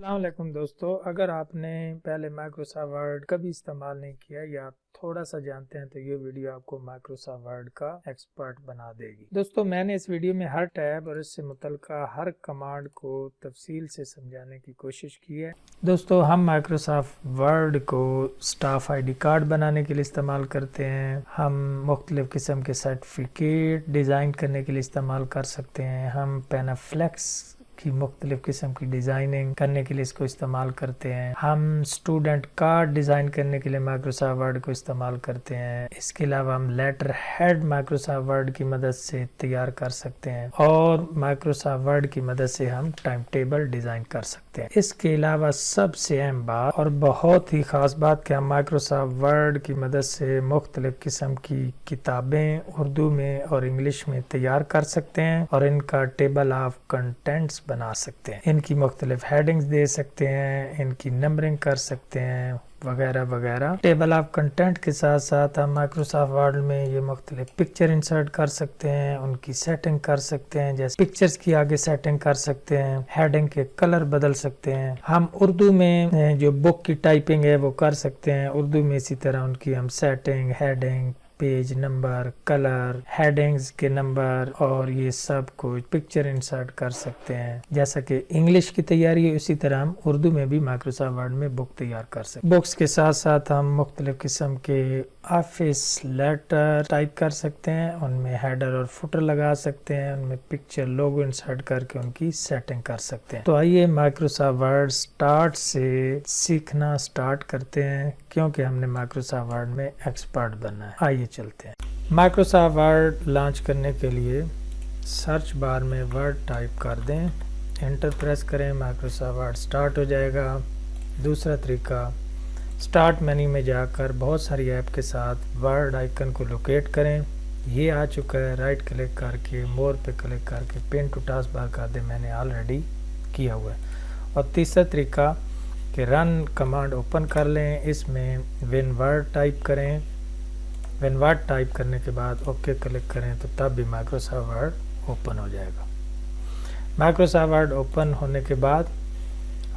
अस्सलामुअलैकुम दोस्तों, अगर आपने पहले माइक्रोसॉफ्ट वर्ड कभी इस्तेमाल नहीं किया या थोड़ा सा जानते हैं तो ये वीडियो आपको माइक्रोसॉफ्ट वर्ड का एक्सपर्ट बना देगी। दोस्तों, मैंने इस वीडियो में हर टैब और इससे मुतल्लिका हर कमांड को तफसील से समझाने की कोशिश की है। दोस्तों, हम माइक्रोसॉफ्ट वर्ड को स्टाफ आईडी कार्ड बनाने के लिए इस्तेमाल करते हैं। हम मुख्तलिफ किस्म के सर्टिफिकेट डिज़ाइन करने के लिए इस्तेमाल कर सकते हैं। हम पेनाफ्लेक्स की मुख्तलिफ किस्म की डिज़ाइनिंग करने के लिए इसको इस्तेमाल करते हैं। हम स्टूडेंट कार्ड डिज़ाइन करने के लिए माइक्रोसॉफ्ट वर्ड को इस्तेमाल करते हैं। इसके अलावा हम लेटर हेड माइक्रोसॉफ्ट वर्ड की मदद से तैयार कर सकते हैं और माइक्रोसॉफ्ट वर्ड की मदद से हम टाइम टेबल डिज़ाइन कर सकते हैं। इसके अलावा सबसे अहम बात और बहुत ही ख़ास बात कि हम माइक्रोसॉफ्ट वर्ड की मदद से मुख्तलिफ किस्म की किताबें उर्दू में और इंग्लिश में तैयार कर सकते हैं और इनका टेबल ऑफ कंटेंट्स बना सकते हैं। इनकी मुख्तलिफ हेडिंग्स दे सकते हैं, इनकी नंबरिंग कर सकते हैं वगैरह वगैरह। टेबल ऑफ कंटेंट के साथ साथ हम माइक्रोसॉफ्ट वर्ड में ये मुख्तलिफ पिक्चर इंसर्ट कर सकते हैं, उनकी सेटिंग कर सकते हैं। जैसे पिक्चर्स की आगे सेटिंग कर सकते हैं, हेडिंग के कलर बदल सकते हैं। हम उर्दू में जो बुक की टाइपिंग है वो कर सकते हैं उर्दू में। इसी तरह उनकी हम setting, heading, page number, colour, headings के नंबर और ये सब कुछ पिक्चर इंसर्ट कर सकते हैं। जैसा कि इंग्लिश की तैयारी है उसी तरह हम उर्दू में भी माइक्रोसॉफ्ट वर्ड में बुक तैयार कर सकते हैं। बुक्स के साथ साथ हम मुख्तलिफ किस्म के ऑफिस लेटर टाइप कर सकते हैं, उनमें हेडर और फुटर लगा सकते हैं, उनमें पिक्चर लोगो इंसर्ट करके उनकी सेटिंग कर सकते हैं। तो आइए माइक्रोसॉफ्ट वर्ड स्टार्ट से सीखना स्टार्ट करते हैं, क्योंकि हमने माइक्रोसॉफ्ट वर्ड में एक्सपर्ट बनना है। आइए चलते हैं। माइक्रोसॉफ्ट वर्ड लॉन्च करने के लिए सर्च बार में वर्ड टाइप कर दें, एंटर प्रेस करें, माइक्रोसॉफ्ट वर्ड स्टार्ट हो जाएगा। दूसरा तरीका, स्टार्ट मेन्यू में जाकर बहुत सारी ऐप के साथ वर्ड आइकन को लोकेट करें। ये आ चुका है, राइट क्लिक करके मोर पे क्लिक करके पिन टू टास्क बार कर दें, मैंने ऑलरेडी किया हुआ है। और तीसरा तरीका कि रन कमांड ओपन कर लें, इसमें विन वर्ड टाइप करें। विन वर्ड टाइप करने के बाद ओके क्लिक करें तो तब भी माइक्रोसॉफ्ट वर्ड ओपन हो जाएगा। माइक्रोसॉफ्ट वर्ड ओपन होने के बाद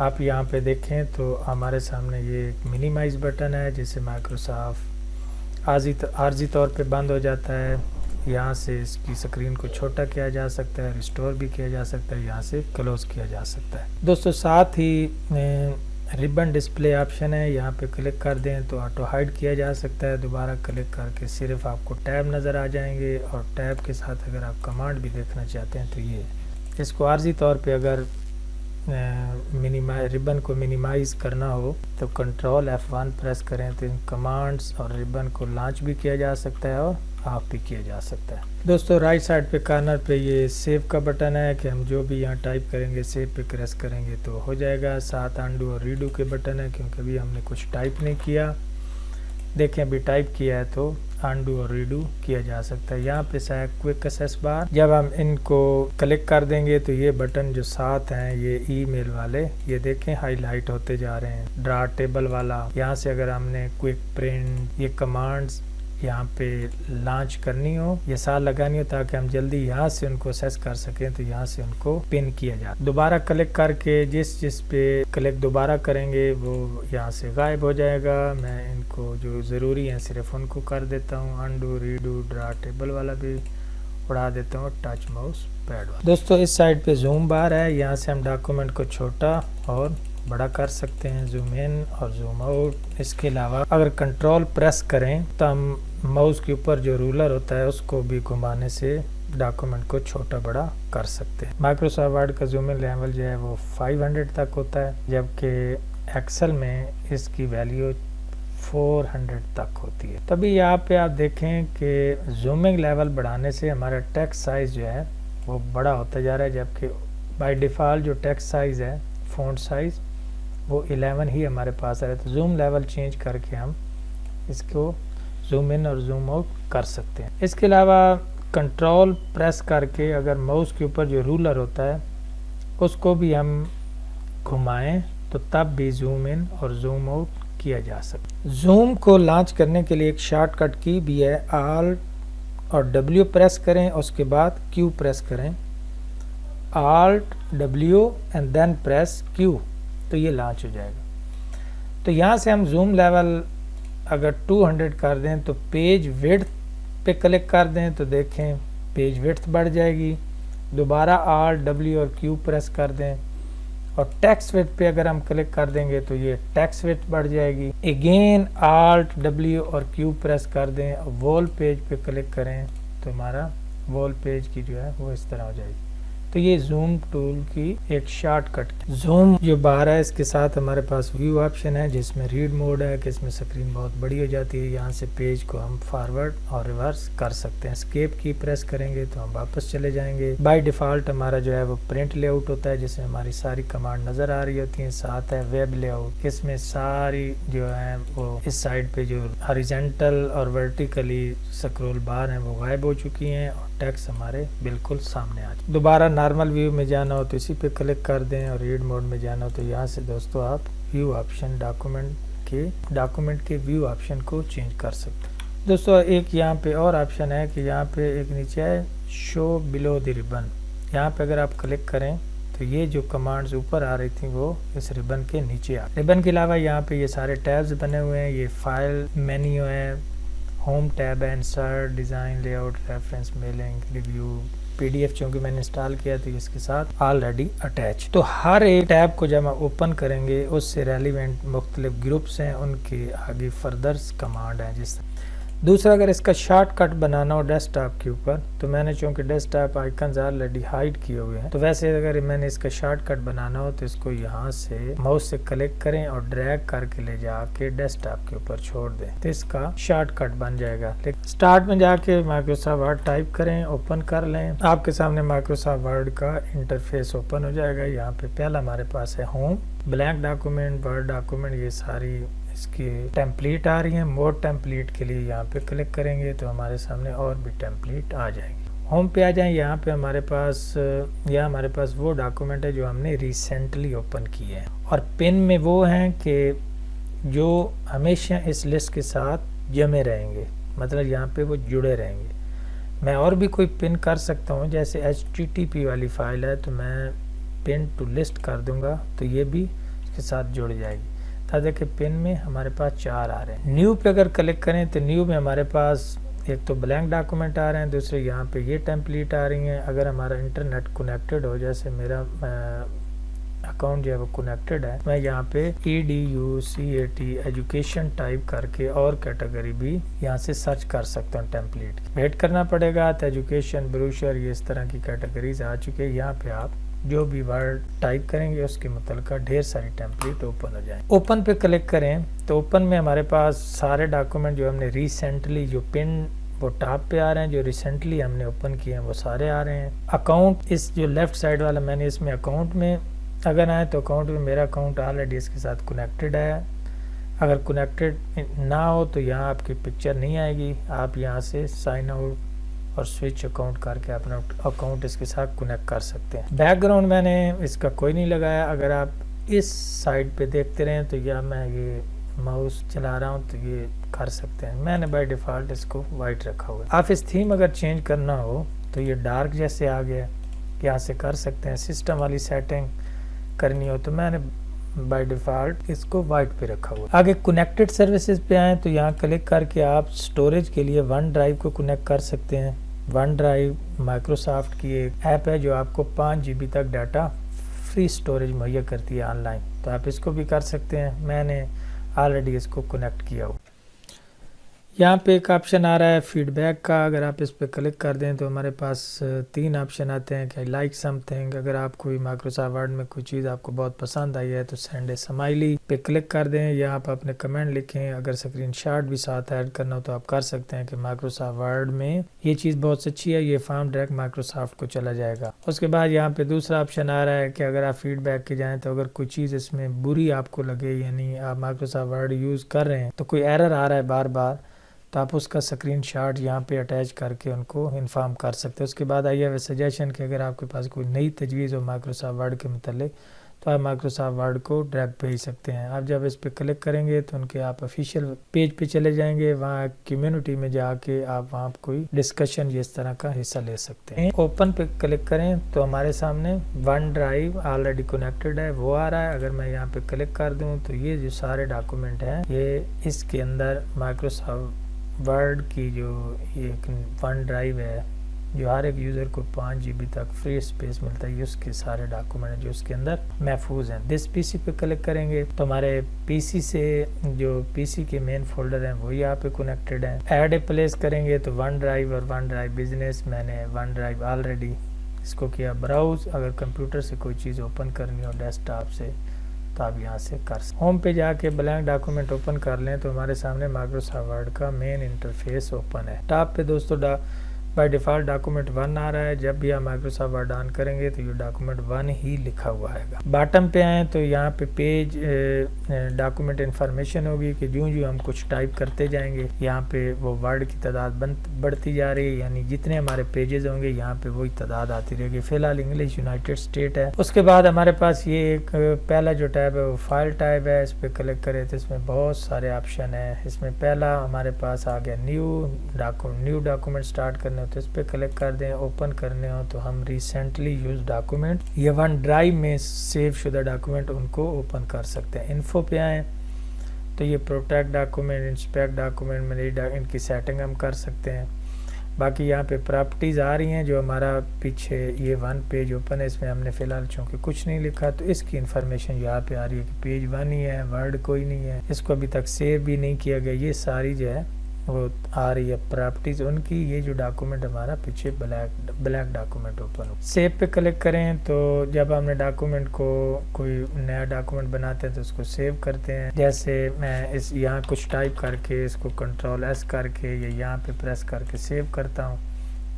आप यहाँ पे देखें तो हमारे सामने ये एक मिनिमाइज बटन है, जिसे माइक्रोसॉफ्ट आर्जी तौर पे बंद हो जाता है। यहाँ से इसकी स्क्रीन को छोटा किया जा सकता है, रिस्टोर भी किया जा सकता है, यहाँ से क्लोज किया जा सकता है। दोस्तों, साथ ही रिबन डिस्प्ले ऑप्शन है, यहाँ पे क्लिक कर दें तो ऑटो हाइड किया जा सकता है। दोबारा क्लिक करके सिर्फ आपको टैब नज़र आ जाएंगे और टैब के साथ अगर आप कमांड भी देखना चाहते हैं तो ये इसको आर्जी तौर पे अगर रिबन को मिनिमाइज करना हो तो कंट्रोल F1 प्रेस करें तो इन कमांड्स और रिबन को लॉन्च भी किया जा सकता है और ऑफ भी किया जा सकता है। दोस्तों, राइट साइड पे कॉर्नर पे ये सेव का बटन है कि हम जो भी यहाँ टाइप करेंगे सेव पे प्रेस करेंगे तो हो जाएगा। साथ अंडू और रीडू के बटन है, क्योंकि अभी हमने कुछ टाइप नहीं किया। देखें, अभी टाइप किया है तो अंडू और रीडू किया जा सकता है। यहाँ पे है क्विक एक्सेस बार, जब हम इनको क्लिक कर देंगे तो ये बटन जो साथ हैं ये ईमेल वाले, ये देखें हाईलाइट होते जा रहे हैं। ड्रा टेबल वाला, यहाँ से अगर हमने क्विक प्रिंट, ये कमांड्स यहाँ पे लॉन्च करनी हो या साथ लगानी हो ताकि हम जल्दी यहाँ से उनको एक्सेस कर सकें तो यहाँ से उनको पिन किया जाए। दोबारा क्लिक करके जिस पे क्लिक दोबारा करेंगे वो यहाँ से गायब हो जाएगा। मैं इनको जो ज़रूरी है सिर्फ उनको कर देता हूँ। अंडू, रीडू, ड्रा टेबल वाला भी उड़ा देता हूँ, टच माउस पैड वाला। दोस्तों, इस साइड पे जूम बार है, यहाँ से हम डॉक्यूमेंट को छोटा और बड़ा कर सकते हैं, जूम इन और जूम आउट। इसके अलावा अगर कंट्रोल प्रेस करें तो हम माउस के ऊपर जो रूलर होता है उसको भी घुमाने से डॉक्यूमेंट को छोटा बड़ा कर सकते हैं। माइक्रोसॉफ्ट वर्ड का जूम इन लेवल जो है वो 500 तक होता है, जबकि एक्सेल में इसकी वैल्यू 400 तक होती है। तभी यहाँ पे आप देखें कि जूमिंग लेवल बढ़ाने से हमारा टेक्स्ट साइज जो है वो बड़ा होता जा रहा है, जबकि बाय डिफ़ॉल्ट जो टेक्स्ट साइज है, फ़ॉन्ट साइज, वो 11 ही हमारे पास आ रहा है। तो जूम लेवल चेंज करके हम इसको जूम इन और जूम आउट कर सकते हैं। इसके अलावा कंट्रोल प्रेस करके अगर माउस के ऊपर जो रूलर होता है उसको भी हम घुमाएं तो तब भी जूम इन और जूम आउट किया जा सकता है। जूम को लॉन्च करने के लिए एक शॉर्टकट की भी है, Alt और W प्रेस करें, उसके बाद Q प्रेस करें। Alt W and then press Q। तो ये लॉन्च हो जाएगा। तो यहाँ से हम जूम लेवल अगर 200 कर दें तो पेज विड्थ पे क्लिक कर दें तो देखें पेज विड्थ बढ़ जाएगी। दोबारा Alt W और Q प्रेस कर दें और टेक्स्ट विड्थ पे अगर हम क्लिक कर देंगे तो ये टेक्स्ट विड्थ बढ़ जाएगी। अगेन Alt W और Q प्रेस कर दें और वॉल पेज पे क्लिक करें तो हमारा वॉल पेज की जो है वो इस तरह हो जाएगी। तो ये जूम टूल की एक शॉर्टकट। जूम जो बार है इसके साथ हमारे पास व्यू ऑप्शन है जिसमें रीड मोड है कि इसमें स्क्रीन बहुत बड़ी हो जाती है। यहाँ से पेज को हम फॉरवर्ड और रिवर्स कर सकते हैं। एस्केप की प्रेस करेंगे तो हम वापस चले जाएंगे। बाय डिफ़ॉल्ट हमारा जो है वो प्रिंट लेआउट होता है जिसमें हमारी सारी कमांड नज़र आ रही होती हैं। साथ है वेब लेआउट, इसमें सारी जो है वो इस साइड पे जो हॉरिजॉन्टल और वर्टिकली स्क्रॉल बार हैं वो गायब हो चुकी हैं और टेक्स्ट हमारे बिल्कुल सामने आ जाए। दोबारा नॉर्मल व्यू में जाना हो तो इसी पे क्लिक कर दें और रीड मोड में जाना हो तो यहाँ से दोस्तों आप व्यू ऑप्शन डॉक्यूमेंट के व्यू ऑप्शन को चेंज कर सकते हैं। दोस्तों एक यहाँ पे और ऑप्शन है कि यहाँ पे एक नीचे है शो बिलो द रिबन। यहाँ पे अगर आप क्लिक करें तो ये जो कमांड्स ऊपर आ रही थी वो इस रिबन के नीचे आ। रिबन के अलावा यहाँ पे ये सारे टैब्स बने हुए हैं। ये फाइल मेन्यू है, होम टैब है, insert, design, layout, reference, mailing, review, PDF चूँकि मैंने इंस्टॉल किया तो इसके साथ ऑलरेडी अटैच। तो हर एक टैब को जब हम ओपन करेंगे उससे रेलिवेंट मुख्तलिफ ग्रुप्स हैं, उनके आगे फर्दर्स कमांड हैं। जिस दूसरा अगर इसका शॉर्टकट बनाना हो डेस्कटॉप के ऊपर तो मैंने चूँकि डेस्कटॉप आइकन्स ऑलरेडी हाइड किए हुए हैं तो वैसे अगर मैंने इसका शॉर्टकट बनाना हो तो इसको यहाँ से माउस से क्लिक करें और ड्रैग करके ले जाके डेस्कटॉप के ऊपर छोड़ दें तो इसका शॉर्टकट बन जाएगा। लेकिन स्टार्ट में जाके माइक्रोसॉफ्ट वर्ड टाइप करें, ओपन कर लें, आपके सामने माइक्रोसॉफ्ट वर्ड का इंटरफेस ओपन हो जाएगा। यहाँ पे पहला हमारे पास है home, blank document, word document, ये सारी इसकी टेम्पलेट आ रही है। मोर टेम्पलेट के लिए यहाँ पे क्लिक करेंगे तो हमारे सामने और भी टेम्पलेट आ जाएंगे। होम पे आ जाएं। यहाँ पे हमारे पास वो डॉक्यूमेंट है जो हमने रिसेंटली ओपन किए हैं और पिन में वो हैं कि जो हमेशा इस लिस्ट के साथ जमे रहेंगे, मतलब यहाँ पे वो जुड़े रहेंगे। मैं और भी कोई पिन कर सकता हूँ, जैसे HTTP वाली फाइल है तो मैं पिन टू लिस्ट कर दूंगा तो ये भी इसके साथ जुड़ जाएगी। देखिए पिन में हमारे पास 4 आ रहे हैं। न्यू पे अगर क्लिक करें तो न्यू में हमारे पास एक तो ब्लैंक डॉक्यूमेंट आ रहे हैं, दूसरे यहाँ पे ये टेम्पलेट आ रही हैं। अगर हमारा इंटरनेट कनेक्टेड हो, जैसे मेरा अकाउंट जो है वो कनेक्टेड है, मैं यहाँ पे EDUCAT एजुकेशन टाइप करके और कैटेगरी भी यहाँ से सर्च कर सकता हूँ। टेम्पलेट वेट करना पड़ेगा तो एजुकेशन, ब्रोशर, ये इस तरह की कैटेगरीज आ चुके हैं। यहाँ पे आप जो भी वर्ड टाइप करेंगे उसके मतलब ढेर सारी टेम्पलेट ओपन हो जाए। ओपन पे क्लिक करें तो ओपन में हमारे पास सारे डॉक्यूमेंट जो हमने रिसेंटली जो पिन वो टॉप पे आ रहे हैं, जो रिसेंटली हमने ओपन किए हैं वो सारे आ रहे हैं। अकाउंट, इस जो लेफ्ट साइड वाला मैंने इसमें अकाउंट में अगर आए तो अकाउंट में मेरा अकाउंट ऑलरेडी इसके साथ कनेक्टेड है। अगर कनेक्टेड ना हो तो यहाँ आपकी पिक्चर नहीं आएगी। आप यहाँ से साइन आउट और स्विच अकाउंट करके अपना अकाउंट इसके साथ कनेक्ट कर सकते हैं। बैकग्राउंड मैंने इसका कोई नहीं लगाया। अगर आप इस साइड पे देखते रहें तो या मैं ये माउस चला रहा हूँ तो ये कर सकते हैं। मैंने बाय डिफ़ॉल्ट इसको वाइट रखा हुआ है। आप इस थीम अगर चेंज करना हो तो ये डार्क जैसे आ गया, यहाँ से कर सकते हैं। सिस्टम वाली सेटिंग करनी हो तो मैंने बाय डिफ़ॉल्ट इसको वाइट पे रखा हुआ। आगे कनेक्टेड सर्विसेज पे आएँ तो यहाँ क्लिक करके आप स्टोरेज के लिए वन ड्राइव को कनेक्ट कर सकते हैं। वन ड्राइव माइक्रोसॉफ्ट की एक ऐप है जो आपको 5 GB तक डाटा फ्री स्टोरेज मुहैया करती है ऑनलाइन, तो आप इसको भी कर सकते हैं। मैंने ऑलरेडी इसको कनेक्ट किया हो। यहाँ पे एक ऑप्शन आ रहा है फीडबैक का। अगर आप इस पर क्लिक कर दें तो हमारे पास 3 ऑप्शन आते हैं कि लाइक समथिंग। अगर आप कोई माइक्रोसॉफ्ट वर्ड में कोई चीज़ आपको बहुत पसंद आई है तो सेंड ए स्माइली पे क्लिक कर दें या आप अपने कमेंट लिखें। अगर स्क्रीनशॉट भी साथ ऐड करना हो तो आप कर सकते हैं कि माइक्रोसॉफ्ट वर्ड में ये चीज़ बहुत अच्छी है, ये फॉर्म डायरेक्ट माइक्रोसॉफ्ट को चला जाएगा। उसके बाद यहाँ पे दूसरा ऑप्शन आ रहा है कि अगर आप फीडबैक के जाएँ तो अगर कोई चीज़ इसमें बुरी आपको लगे, यानी आप माइक्रोसॉफ्ट वर्ड यूज़ कर रहे हैं तो कोई एरर आ रहा है बार बार, तो आप उसका स्क्रीनशॉट यहाँ पे अटैच करके उनको इन्फॉर्म कर सकते हैं। उसके बाद आइए सजेशन कि अगर आपके पास कोई नई तजवीज़ हो माइक्रोसॉफ्ट वर्ड के मतलब तो आप माइक्रोसॉफ्ट वर्ड को ड्रैग भेज सकते हैं। आप जब इस पर क्लिक करेंगे तो उनके आप ऑफिशियल पेज पे चले जाएंगे, वहाँ कम्युनिटी में जाके आप वहाँ कोई डिस्कशन ये इस तरह का हिस्सा ले सकते हैं। ओपन पे क्लिक करें तो हमारे सामने वन ड्राइव ऑलरेडी कनेक्टेड है वो आ रहा है। अगर मैं यहाँ पे क्लिक कर दूँ तो ये जो सारे डॉक्यूमेंट हैं ये इसके अंदर माइक्रोसॉफ्ट वर्ड की जो ये वन ड्राइव है जो हर एक यूज़र को 5 GB तक फ्री स्पेस मिलता है, ये उसके सारे डॉक्यूमेंट जो उसके अंदर महफूज हैं। दिस पीसी पे क्लिक करेंगे तो हमारे पीसी से जो पीसी के मेन फोल्डर हैं वो यहाँ पे कनेक्टेड हैं। ऐड ए प्लेस करेंगे तो वन ड्राइव और वन ड्राइव बिजनेस, मैंने वन ड्राइव ऑलरेडी इसको किया ब्राउज। अगर कंप्यूटर से कोई चीज़ ओपन करनी हो डेस्कटॉप से तो आप यहाँ से कर सकते। होम पे जाके ब्लैंक डॉक्यूमेंट ओपन कर लें तो हमारे सामने माइक्रोसॉफ्ट वर्ड का मेन इंटरफेस ओपन है। टॉप पे दोस्तों बाय डिफ़ॉल्ट डॉक्यूमेंट 1 आ रहा है। जब भी आप माइक्रोसॉफ्ट वर्ड ऑन करेंगे तो ये डॉक्यूमेंट 1 ही लिखा हुआ है। बॉटम पे आए तो यहाँ पे पेज डॉक्यूमेंट इन्फॉर्मेशन होगी कि जो हम कुछ टाइप करते जाएंगे यहाँ पे वो वर्ड की तादाद बढ़ती जा रही है, यानी जितने हमारे पेजेस होंगे यहाँ पे वही तादाद आती रहेगी। फिलहाल इंग्लिश यूनाइटेड स्टेट है। उसके बाद हमारे पास ये एक पहला जो टैब है वो फाइल टैब है। इस पर क्लिक करें तो इसमें बहुत सारे ऑप्शन है। इसमें पहला हमारे पास आ गया न्यू डॉक्यूमेंट स्टार्ट करने तो इस पर क्लिक कर दें। ओपन करने हो तो हम रिसेंटली यूज डॉक्यूमेंट या वन ड्राइव में सेव शुदा डॉक्यूमेंट उनको ओपन कर सकते हैं। इन्फो पे आए तो ये प्रोटेक्ट डॉक्यूमेंट, इंस्पेक्ट डॉक्यूमेंट में इनकी सेटिंग हम कर सकते हैं। बाकी यहाँ पे प्रॉपर्टीज़ आ रही हैं जो हमारा पीछे ये 1 पेज ओपन है, इसमें हमने फ़िलहाल चूँकि कुछ नहीं लिखा तो इसकी इन्फॉर्मेशन यहाँ पे आ रही है कि पेज 1 ही है, वर्ड कोई नहीं है, इसको अभी तक सेव भी नहीं किया गया। ये सारी जो है वो आ रही है प्रॉपर्टीज उनकी। ये जो डॉक्यूमेंट हमारा पीछे ब्लैक डॉक्यूमेंट ओपन हो। सेव पे क्लिक करें तो जब हमने डॉक्यूमेंट को कोई नया डॉक्यूमेंट बनाते हैं तो उसको सेव करते हैं। जैसे मैं इस यहाँ कुछ टाइप करके इसको Ctrl+S करके या यहाँ पे प्रेस करके सेव करता हूँ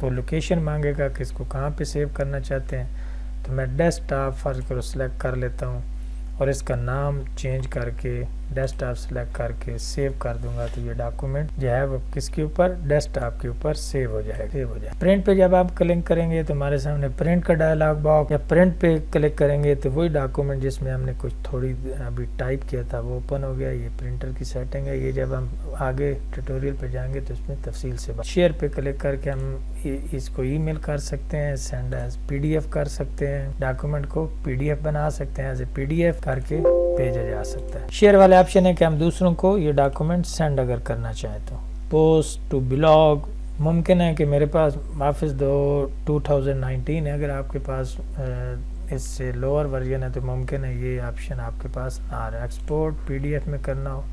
तो लोकेशन मांगेगा कि इसको कहाँ पे सेव करना चाहते हैं। तो मैं डेस्कटॉप फर्स्ट को सिलेक्ट कर लेता हूँ और इसका नाम चेंज करके डेस्कटॉप सेलेक्ट करके सेव कर दूंगा तो ये डॉक्यूमेंट जो है वो किसके ऊपर, डेस्कटॉप के ऊपर सेव हो जाएगा। प्रिंट पे जब आप क्लिक करेंगे तो हमारे सामने प्रिंट का डायलॉग बॉक्स, या प्रिंट पे क्लिक करेंगे तो वही डॉक्यूमेंट जिसमें हमने कुछ थोड़ी अभी टाइप किया था वो ओपन हो गया। ये प्रिंटर की सेटिंग है। ये जब हम आगे ट्यूटोरियल पे जाएंगे तो इसमें तफसील से शेयर पे क्लिक करके हम इसको ईमेल कर सकते हैं, सेंड एज PDF कर सकते हैं, डॉक्यूमेंट को PDF बना सकते हैं, एज ए PDF करके भेजा जा सकता है। शेयर वाले ऑप्शन है कि हम दूसरों को ये डॉक्यूमेंट सेंड अगर करना चाहें तो। पोस्ट टू ब्लॉग, मुमकिन है कि मेरे पास ऑफिस 2019 है, अगर आपके पास इससे लोअर वर्जन है तो मुमकिन है ये ऑप्शन आपके पास ना आ रहा है। एक्सपोर्ट PDF में करना हो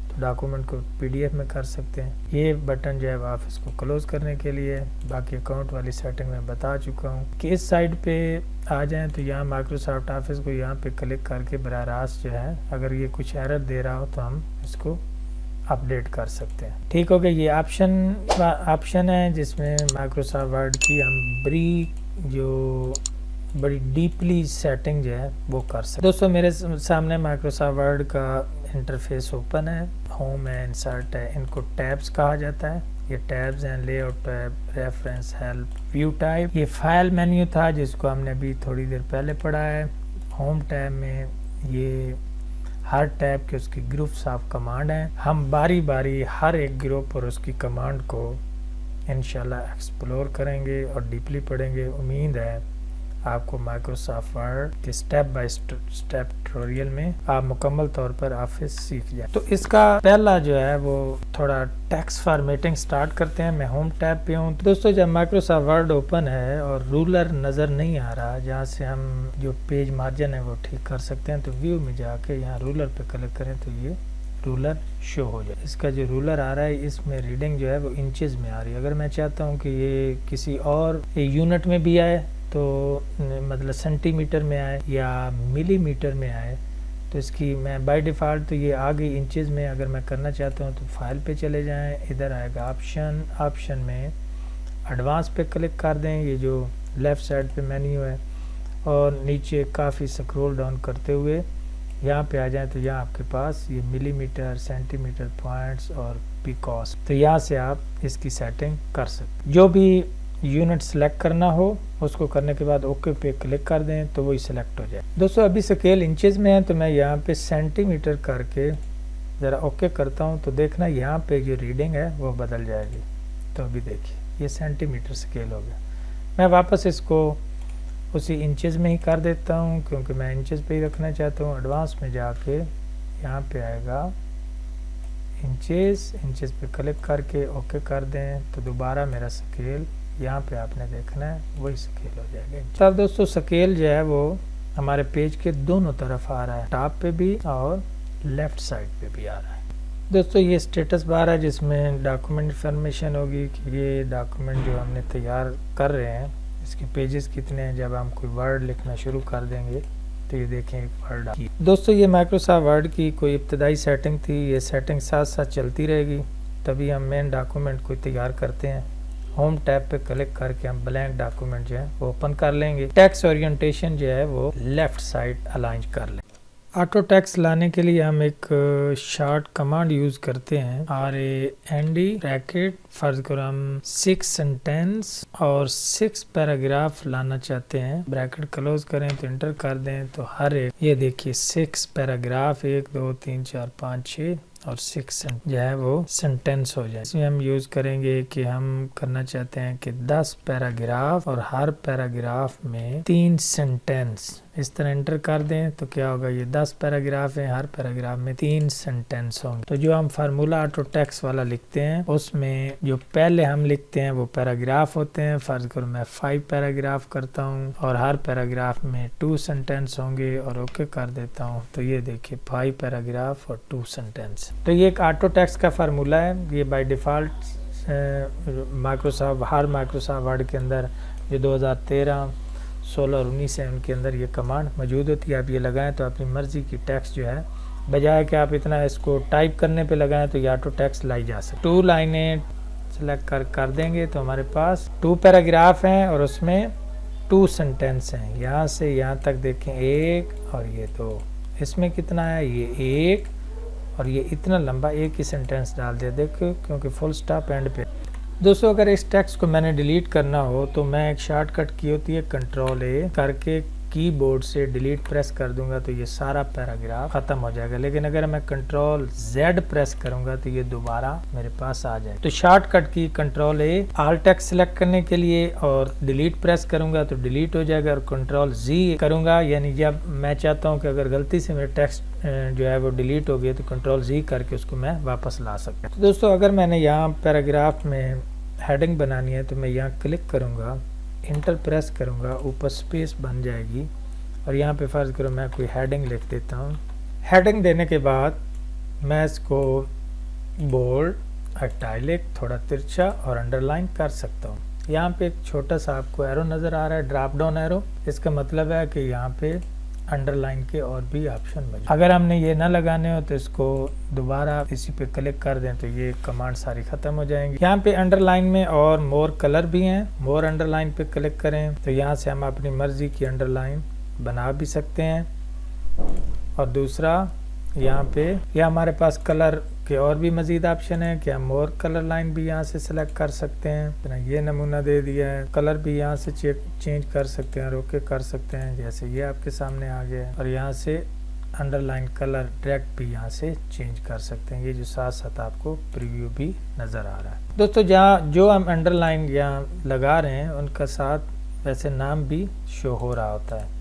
तो डॉक्यूमेंट को PDF में कर सकते हैं। ये बटन जो है ऑफिस को क्लोज करने के लिए। बाकी अकाउंट वाली सेटिंग में बता चुका हूँ कि इस साइड पे आ जाएं तो यहाँ माइक्रोसॉफ्ट ऑफिस को यहाँ पे क्लिक करके बराह रास्त जो है अगर ये कुछ एरर दे रहा हो तो हम इसको अपडेट कर सकते हैं। ठीक हो गया। ये ऑप्शन है जिसमें माइक्रोसॉफ्ट वर्ड की हम बड़ी डीपली सेटिंग जो है वो कर सकते हैं। दोस्तों मेरे सामने माइक्रोसॉफ्ट वर्ड का इंटरफेस ओपन है। होम है, इंसर्ट है, इनको टैब्स कहा जाता है। ये टैब्स हैं, layout tab, reference, help, view type. ये फाइल मेन्यू था जिसको हमने अभी थोड़ी देर पहले पढ़ा है। होम टैब में ये हर टैब के उसकी ग्रुप्स ऑफ कमांड हैं। हम बारी बारी हर एक ग्रुप और उसकी कमांड को इंशाल्लाह एक्सप्लोर करेंगे और डीपली पढ़ेंगे। उम्मीद है आपको माइक्रोसॉफ्ट वर्ड के स्टेप बाय स्टेप ट्यूटोरियल में आप मुकम्मल तौर पर ऑफिस सीख जाए। तो इसका पहला जो है वो थोड़ा टेक्स्ट फॉर्मेटिंग स्टार्ट करते हैं। मैं होम टैब पे हूँ। तो दोस्तों जब माइक्रोसॉफ्ट वर्ड ओपन है और रूलर नज़र नहीं आ रहा जहाँ से हम जो पेज मार्जिन है वो ठीक कर सकते हैं तो व्यू में जाके यहाँ रूलर पे क्लिक करें तो ये रूलर शो हो जाए। इसका जो रूलर आ रहा है इसमें रीडिंग जो है वो इंचेस में आ रही है। अगर मैं चाहता हूँ कि ये किसी और यूनिट में भी आए तो मतलब सेंटीमीटर में आए या मिलीमीटर में आए तो इसकी मैं बाय डिफ़ॉल्ट तो ये आ गई इंचेस में। अगर मैं करना चाहता हूँ तो फाइल पे चले जाएं, इधर आएगा ऑप्शन में एडवांस पे क्लिक कर दें। ये जो लेफ़्ट साइड पे मेन्यू है और नीचे काफ़ी स्क्रॉल डाउन करते हुए यहाँ पे आ जाएं तो यहाँ आपके पास ये मिलीमीटर, सेंटीमीटर, पॉइंट्स और पिकॉस, तो यहाँ से आप इसकी सेटिंग कर सकते। जो भी यूनिट सेलेक्ट करना हो, उसको करने के बाद ओके पे क्लिक कर दें तो वही सिलेक्ट हो जाए। दोस्तों अभी स्केल इंचेस में है तो मैं यहाँ पे सेंटीमीटर करके ज़रा ओके करता हूँ तो देखना यहाँ पे जो रीडिंग है वो बदल जाएगी। तो अभी देखिए ये सेंटीमीटर स्केल हो गया। मैं वापस इसको उसी इंचेस में ही कर देता हूँ क्योंकि मैं इंचेस पे ही रखना चाहता हूँ। एडवांस में जाके यहाँ पे आएगा इंचेस पे क्लिक करके ओके कर दें तो दोबारा मेरा स्केल यहाँ पे आपने देखना है वही स्केल हो जाएगा। अब दोस्तों स्केल जो है वो हमारे पेज के दोनों तरफ आ रहा है, टॉप पे भी और लेफ्ट साइड पे भी आ रहा है। दोस्तों ये स्टेटस बार है जिसमें डॉक्यूमेंट इन्फॉर्मेशन होगी कि ये डॉक्यूमेंट जो हमने तैयार कर रहे हैं इसके पेजेस कितने हैं। जब हम कोई वर्ड लिखना शुरू कर देंगे तो ये देखें एक वर्ड आ। दोस्तों ये माइक्रोसॉफ्ट वर्ड की कोई इब्तदाई सेटिंग थी, ये सेटिंग साथ साथ चलती रहेगी। तभी हम मेन डॉक्यूमेंट को तैयार करते हैं। होम टैब पे क्लिक करके हम ब्लैंक डॉक्यूमेंट जो है वो ओपन कर लेंगे। टेक्स्ट ओरिएंटेशन जो है वो लेफ्ट साइड अलाइन कर लेंगे। ऑटो टेक्स्ट लाने के लिए हम एक शॉर्ट कमांड यूज करते हैं RAND ब्रैकेट। फर्ज करो हम 6 सेंटेंस और 6 पैराग्राफ लाना चाहते हैं, ब्रैकेट क्लोज करें तो इंटर कर दें तो हर एक ये देखिए 6 पैराग्राफ 1 2 3 4 5 6 और 6 जो है वो सेंटेंस हो जाए। इसमें हम यूज करेंगे कि हम करना चाहते हैं कि 10 पैराग्राफ और हर पैराग्राफ में 3 सेंटेंस। इस तरह एंटर कर दें तो क्या होगा, ये 10 पैराग्राफ है, हर पैराग्राफ में 3 सेंटेंस होंगे। तो जो हम फार्मूला ऑटो टेक्स्ट वाला लिखते हैं उसमें जो पहले हम लिखते हैं वो पैराग्राफ होते हैं। फर्ज करो मैं 5 पैराग्राफ करता हूँ और हर पैराग्राफ में 2 सेंटेंस होंगे और ओके कर देता हूँ तो ये देखिए 5 पैराग्राफ और 2 सेंटेंस। तो ये एक ऑटो टेक्स्ट का फार्मूला है। ये बाय डिफ़ॉल्ट माइक्रोसॉफ्ट वर्ड के अंदर जो 2013 16 और 19 है उनके अंदर ये कमांड मौजूद होती है। आप ये लगाएं तो अपनी मर्ज़ी की टेक्स्ट जो है, बजाय कि आप इतना इसको टाइप करने पे लगाएं तो ये ऑटो टेक्स्ट लाई जा सकती। 2 लाइनें सेलेक्ट कर देंगे तो हमारे पास 2 पैराग्राफ हैं और उसमें 2 सेंटेंस हैं। यहाँ से यहाँ तक देखें 1 और ये 2। इसमें कितना है, ये 1 और ये इतना लंबा एक ही सेंटेंस डाल दिया देखो, क्योंकि फुल स्टॉप एंड पे। दोस्तों अगर इस टेक्स्ट को मैंने डिलीट करना हो तो मैं एक शॉर्टकट की होती है Ctrl+A करके कीबोर्ड से डिलीट प्रेस कर दूंगा तो ये सारा पैराग्राफ खत्म हो जाएगा। लेकिन अगर मैं Ctrl+Z प्रेस करूंगा तो ये दोबारा मेरे पास आ जाएगा। तो शॉर्टकट की Ctrl+A ऑल टेक्स्ट सेलेक्ट करने के लिए और डिलीट प्रेस करूंगा तो डिलीट हो जाएगा, और Ctrl+Z करूंगा यानी जब मैं चाहता हूँ कि अगर गलती से मेरे टेक्स्ट जो है वो डिलीट हो गया तो Ctrl+Z करके उसको मैं वापस ला सकता हूँ। तो दोस्तों अगर मैंने यहाँ पैराग्राफ में हेडिंग बनानी है तो मैं यहाँ क्लिक करूँगा, इंटर प्रेस करूँगा, ऊपर स्पेस बन जाएगी और यहाँ पे फर्ज करो मैं कोई हेडिंग लिख देता हूँ। हेडिंग देने के बाद मैं इसको बोल्ड, इटैलिक, थोड़ा तिरछा और अंडरलाइन कर सकता हूँ। यहाँ पे एक छोटा सा आपको एरो नज़र आ रहा है, ड्रॉप डाउन एरो। इसका मतलब है कि यहाँ पे अंडरलाइन के और भी ऑप्शन मौजूद। अगर हमने ये ना लगाने हो तो इसको दोबारा इसी पे क्लिक कर दें तो ये कमांड सारी खत्म हो जाएंगी। यहाँ पे अंडरलाइन में और मोर कलर भी हैं, मोर अंडरलाइन पे क्लिक करें तो यहाँ से हम अपनी मर्जी की अंडरलाइन बना भी सकते हैं। और दूसरा यहाँ पे या हमारे पास कलर के और भी मजीद ऑप्शन है कि हम मोर कलर लाइन भी यहाँ से सिलेक्ट कर सकते हैं। तो ये नमूना दे दिया है, कलर भी यहाँ से चेंज कर सकते हैं, ओके कर सकते हैं, जैसे ये आपके सामने आ गया है। और यहाँ से अंडरलाइन कलर डायरेक्ट भी यहाँ से चेंज कर सकते हैं। ये जो साथ साथ आपको प्रीव्यू भी नज़र आ रहा है। दोस्तों जहाँ जो हम अंडरलाइन यहाँ लगा रहे हैं उनका साथ वैसे नाम भी शो हो रहा होता है।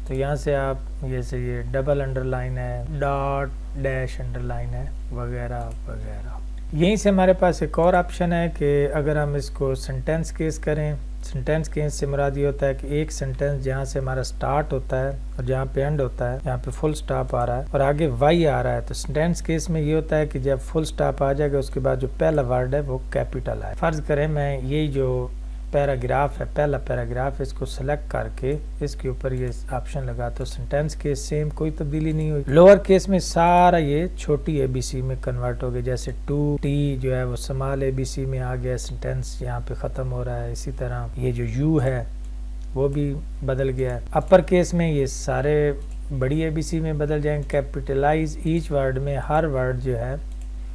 तो यहाँ से आप जैसे ये डबल अंडरलाइन है, डॉट डैश अंडरलाइन है, वगैरह वगैरह। यहीं से हमारे पास एक और ऑप्शन है कि अगर हम इसको सेंटेंस केस करें। सेंटेंस केस से मुराद ये होता है कि एक सेंटेंस जहाँ से हमारा स्टार्ट होता है और जहाँ पे एंड होता है, यहाँ पे फुल स्टॉप आ रहा है और आगे वाई आ रहा है। तो सेंटेंस केस में ये होता है कि जब फुल स्टॉप आ जाएगा उसके बाद जो पहला वर्ड है वो कैपिटल है। फर्ज करें मैं यही जो पैराग्राफ है, पहला पैराग्राफ, इसको सेलेक्ट करके इसके ऊपर ये ऑप्शन लगा तो सेंटेंस केस सेम, कोई तब्दीली नहीं हुई। लोअर केस में सारा ये छोटी ABC में कन्वर्ट हो गया, जैसे 2T जो है वो स्मॉल ABC में आ गया, सेंटेंस यहाँ पे ख़त्म हो रहा है। इसी तरह ये जो U है वो भी बदल गया है। अपर केस में ये सारे बड़ी ABC में बदल जाएंगे। कैपिटलाइज ईच वर्ड में हर वर्ड जो है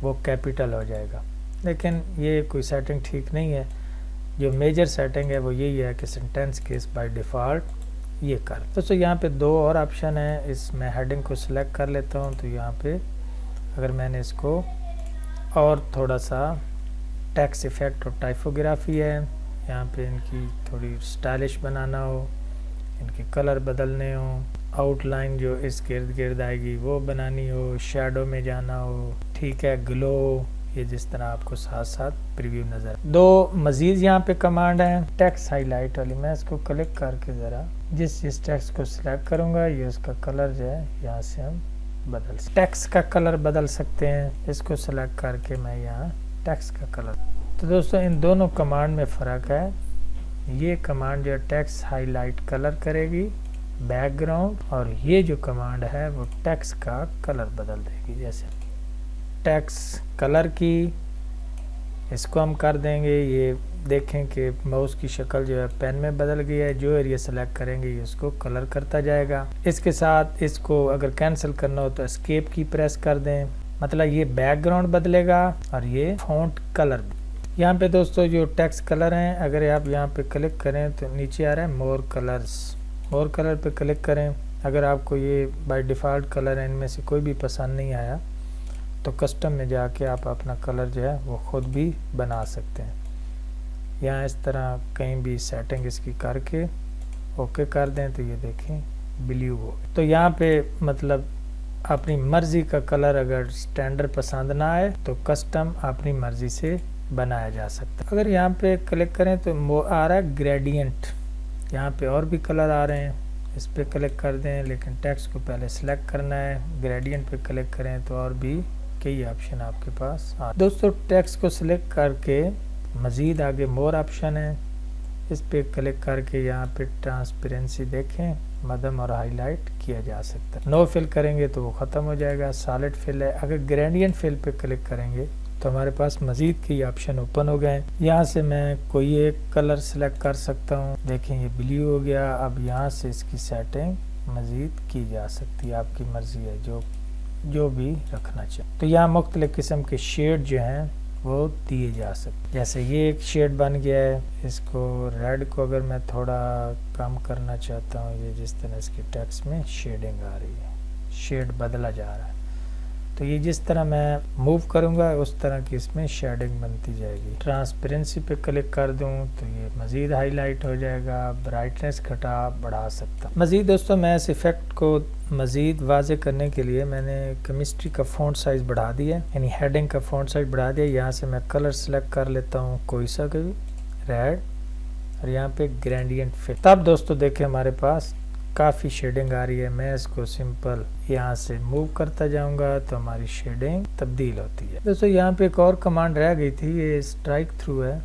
वो कैपिटल हो जाएगा। लेकिन ये कोई सेटिंग ठीक नहीं है। जो मेजर सेटिंग है वो यही है कि सेंटेंस केस बाय डिफ़ॉल्ट ये कर। दोस्तों यहाँ पे दो और ऑप्शन है, इसमें हेडिंग को सिलेक्ट कर लेता हूँ। तो यहाँ पे अगर मैंने इसको और थोड़ा सा टेक्स्ट इफेक्ट और टाइपोग्राफी है, यहाँ पे इनकी थोड़ी स्टाइलिश बनाना हो, इनके कलर बदलने हो, आउटलाइन जो इस गिर्द गिर्द आएगी वो बनानी हो, शैडो में जाना हो, ठीक है, ग्लो, ये जिस तरह आपको साथ साथ प्रीव्यू नज़र। दो मज़ीद यहाँ पे कमांड है टेक्स्ट हाईलाइट वाली। मैं इसको क्लिक करके ज़रा जिस टेक्स्ट को सिलेक्ट करूँगा ये उसका कलर जो है यहाँ से हम बदल सकते, टेक्स्ट का कलर बदल सकते हैं। इसको सिलेक्ट करके मैं यहाँ टेक्स्ट का कलर। तो दोस्तों इन दोनों कमांड में फ़र्क है। ये कमांड जो है टेक्स्ट हाईलाइट कलर करेगी बैकग्राउंड, और ये जो कमांड है वो टेक्स्ट का कलर बदल देगी। जैसे टेक्स्ट कलर की इसको हम कर देंगे, ये देखें कि माउस की शक्ल जो है पेन में बदल गई है। जो एरिया सेलेक्ट करेंगे ये उसको कलर करता जाएगा। इसके साथ इसको अगर कैंसिल करना हो तो एस्केप की प्रेस कर दें, मतलब ये बैकग्राउंड बदलेगा और ये फॉन्ट कलर। यहाँ पे दोस्तों जो टेक्स्ट कलर हैं, अगर आप यहाँ पे क्लिक करें तो नीचे आ रहा है मोर कलर्स, मोर कलर पे क्लिक करें। अगर आपको ये बाय डिफ़ॉल्ट कलर है इनमें से कोई भी पसंद नहीं आया तो कस्टम में जाके आप अपना कलर जो है वो ख़ुद भी बना सकते हैं। यहाँ इस तरह कहीं भी सेटिंग इसकी करके ओके कर दें तो ये देखें ब्लू हो। तो यहाँ पे मतलब अपनी मर्ज़ी का कलर अगर स्टैंडर्ड पसंद ना आए तो कस्टम अपनी मर्ज़ी से बनाया जा सकता है। अगर यहाँ पे क्लिक करें तो वो आ रहा है ग्रेडियंट, यहाँ पे और भी कलर आ रहे हैं, इस पे क्लिक कर दें, लेकिन टेक्स्ट को पहले सिलेक्ट करना है। ग्रेडियंट पे क्लिक करें तो और भी कई ऑप्शन आपके पास आ। दोस्तों टेक्स्ट को सिलेक्ट करके मज़ीद आगे मोर ऑप्शन है, इस पे क्लिक करके यहाँ पे ट्रांसपेरेंसी देखें मध्यम और हाईलाइट किया जा सकता है। नो फिल करेंगे तो वो ख़त्म हो जाएगा, सॉलिड फिल है। अगर ग्रेडियंट फिल पे क्लिक करेंगे तो हमारे पास मज़ीद कई ऑप्शन ओपन हो गए। यहाँ से मैं कोई एक कलर सेलेक्ट कर सकता हूँ, देखें ये ब्लू हो गया। अब यहाँ से इसकी सेटिंग मज़ीद की जा सकती है, आपकी मर्ज़ी है जो भी रखना चाहिए। तो यहाँ मुख्तलिफ़ किस्म के शेड जो हैं वो दिए जा सकते। जैसे ये एक शेड बन गया है, इसको रेड को अगर मैं थोड़ा कम करना चाहता हूँ, ये जिस तरह इसके टेक्स्ट में शेडिंग आ रही है, शेड बदला जा रहा है, तो ये जिस तरह मैं मूव करूँगा उस तरह की इसमें शेडिंग बनती जाएगी। ट्रांसपेरेंसी पे क्लिक कर दूँ तो ये मज़ीद हाईलाइट हो जाएगा, ब्राइटनेस घटा बढ़ा सकता। मज़ीद दोस्तों मैं इस इफ़ेक्ट को मज़ीद वाज़े करने के लिए मैंने केमिस्ट्री का फ़ॉन्ट साइज़ बढ़ा दिया, यानी हेडिंग का फ़ॉन्ट साइज़ बढ़ा दिया। यहाँ से मैं कलर सेलेक्ट कर लेता हूँ कोई सा भी रेड, और यहाँ पे ग्रेडियंट फिल। तब दोस्तों देखें हमारे पास काफ़ी शेडिंग आ रही है। मैं इसको सिंपल यहाँ से मूव करता जाऊँगा तो हमारी शेडिंग तब्दील होती है। दोस्तों यहाँ पे एक और कमांड रह गई थी, ये स्ट्राइक थ्रू है।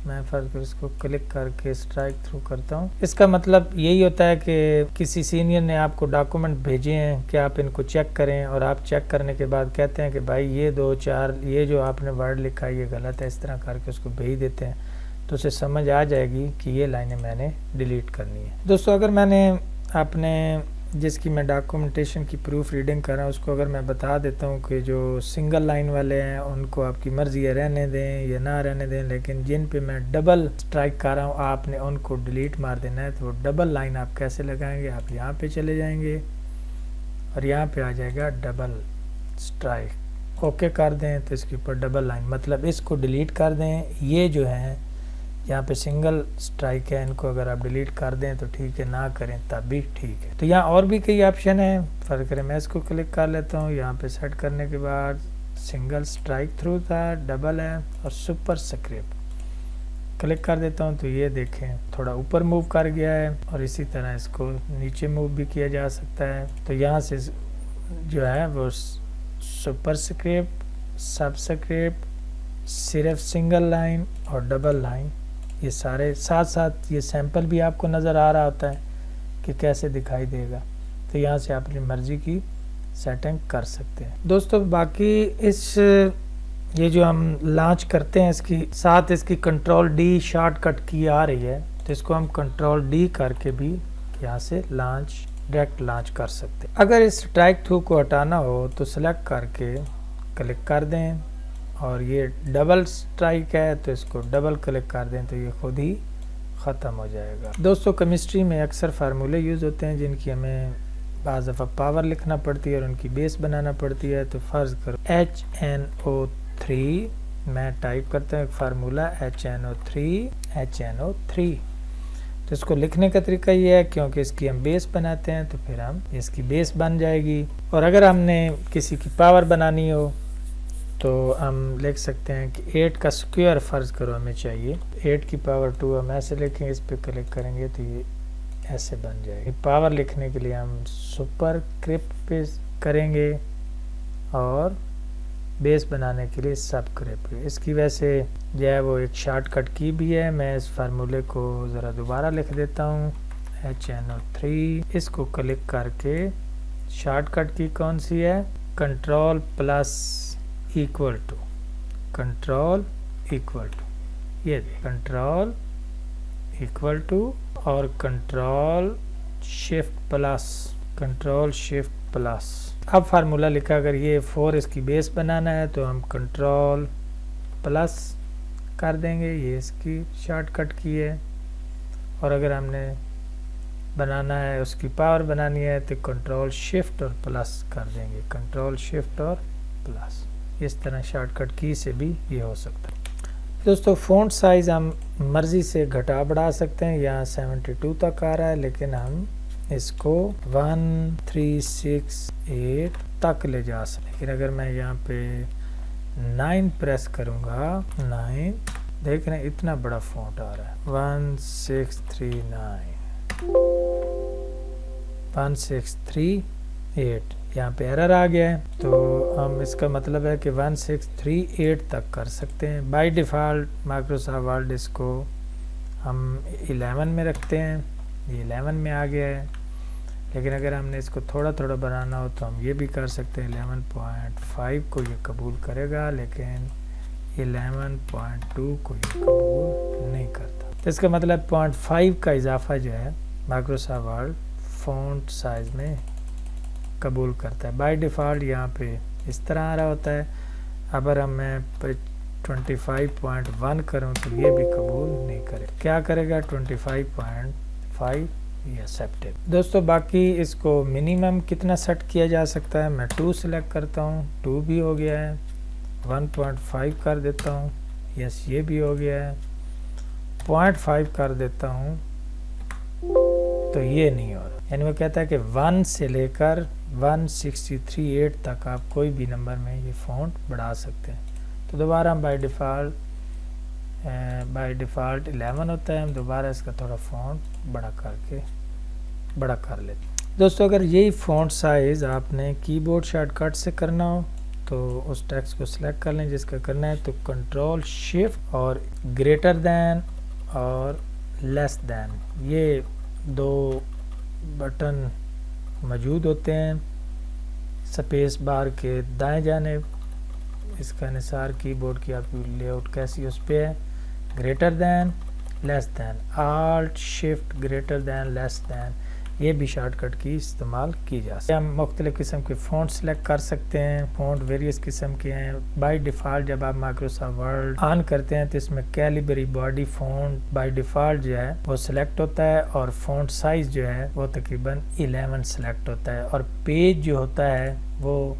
मैं फिर इसको क्लिक करके स्ट्राइक थ्रू करता हूँ। इसका मतलब यही होता है कि किसी सीनियर ने आपको डॉक्यूमेंट भेजे हैं कि आप इनको चेक करें, और आप चेक करने के बाद कहते हैं कि भाई ये 2-4 ये जो आपने वर्ड लिखा है ये गलत है, इस तरह करके उसको भेज देते हैं, तो उसे समझ आ जाएगी कि ये लाइनें मैंने डिलीट करनी है। दोस्तों अगर मैंने अपने जिसकी मैं डॉक्यूमेंटेशन की प्रूफ रीडिंग कर रहा हूँ उसको अगर मैं बता देता हूँ कि जो सिंगल लाइन वाले हैं उनको आपकी मर्ज़ी है रहने दें या ना रहने दें, लेकिन जिन पे मैं डबल स्ट्राइक कर रहा हूँ आपने उनको डिलीट मार देना है। तो डबल लाइन आप कैसे लगाएंगे, आप यहाँ पे चले जाएंगे और यहाँ पे आ जाएगा डबल स्ट्राइक, ओके कर दें तो इसके ऊपर डबल लाइन, मतलब इसको डिलीट कर दें। ये जो है यहाँ पे सिंगल स्ट्राइक है, इनको अगर आप डिलीट कर दें तो ठीक है, ना करें तब भी ठीक है। तो यहाँ और भी कई ऑप्शन है, फ़र्क करें मैं इसको क्लिक कर लेता हूँ। यहाँ पे सेट करने के बाद सिंगल स्ट्राइक थ्रू था, डबल है और सुपर स्क्रिप्ट क्लिक कर देता हूँ तो ये देखें थोड़ा ऊपर मूव कर गया है, और इसी तरह इसको नीचे मूव भी किया जा सकता है। तो यहाँ से जो है वो सुपर स्क्रिप्ट, सब स्क्रिप्ट, सिर्फ सिंगल लाइन और डबल लाइन, ये सारे साथ साथ ये सैंपल भी आपको नज़र आ रहा होता है कि कैसे दिखाई देगा। तो यहाँ से आप अपनी मर्ज़ी की सेटिंग कर सकते हैं। दोस्तों बाकी इस ये जो हम लॉन्च करते हैं इसकी साथ इसकी कंट्रोल डी शॉर्टकट की आ रही है, तो इसको हम कंट्रोल डी करके भी यहाँ से लॉन्च डायरेक्ट लॉन्च कर सकते हैं। अगर इस स्ट्राइक थ्रू को हटाना हो तो सिलेक्ट करके क्लिक कर दें, और ये डबल स्ट्राइक है तो इसको डबल क्लिक कर दें तो ये खुद ही ख़त्म हो जाएगा। दोस्तों केमिस्ट्री में अक्सर फार्मूले यूज़ होते हैं जिनकी हमें बाज़ दफ़ा पावर लिखना पड़ती है और उनकी बेस बनाना पड़ती है। तो फ़र्ज़ करो HNO3 मैं टाइप करता हूँ एक फार्मूला HNO3 तो इसको लिखने का तरीका ये है क्योंकि इसकी हम बेस बनाते हैं तो फिर हम इसकी बेस बन जाएगी। और अगर हमने किसी की पावर बनानी हो तो हम लिख सकते हैं कि 8 का स्क्वायर फ़र्ज़ करो हमें चाहिए, 8 की पावर 2 हम ऐसे लिखेंगे, इस पर क्लिक करेंगे तो ये ऐसे बन जाएगी। पावर लिखने के लिए हम सुपरस्क्रिप्ट पे करेंगे और बेस बनाने के लिए सबस्क्रिप्ट। इसकी वैसे जो है वो एक शॉर्टकट की भी है। मैं इस फार्मूले को ज़रा दोबारा लिख देता हूँ HNO3। इसको क्लिक करके शॉर्टकट की कौन सी है, control plus equal to, control equal to, ये कंट्रोल इक्वल टू और control shift plus, control shift plus. अब फार्मूला लिखा, अगर ये 4 इसकी बेस बनाना है तो हम कंट्रोल प्लस कर देंगे, ये इसकी शॉर्टकट की है। और अगर हमने बनाना है उसकी पावर बनानी है तो कंट्रोल शिफ्ट और प्लस कर देंगे, कंट्रोल शिफ्ट और प्लस। इस तरह शॉर्टकट की से भी ये हो सकता है। दोस्तों फ़ॉन्ट साइज़ हम मर्ज़ी से घटा बढ़ा सकते हैं। यहाँ 72 तक आ रहा है लेकिन हम इसको 1368 तक ले जा सकते हैं। लेकिन अगर मैं यहाँ पे 9 प्रेस करूँगा, 9 देख रहे हैं इतना बड़ा फ़ॉन्ट आ रहा है, 1639 1638 यहाँ पे एरर आ गया है। तो हम इसका मतलब है कि 1638 तक कर सकते हैं। बाय डिफ़ॉल्ट माइक्रोसॉफ्ट वर्ड इसको हम 11 में रखते हैं, ये 11 में आ गया है। लेकिन अगर हमने इसको थोड़ा थोड़ा बनाना हो तो हम ये भी कर सकते हैं। 11.5 को ये कबूल करेगा लेकिन 11.2 को ये कबूल नहीं करता। तो इसका मतलब 0.5 का इजाफा जो है माइक्रोसॉफ्ट वर्ड फ़ॉन्ट साइज़ में कबूल करता है। बाय डिफ़ॉल्ट यहाँ पे इस तरह आ रहा होता है। अगर हम मैं 25.1 करूँ तो ये भी कबूल नहीं करे। क्या करेगा 25.5 ये एक्सेप्टेड। दोस्तों बाकी इसको मिनिमम कितना सेट किया जा सकता है, मैं 2 सेलेक्ट करता हूँ, 2 भी हो गया है। 1.5 कर देता हूँ, यस ये भी हो गया है। 0.5 कर देता हूँ तो ये नहीं हो रहा। यानी वो कहता है कि 1 से लेकर 1638 तक आप कोई भी नंबर में ये फ़ॉन्ट बढ़ा सकते हैं। तो दोबारा हम बाय डिफ़ॉल्ट 11 होता है, हम दोबारा इसका थोड़ा फ़ॉन्ट बड़ा कर लेते हैं। दोस्तों अगर यही फ़ॉन्ट साइज़ आपने कीबोर्ड शॉर्टकट से करना हो तो उस टेक्स्ट को सिलेक्ट कर लें जिसका करना है, तो कंट्रोल शिफ्ट और ग्रेटर दैन और लेस दैन ये 2 बटन मौजूद होते हैं स्पेस बार के दाएं जानिब। इसका अनुसार कीबोर्ड की आपकी लेआउट कैसी उस पे है। Greater than, less than, alt shift greater than less than, ये भी शॉर्टकट की इस्तेमाल की जा सकती है। हम मुख्तलिफ़ किस्म के फ़ॉन्ट सेलेक्ट कर सकते हैं। फ़ॉन्ट वेरियस किस्म के हैं। बाय डिफ़ॉल्ट जब आप माइक्रोसॉफ्ट वर्ड ऑन करते हैं तो इसमें Calibri body font by default जो है वो सिलेक्ट होता है और फ़ॉन्ट साइज़ जो है वो तकरीबन 11 सेलेक्ट होता है। और पेज जो होता है वो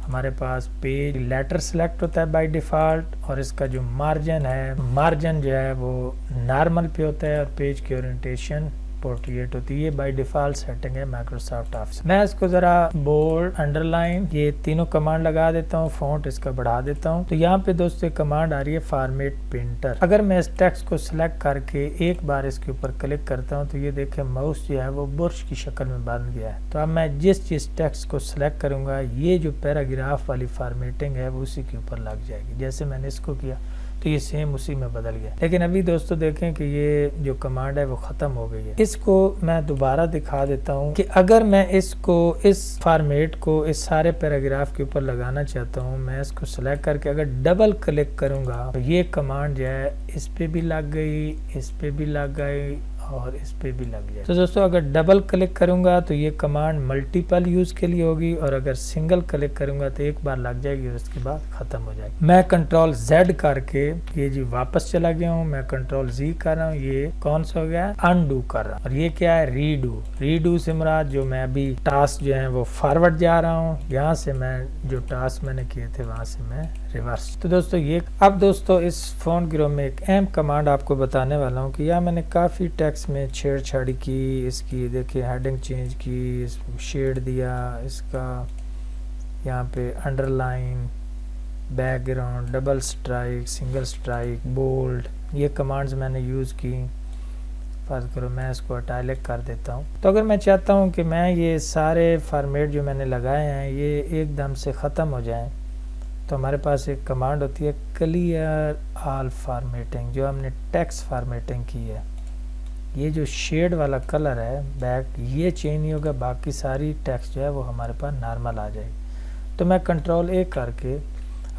हमारे पास पेज लेटर सेलेक्ट होता है बाय डिफ़ॉल्ट। और इसका जो मार्जिन है, मार्जिन जो है वो नॉर्मल पे होता है और पेज की ओरिएंटेशन पोर्ट्रेट होती है। ये बाय डिफ़ॉल्ट सेटिंग है माइक्रोसॉफ्ट ऑफिस। मैं इसको ज़रा बोल्ड, अंडरलाइन ये तीनों कमांड लगा देता हूँ, फ़ॉन्ट इसका बढ़ा देता हूँ। तो यहाँ पे दोस्तों कमांड आ रही है फॉर्मेट पेंटर। अगर मैं इस टेक्स्ट को सिलेक्ट करके एक बार इसके ऊपर क्लिक करता हूँ तो ये देखें माउस जो है वो बुर्श की शक्ल में बन गया है। तो अब मैं जिस टेक्स्ट को सिलेक्ट करूँगा ये जो पैराग्राफ वाली फॉर्मेटिंग है वो उसी के ऊपर लग जाएगी। जैसे मैंने इसको किया तो ये सेम उसी में बदल गया। लेकिन अभी दोस्तों देखें कि ये जो कमांड है वो ख़त्म हो गई है। इसको मैं दोबारा दिखा देता हूँ कि अगर मैं इसको इस फॉर्मेट को इस सारे पैराग्राफ के ऊपर लगाना चाहता हूँ, मैं इसको सेलेक्ट करके अगर डबल क्लिक करूँगा तो ये कमांड जो है इस पे भी लग गई, इस पे भी लग गई और इस पे भी लग जाए। तो दोस्तों अगर डबल क्लिक करूंगा तो ये कमांड मल्टीपल यूज के लिए होगी, और अगर सिंगल क्लिक करूंगा तो एक बार लग जाएगी और उसके बाद खत्म हो जाएगी। मैं कंट्रोल Z करके ये जी वापस चला गया हूँ, मैं कंट्रोल Z कर रहा हूँ, ये कौन सा हो गया, अनडू कर रहा हूँ। और ये क्या है, रीडू। रीडू से मुराद जो मैं अभी टास्क जो है वो फॉरवर्ड जा रहा हूँ, यहाँ से मैं जो टास्क मैंने किए थे वहां से मैं रिवर्स। तो दोस्तों ये अब दोस्तों इस फोन गिरो में एक अहम कमांड आपको बताने वाला हूँ कि यहाँ मैंने काफ़ी टेक्स्ट में छेड़छाड़ी की, इसकी देखिए हेडिंग चेंज की, शेड दिया इसका, यहाँ पे underline, background, double strike, single strike, bold, ये कमांड्स मैंने यूज़ की। फर्ज करो मैं इसको इटैलिक कर देता हूँ। तो अगर मैं चाहता हूँ कि मैं ये सारे फॉर्मेट जो मैंने लगाए हैं ये एकदम से ख़त्म हो जाएं, तो हमारे पास एक कमांड होती है क्लियर ऑल फॉर्मेटिंग, जो हमने टेक्स्ट फॉर्मेटिंग की है। ये जो शेड वाला कलर है बैक, ये चेंज नहीं होगा, बाकी सारी टेक्स्ट जो है वो हमारे पास नॉर्मल आ जाएगी। तो मैं कंट्रोल A करके,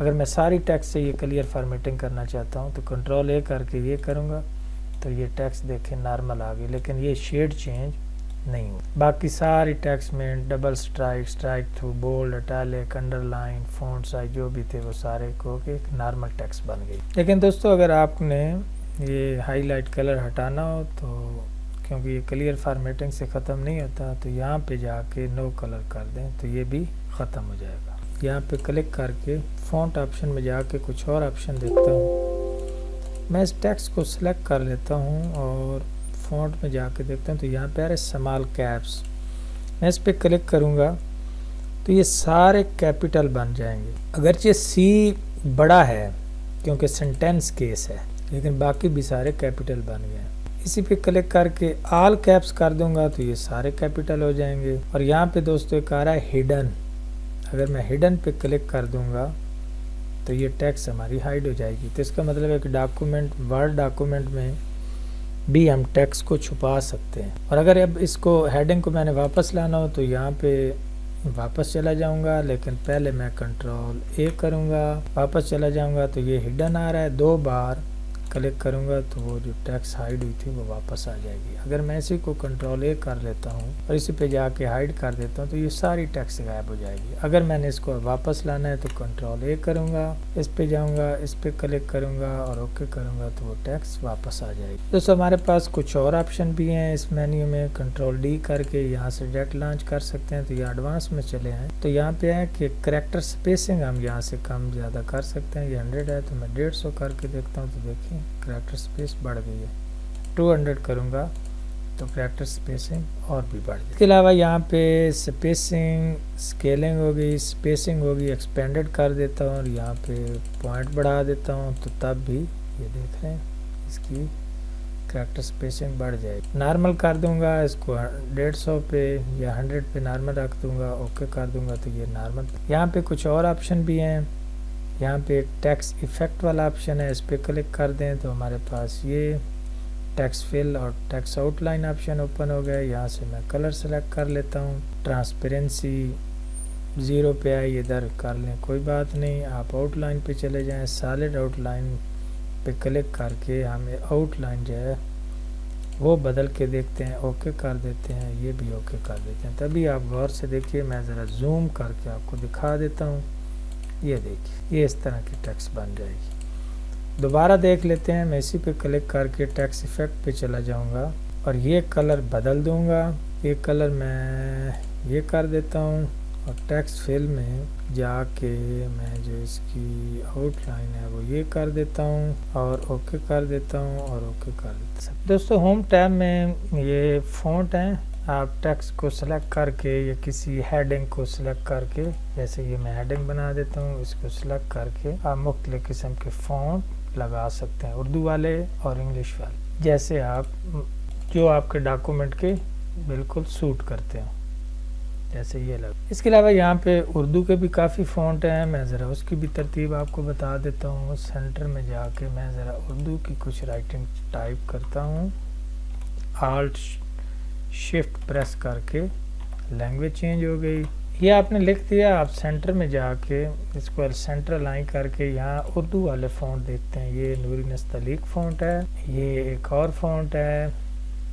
अगर मैं सारी टेक्स्ट से ये क्लियर फॉर्मेटिंग करना चाहता हूँ तो कंट्रोल A करके ये करूँगा तो ये टेक्स्ट देखें नॉर्मल आ गई, लेकिन ये शेड चेंज नहीं हुआ। बाकी सारी टेक्स्ट में double strike, strike through, bold, italic, underline, font size जो भी थे वो सारे को एक नॉर्मल टेक्स्ट बन गई। लेकिन दोस्तों अगर आपने ये हाईलाइट कलर हटाना हो तो, क्योंकि ये क्लियर फॉर्मेटिंग से ख़त्म नहीं होता, तो यहाँ पे जाके नो कलर कर दें तो ये भी ख़त्म हो जाएगा। यहाँ पे क्लिक करके फ़ॉन्ट ऑप्शन में जाके कुछ और ऑप्शन देखता हूँ, मैं इस टेक्स्ट को सिलेक्ट कर लेता हूँ और फ़ॉन्ट में जाके देखता हूँ तो यहाँ पे आ रहे स्मॉल कैप्स। मैं इस पर क्लिक करूँगा तो ये सारे कैपिटल बन जाएंगे, अगरचे सी बड़ा है क्योंकि सेंटेंस केस है, लेकिन बाकी भी सारे कैपिटल बन गए। इसी पे क्लिक करके ऑल कैप्स कर दूंगा तो ये सारे कैपिटल हो जाएंगे। और यहाँ पे दोस्तों एक आ रहा है हिडन, अगर मैं हिडन पे क्लिक कर दूंगा तो ये टेक्स्ट हमारी हाइड हो जाएगी। तो इसका मतलब है कि डॉक्यूमेंट, वर्ड डॉक्यूमेंट में भी हम टेक्स्ट को छुपा सकते हैं। और अगर अब इसको हेडिंग को मैंने वापस लाना हो तो यहाँ पे वापस चला जाऊंगा, लेकिन पहले मैं कंट्रोल A करूंगा, वापस चला जाऊंगा तो ये हिडन आ रहा है, 2 बार क्लिक करूंगा तो वो जो टेक्स्ट हाइड हुई थी वो वापस आ जाएगी। अगर मैं इसी को कंट्रोल A कर लेता हूँ और इसी पे जाके हाइड कर देता हूँ तो ये सारी टेक्स्ट गायब हो जाएगी। अगर मैंने इसको वापस लाना है तो कंट्रोल A करूँगा, इस पे जाऊँगा, इस पे क्लिक करूँगा और ओके करूँगा तो वो टेक्स्ट वापस आ जाएगी। दोस्तों हमारे पास कुछ और ऑप्शन भी हैं इस मेन्यू में, कंट्रोल D करके यहाँ से डायरेक्ट लॉन्च कर सकते हैं। तो ये एडवांस में चले हैं तो यहाँ पे है कि कैरेक्टर स्पेसिंग हम यहाँ से कम ज़्यादा कर सकते हैं। ये 100 है तो मैं 150 करके देखता हूँ तो देखिए कैरेक्टर स्पेस बढ़ गई है। 200 करूँगा तो कैरेक्टर स्पेसिंग और भी बढ़ गई। इसके अलावा यहाँ पे स्पेसिंग, स्केलिंग होगी, स्पेसिंग होगी, एक्सपेंडेड कर देता हूँ और यहाँ पे पॉइंट बढ़ा देता हूँ तो तब भी ये देख रहे हैं इसकी कैरेक्टर स्पेसिंग बढ़ जाएगी। नॉर्मल कर दूंगा इसको 150 पे या 100 पे नॉर्मल रख दूंगा, ओके कर दूंगा तो ये नॉर्मल। यहाँ पे कुछ और ऑप्शन भी हैं, यहाँ पे एक टेक्स्ट इफेक्ट वाला ऑप्शन है, इस पर क्लिक कर दें तो हमारे पास ये टेक्स्ट फिल और टेक्स्ट आउटलाइन ऑप्शन ओपन हो गए। यहाँ से मैं कलर सेलेक्ट कर लेता हूँ, ट्रांसपेरेंसी 0 पे आई, इधर कर लें कोई बात नहीं। आप आउटलाइन पे चले जाएं, सॉलिड आउटलाइन पे क्लिक करके हमें आउटलाइन जो है वो बदल के देखते हैं, ओके कर देते हैं, ये भी ओके कर देते हैं। तभी आप गौर से देखिए, मैं ज़रा जूम करके आपको दिखा देता हूँ। ये देखिए ये इस तरह की टेक्स्ट बन जाएगी। दोबारा देख लेते हैं, मैं इसी पे क्लिक करके टेक्स्ट इफेक्ट पे चला जाऊंगा और ये कलर बदल दूंगा। ये कलर मैं ये कर देता हूँ और टेक्स्ट फिल में जाके मैं जो इसकी आउटलाइन है वो ये कर देता हूँ और ओके कर देता हूँ और ओके कर देता हूँ। दोस्तों होम टैब में ये फ़ॉन्ट हैं, आप टेक्स्ट को सिलेक्ट करके या किसी हेडिंग को सिलेक्ट करके, जैसे ये मैं हेडिंग बना देता हूँ, इसको सिलेक्ट करके आप मुख्तलिफ किस्म के फ़ॉन्ट लगा सकते हैं, उर्दू वाले और इंग्लिश वाले, जैसे आप जो आपके डॉक्यूमेंट के बिल्कुल सूट करते हो, जैसे ये लग। इसके अलावा यहाँ पे उर्दू के भी काफ़ी फ़ॉन्ट हैं, मैं ज़रा उसकी भी तरतीब आपको बता देता हूँ। सेंटर में जाके मैं ज़रा उर्दू की कुछ राइटिंग टाइप करता हूँ, आल्ट शिफ्ट प्रेस करके लैंग्वेज चेंज हो गई। ये आपने लिख दिया, आप सेंटर में जाके इसको सेंटर अलाइन करके यहाँ उर्दू वाले फ़ॉन्ट देखते हैं। ये नूरी नस्तलीक फ़ॉन्ट है, ये एक और फ़ॉन्ट है,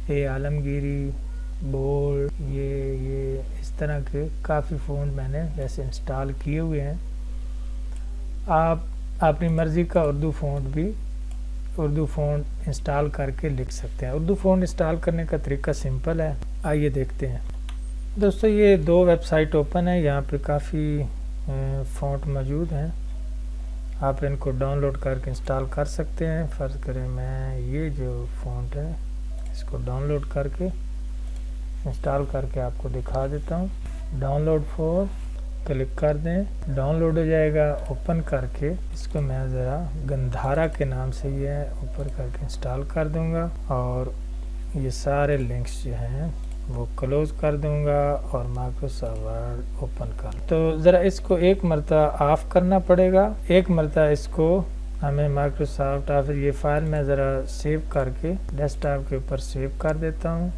ये आलमगीरी, बोल्ड, ये इस तरह के काफ़ी फ़ॉन्ट मैंने वैसे इंस्टॉल किए हुए हैं। आप अपनी मर्ज़ी का उर्दू फ़ॉन्ट इंस्टॉल करके लिख सकते हैं। उर्दू फ़ॉन्ट इंस्टॉल करने का तरीका सिंपल है, आइए देखते हैं। दोस्तों ये 2 वेबसाइट ओपन है, यहाँ पे काफ़ी फ़ॉन्ट मौजूद हैं, आप इनको डाउनलोड करके इंस्टॉल कर सकते हैं। फ़र्ज़ करें मैं ये जो फ़ॉन्ट है इसको डाउनलोड करके इंस्टॉल करके आपको दिखा देता हूँ। डाउनलोड फॉर क्लिक कर दें, डाउनलोड हो जाएगा। ओपन करके इसको मैं ज़रा गंधारा के नाम से ये ऊपर करके इंस्टॉल कर दूँगा और ये सारे लिंक्स जो हैं वो क्लोज़ कर दूंगा और माइक्रोसॉफ्ट वर्ड ओपन कर। तो ज़रा इसको एक मरतबा ऑफ़ करना पड़ेगा, एक मरतबा इसको हमें माइक्रोसॉफ्ट ऑफिस, ये फाइल मैं ज़रा सेव करके डेस्कटॉप के ऊपर सेव कर देता हूँ।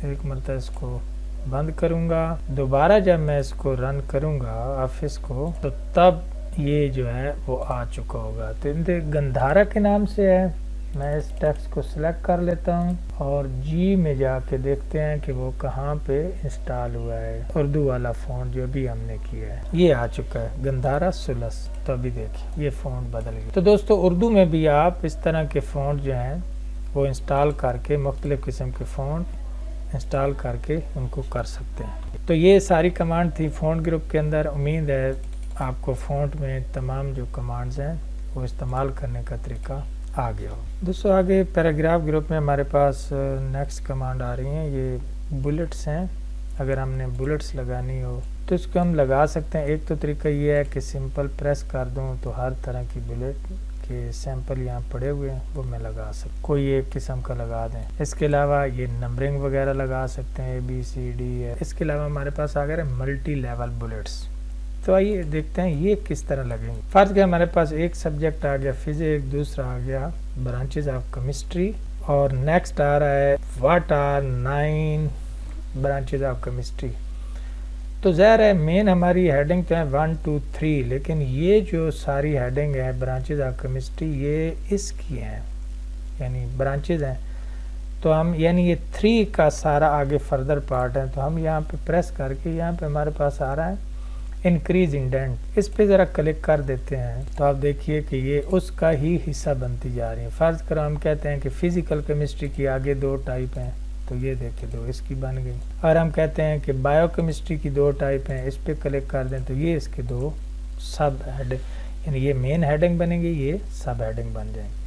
एक मरतबा इसको बंद करूँगा, दोबारा जब मैं इसको रन करूँगा ऑफिस को तो तब ये जो है वो आ चुका होगा। तो इनके गंधारा के नाम से है। मैं इस टेक्स्ट को सिलेक्ट कर लेता हूँ और जी में जाके देखते हैं कि वो कहाँ पे इंस्टॉल हुआ है। उर्दू वाला फ़ॉन्ट जो भी हमने किया है ये आ चुका है, गंधारा सुलस। तो अभी देखिए ये फ़ॉन्ट बदल गया। तो दोस्तों उर्दू में भी आप इस तरह के फ़ॉन्ट जो हैं वो इंस्टॉल करके मुख्तलिफ़ किस्म के फ़ॉन्ट इंस्टॉल करके उनको कर सकते हैं। तो ये सारी कमांड थी फ़ॉन्ट ग्रुप के अंदर। उम्मीद है आपको फ़ॉन्ट में तमाम जो कमांड्स हैं वो इस्तेमाल करने का तरीका आ गया हो। दोस्तों आगे पैराग्राफ ग्रुप में हमारे पास नेक्स्ट कमांड आ रही हैं, ये बुलेट्स हैं। अगर हमने बुलेट्स लगानी हो तो इसको हम लगा सकते हैं। एक तो तरीका ये है कि सिंपल प्रेस कर दूं तो हर तरह की बुलेट के सैंपल यहाँ पड़े हुए हैं वो मैं लगा सकता, कोई एक किस्म का लगा दें। इसके अलावा ये नंबरिंग वगैरह लगा सकते हैं, ABCD है। इसके अलावा हमारे पास आ गए मल्टी लेवल बुलेट्स। तो आइए देखते हैं ये किस तरह लगेंगे। फर्ज के हमारे पास एक सब्जेक्ट आ गया फिजिक्स, दूसरा आ गया ब्रांचेज ऑफ केमिस्ट्री और नेक्स्ट आ रहा है what are 9 branches of chemistry. तो ज़ाहिर है मेन हमारी हेडिंग तो है 1 2 3, लेकिन ये जो सारी हेडिंग है ब्रांचेज ऑफ केमिस्ट्री ये इसकी हैं, यानी ब्रांचेज हैं। तो हम यानी ये 3 का सारा आगे फर्दर पार्ट है। तो हम यहाँ पे प्रेस करके यहाँ पे हमारे पास आ रहा है इंक्रीज इंडेंट, इस पे ज़रा क्लिक कर देते हैं तो आप देखिए कि ये उसका ही हिस्सा बनती जा रही है। फ़र्ज़ करो हम कहते हैं कि फ़िज़िकल केमिस्ट्री की आगे 2 टाइप हैं, तो ये देखिए 2 इसकी बन गई। और हम कहते हैं कि बायो केमिस्ट्री की 2 टाइप हैं, इस पे क्लिक कर दें तो ये इसके 2 सब हेडिंग, यानी ये मेन हेडिंग बनेगी, ये सब हेडिंग बन जाएंगी।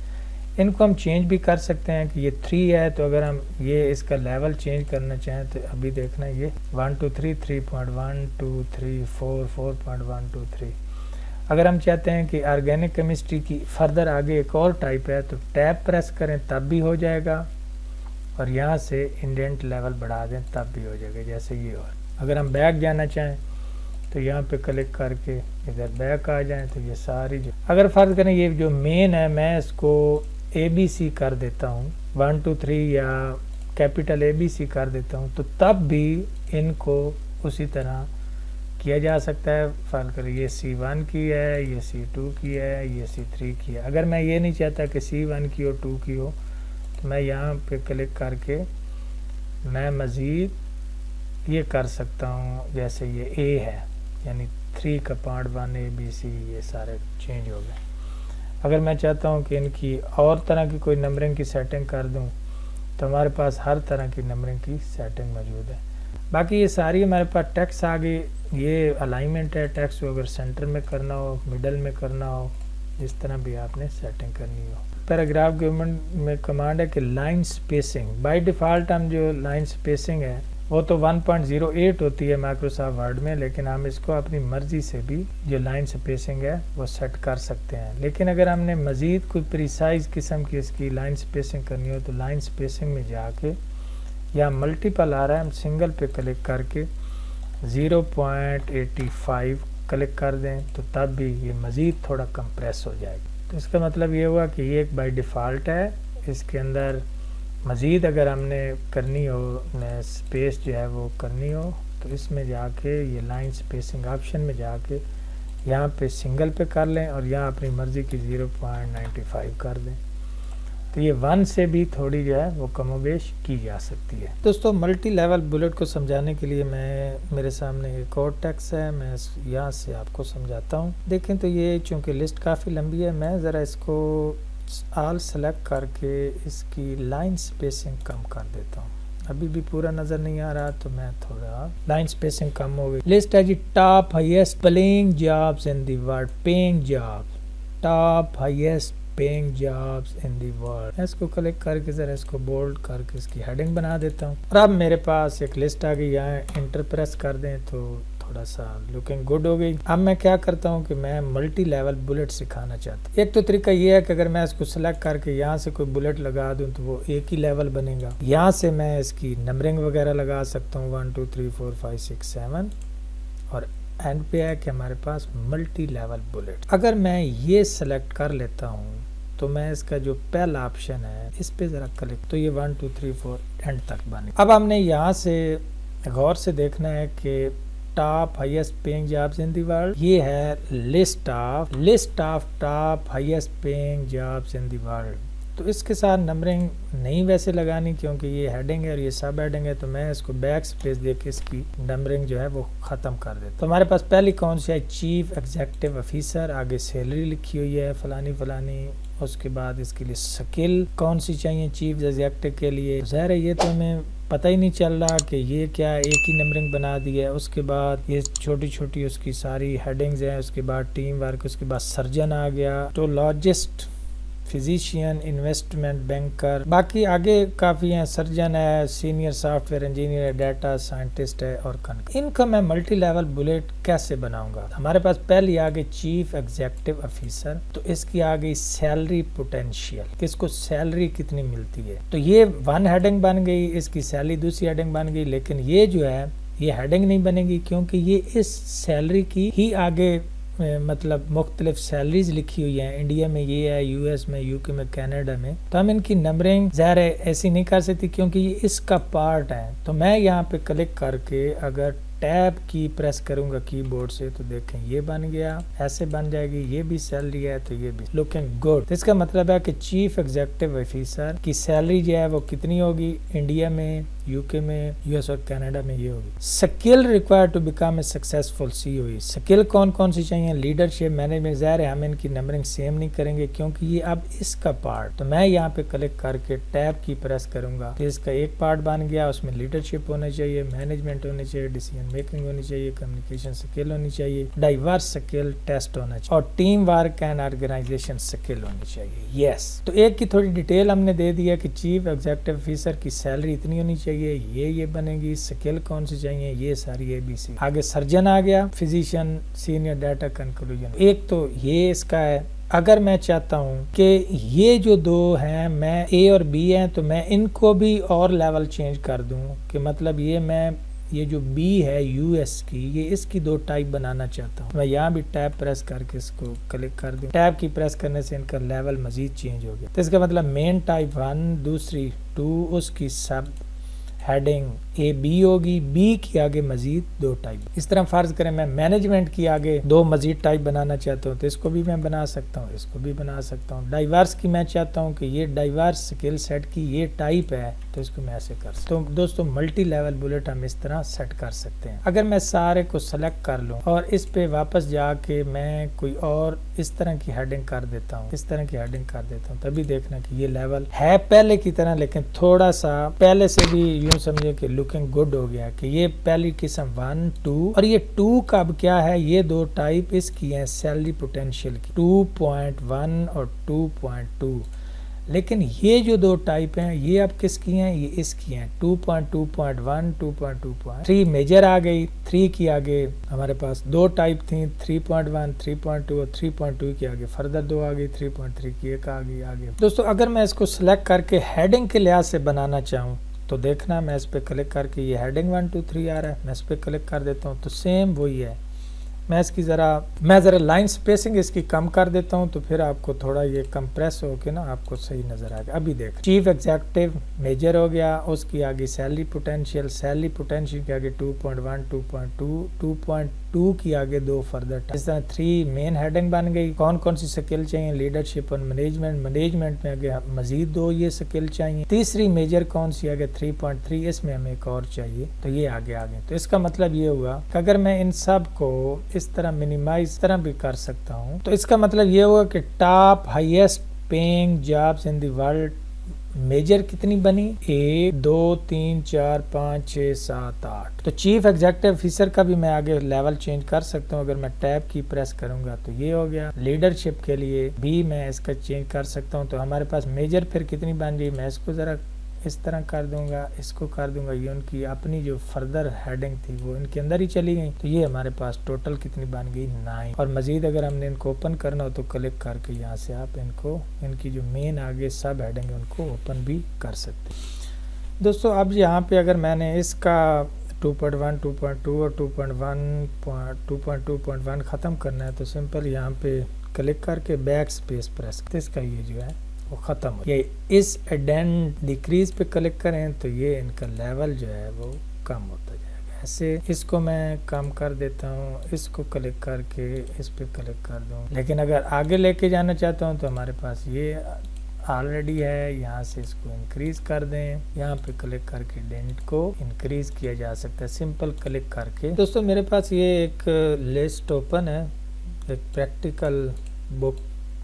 इनको हम चेंज भी कर सकते हैं कि ये 3 है तो अगर हम ये इसका लेवल चेंज करना चाहें तो अभी देखना ये 1 2 3 3.1 2 3 4 4.1 2 3। अगर हम चाहते हैं कि ऑर्गेनिक केमिस्ट्री की फर्दर आगे एक और टाइप है तो टैब प्रेस करें तब भी हो जाएगा और यहाँ से इंडेंट लेवल बढ़ा दें तब भी हो जाएगा जैसे ये। और अगर हम बैक जाना चाहें तो यहाँ पे क्लिक करके इधर बैक आ जाएं तो ये सारी जो, अगर फ़र्ज़ करें ये जो मेन है मैं इसको ABC कर देता हूँ 1 2 3 या कैपिटल ABC कर देता हूँ तो तब भी इनको उसी तरह किया जा सकता है। फ़र्ज़ करें ये C1 की है, ये C2 की है, ये C3 की है। अगर मैं ये नहीं चाहता कि C1 की हो 2 की हो तो मैं यहाँ पे क्लिक करके मैं मज़ीद ये कर सकता हूँ, जैसे ये A है यानी 3 का पार्ट 1 ABC ये सारे चेंज हो गए। अगर मैं चाहता हूँ कि इनकी और तरह की कोई नंबरिंग की सेटिंग कर दूँ तो हमारे पास हर तरह की नंबरिंग की सेटिंग मौजूद है। बाकी ये सारी हमारे पास टेक्स्ट आ गई, ये अलाइनमेंट है। टेक्स्ट को अगर सेंटर में करना हो, मिडल में करना हो, जिस तरह भी आपने सेटिंग करनी हो। पैराग्राफ गवर्नमेंट में कमांड है कि लाइन स्पेसिंग, बाय डिफ़ॉल्ट हम जो लाइन स्पेसिंग है वो तो 1.08 होती है माइक्रोसॉफ्ट वर्ड में, लेकिन हम इसको अपनी मर्ज़ी से भी जो लाइन स्पेसिंग है वो सेट कर सकते हैं। लेकिन अगर हमने मज़ीद कोई प्रिसाइज किस्म की इसकी लाइन स्पेसिंग करनी हो तो लाइन स्पेसिंग में जाके या मल्टीपल आ रहा है, हम सिंगल पे क्लिक करके 0.85 क्लिक कर दें तो तब भी ये मज़ीद थोड़ा कंप्रेस हो जाएगा। तो इसका मतलब ये हुआ कि ये एक बाय डिफ़ॉल्ट है, इसके अंदर मज़ीद अगर हमने करनी हो स्पेस जो है वो करनी हो तो इसमें जाके ये लाइन स्पेसिंग ऑप्शन में जाके यहाँ पे सिंगल पे कर लें और यहाँ अपनी मर्ज़ी की 0.95 कर दें। तो ये 1 से भी थोड़ी जो है वो कमोबेश की जा सकती है। दोस्तों मल्टी लेवल बुलेट को समझाने के लिए मेरे सामने एक और टेक्स्ट है, मैं यहाँ से आपको समझाता हूँ। देखें तो ये चूँकि लिस्ट काफ़ी लंबी है, मैं ज़रा इसको ऑल सेलेक्ट करके इसकी लाइन स्पेसिंग कम कर देता हूँ। अभी भी पूरा नज़र नहीं आ रहा तो मैं थोड़ा लाइन स्पेसिंग कम हो गई। लिस्ट है जी top highest paying jobs in the world, paying job, top highest paying jobs in the world. इसको क्लिक करके ज़रा इसको बोल्ड करके इसकी हेडिंग बना देता हूँ। और अब मेरे पास एक लिस्ट आ गई, यहाँ इंटर प्रेस कर दें तो थोड़ा सा लुकिंग गुड हो गई। अब मैं क्या करता हूँ कि मैं मल्टी लेवल बुलेट सिखाना चाहता हूँ। एक तो तरीका ये है कि अगर मैं इसको सिलेक्ट करके यहाँ से कोई बुलेट लगा दूँ तो वो एक ही लेवल बनेगा। यहाँ से मैं इसकी नंबरिंग वगैरह लगा सकता हूँ 1 2 3 4 5 6 7 और एंड पे है कि हमारे पास मल्टी लेवल बुलेट। अगर मैं ये सिलेक्ट कर लेता हूँ तो मैं इसका जो पहला ऑप्शन है इस पे ज़रा क्लिक, तो ये 1 2 3 4 एंड तक बने। अब हमने यहाँ से गौर से देखना है कि top highest paying jobs in the world, ये है list of top highest paying jobs in the world. तो इसके साथ नंबरिंग नहीं वैसे लगानी क्योंकि ये हेडिंग है और ये सब हेडिंग है, तो मैं इसको बैक स्पेस देके इसकी नंबरिंग जो है वो ख़त्म कर देता। तो हमारे पास पहली कौन सी है, चीफ एग्जीक्यूटिव ऑफिसर, आगे सैलरी लिखी हुई है फलानी फलानी। उसके बाद इसके लिए स्किल कौन सी चाहिए चीफ एग्जीक्यूटिव के लिए, ज़ाहिर है ये तो हमें पता ही नहीं चल रहा कि ये क्या, एक ही नंबरिंग बना दी है। उसके बाद ये छोटी छोटी उसकी सारी हेडिंग्स हैं। उसके बाद टीम वर्क, उसके बाद सर्जन आ गया, तो लॉजिस्ट, फिजिशियन, इन्वेस्टमेंट बैंकर, बाकी आगे काफ़ी हैं, सर्जन है, सीनियर सॉफ्टवेयर इंजीनियर है, डाटा साइंटिस्ट है और इनका मैं मल्टी लेवल बुलेट कैसे बनाऊंगा। हमारे पास पहले आ गई चीफ एग्जीक्यूटिव ऑफिसर, तो इसकी आ गई सैलरी पोटेंशियल, किसको सैलरी कितनी मिलती है। तो ये 1 हेडिंग बन गई, इसकी सैलरी दूसरी हेडिंग बन गई, लेकिन ये जो है ये हेडिंग नहीं बनेगी क्योंकि ये इस सैलरी की ही आगे मतलब मुख्तलिफ सैलरीज लिखी हुई हैं। इंडिया में ये है, यूएस में, यूके में, कनाडा में, तो हम इनकी नंबरिंग ज़ाहिर है ऐसी नहीं कर सकती क्योंकि ये इसका पार्ट है। तो मैं यहाँ पे क्लिक करके अगर टैब की प्रेस करूंगा कीबोर्ड से तो देखें ये बन गया, ऐसे बन जाएगी, ये भी सैलरी है तो ये भी लुकिंग गुड। तो इसका मतलब है कि चीफ एग्जीक्यूटिव ऑफिसर की सैलरी जो है वो कितनी होगी, इंडिया में, यूके में, यूएस और कनाडा में ये होगी। Skill required to become a successful CEO, skill कौन कौन सी चाहिए, लीडरशिप, मैनेजमेंट। ज़ाहिर है हम इनकी नंबरिंग सेम नहीं करेंगे क्योंकि ये अब इसका पार्ट। तो मैं यहाँ पे क्लिक करके टैब की प्रेस करूंगा तो इसका एक पार्ट बन गया, उसमें लीडरशिप होना चाहिए, मैनेजमेंट होनी चाहिए, डिसीजन मेकिंग होनी चाहिए, कम्युनिकेशन स्किल होनी चाहिए, डाइवर्स स्किल टेस्ट होना चाहिए और team work and organisation skill होनी चाहिए। यस, तो एक की थोड़ी डिटेल हमने दे दिया कि चीफ एग्जीक्यूटिव ऑफिसर की सैलरी इतनी होनी चाहिए, ये बनेगी, स्किल कौन सी चाहिए, ये सारी ABC। आगे सर्जन आ गया, फिजिशियन, सीनियर डाटा कंक्लूजन। एक तो ये इसका है। अगर मैं चाहता हूँ कि ये जो दो हैं मैं A और B हैं तो मैं इनको भी और लेवल चेंज कर दूँ कि मतलब ये जो B है US की, ये इसकी 2 टाइप बनाना चाहता हूँ। मैं यहाँ भी टैब प्रेस करके इसको क्लिक कर दूँ, टैब की प्रेस करने से इनका लेवल मजीद चेंज हो गया। तो इसका मतलब मेन टाइप 1, दूसरी 2, उसकी सब हेडिंग AB होगी, B की आगे मजीद 2 टाइप। इस तरह फर्ज करें मैं मैनेजमेंट की आगे 2 मजीद टाइप बनाना चाहता हूँ तो इसको भी मैं बना सकता हूँ, इसको भी बना सकता हूँ। डाइवर्स की मैं चाहता हूँ कि ये डाइवर्स स्किल सेट की ये टाइप है तो इसको मैं ऐसे कर सकता हूँ। तो दोस्तों मल्टी लेवल बुलेट हम इस तरह सेट कर सकते हैं। अगर मैं सारे को सेलेक्ट कर लूँ और इस पे वापस जाके मैं कोई और इस तरह की हेडिंग कर देता हूँ, इस तरह की हेडिंग कर देता हूँ, तभी देखना कि ये लेवल है पहले की तरह लेकिन थोड़ा सा पहले से भी यूं समझे कि लुकिंग गुड हो गया कि ये पहली किस्म 1 2 और ये 2 का अब क्या है, ये 2 टाइप इसकी हैं सैलरी पोटेंशियल की, 2.1 और 2.2। लेकिन ये जो 2 टाइप हैं ये अब किसकी हैं, ये इसकी हैं 2.2.1 2.2.3 मेजर आ गई। 3 की आगे हमारे पास 2 टाइप थी, 3.1 3.2 और 3.2 की आगे फर्दर 2 आ गई, 3.3 की एक आ गई आगे। दोस्तों अगर मैं इसको सिलेक्ट करके हेडिंग के लिहाज से बनाना चाहूँ तो देखना मैं इस पर क्लिक करके ये हेडिंग 1 2 3 आ रहा है, मैं इस पर क्लिक कर देता हूँ तो सेम वही है। मैं ज़रा लाइन स्पेसिंग इसकी कम कर देता हूँ तो फिर आपको थोड़ा ये कंप्रेस होके ना आपको सही नज़र आएगा। अभी देख, चीफ एग्जीक्यूटिव मेजर हो गया, उसकी आगे सैलरी पोटेंशियल के आगे 2.1 2.2 2.2 2 की आगे 2 फर्दर टैब। इस तरह 3 मेन हेडिंग बन गई। कौन कौन सी स्किल चाहिए, लीडरशिप और मैनेजमेंट में आगे मजीद 2 ये स्किल चाहिए। तीसरी मेजर कौन सी आगे 3.3, इसमें हमें एक और चाहिए, तो ये आगे आ गए। तो इसका मतलब ये हुआ कि अगर मैं इन सब को इस तरह मिनिमाइज तरह भी कर सकता हूँ, तो इसका मतलब ये हुआ कि top highest paying jobs in the world major कितनी बनी, 1 2 3 4 5 6 7 8। तो चीफ एग्जीक्यूटिव ऑफिसर का भी मैं आगे लेवल चेंज कर सकता हूँ। अगर मैं टैब की प्रेस करूंगा तो ये हो गया। लीडरशिप के लिए भी मैं इसका चेंज कर सकता हूँ। तो हमारे पास मेजर फिर कितनी बन गई, मैं इसको जरा इस तरह कर दूंगा, इसको कर दूंगा, ये उनकी अपनी जो फर्दर हेडिंग थी वो इनके अंदर ही चली गई। तो ये हमारे पास टोटल कितनी बन गई, 9। और मजीद अगर हमने इनको ओपन करना हो तो क्लिक करके यहाँ से आप इनको इनकी जो मेन आगे सब हेडिंग है उनको ओपन भी कर सकते हैं। दोस्तों अब यहाँ पे अगर मैंने इसका 2.1 2.2 और 2.1 ख़त्म करना है तो सिंपल यहाँ पे क्लिक करके बैक स्पेस प्रेस, इसका ये जो है वो ख़त्म हो। ये इस एडेंड डिक्रीज पे क्लिक करें तो ये इनका लेवल जो है वो कम होता जाएगा। ऐसे इसको मैं कम कर देता हूँ, इसको क्लिक करके इस पे क्लिक कर दूँ। लेकिन अगर आगे लेके जाना चाहता हूँ तो हमारे पास ये ऑलरेडी है, यहाँ से इसको इंक्रीज कर दें, यहाँ पे क्लिक करके डेंट को इंक्रीज किया जा सकता है सिंपल क्लिक करके। दोस्तों मेरे पास ये एक लिस्ट ओपन है, एक प्रैक्टिकल बुक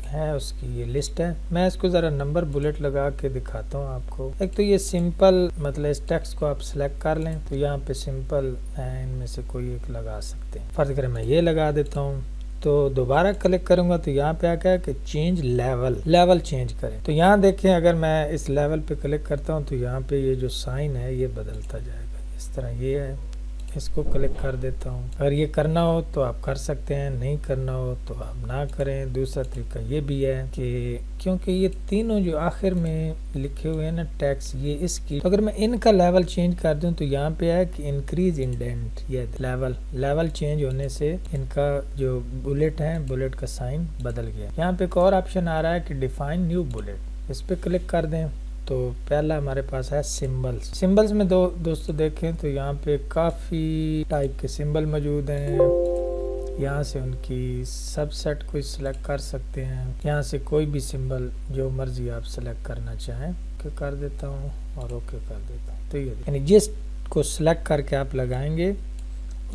है उसकी ये लिस्ट है। मैं इसको ज़रा नंबर बुलेट लगा के दिखाता हूँ आपको। एक तो ये सिंपल मतलब इस टेक्स्ट को आप सिलेक्ट कर लें तो यहाँ पे सिंपल है, इनमें से कोई एक लगा सकते हैं। फर्ज करें मैं ये लगा देता हूँ तो दोबारा क्लिक करूंगा तो यहाँ पे आके कि चेंज लेवल चेंज करें। तो यहाँ देखें अगर मैं इस लेवल पे क्लिक करता हूँ तो यहाँ पे ये जो साइन है ये बदलता जाएगा। इस तरह ये है, इसको क्लिक कर देता हूँ। अगर ये करना हो तो आप कर सकते हैं, नहीं करना हो तो आप ना करें। दूसरा तरीका ये भी है कि क्योंकि ये तीनों जो आखिर में लिखे हुए हैं ना टैक्स, ये इसकी तो अगर मैं इनका लेवल चेंज कर दूं तो यहाँ पे है कि इंक्रीज इंडेंट, ये लेवल चेंज होने से इनका जो बुलेट है बुलेट का साइन बदल गया। यहाँ पे एक और ऑप्शन आ रहा है कि डिफाइन न्यू बुलेट, इस पे क्लिक कर दें तो पहला हमारे पास है सिंबल्स में दोस्तों देखें तो यहाँ पे काफ़ी टाइप के सिंबल मौजूद हैं। यहाँ से उनकी सबसेट को सिलेक्ट कर सकते हैं। यहाँ से कोई भी सिंबल जो मर्जी आप सिलेक्ट करना चाहें ओके कर देता हूँ और ओके कर देता हूँ। तो ये यानी जिस को सिलेक्ट करके आप लगाएंगे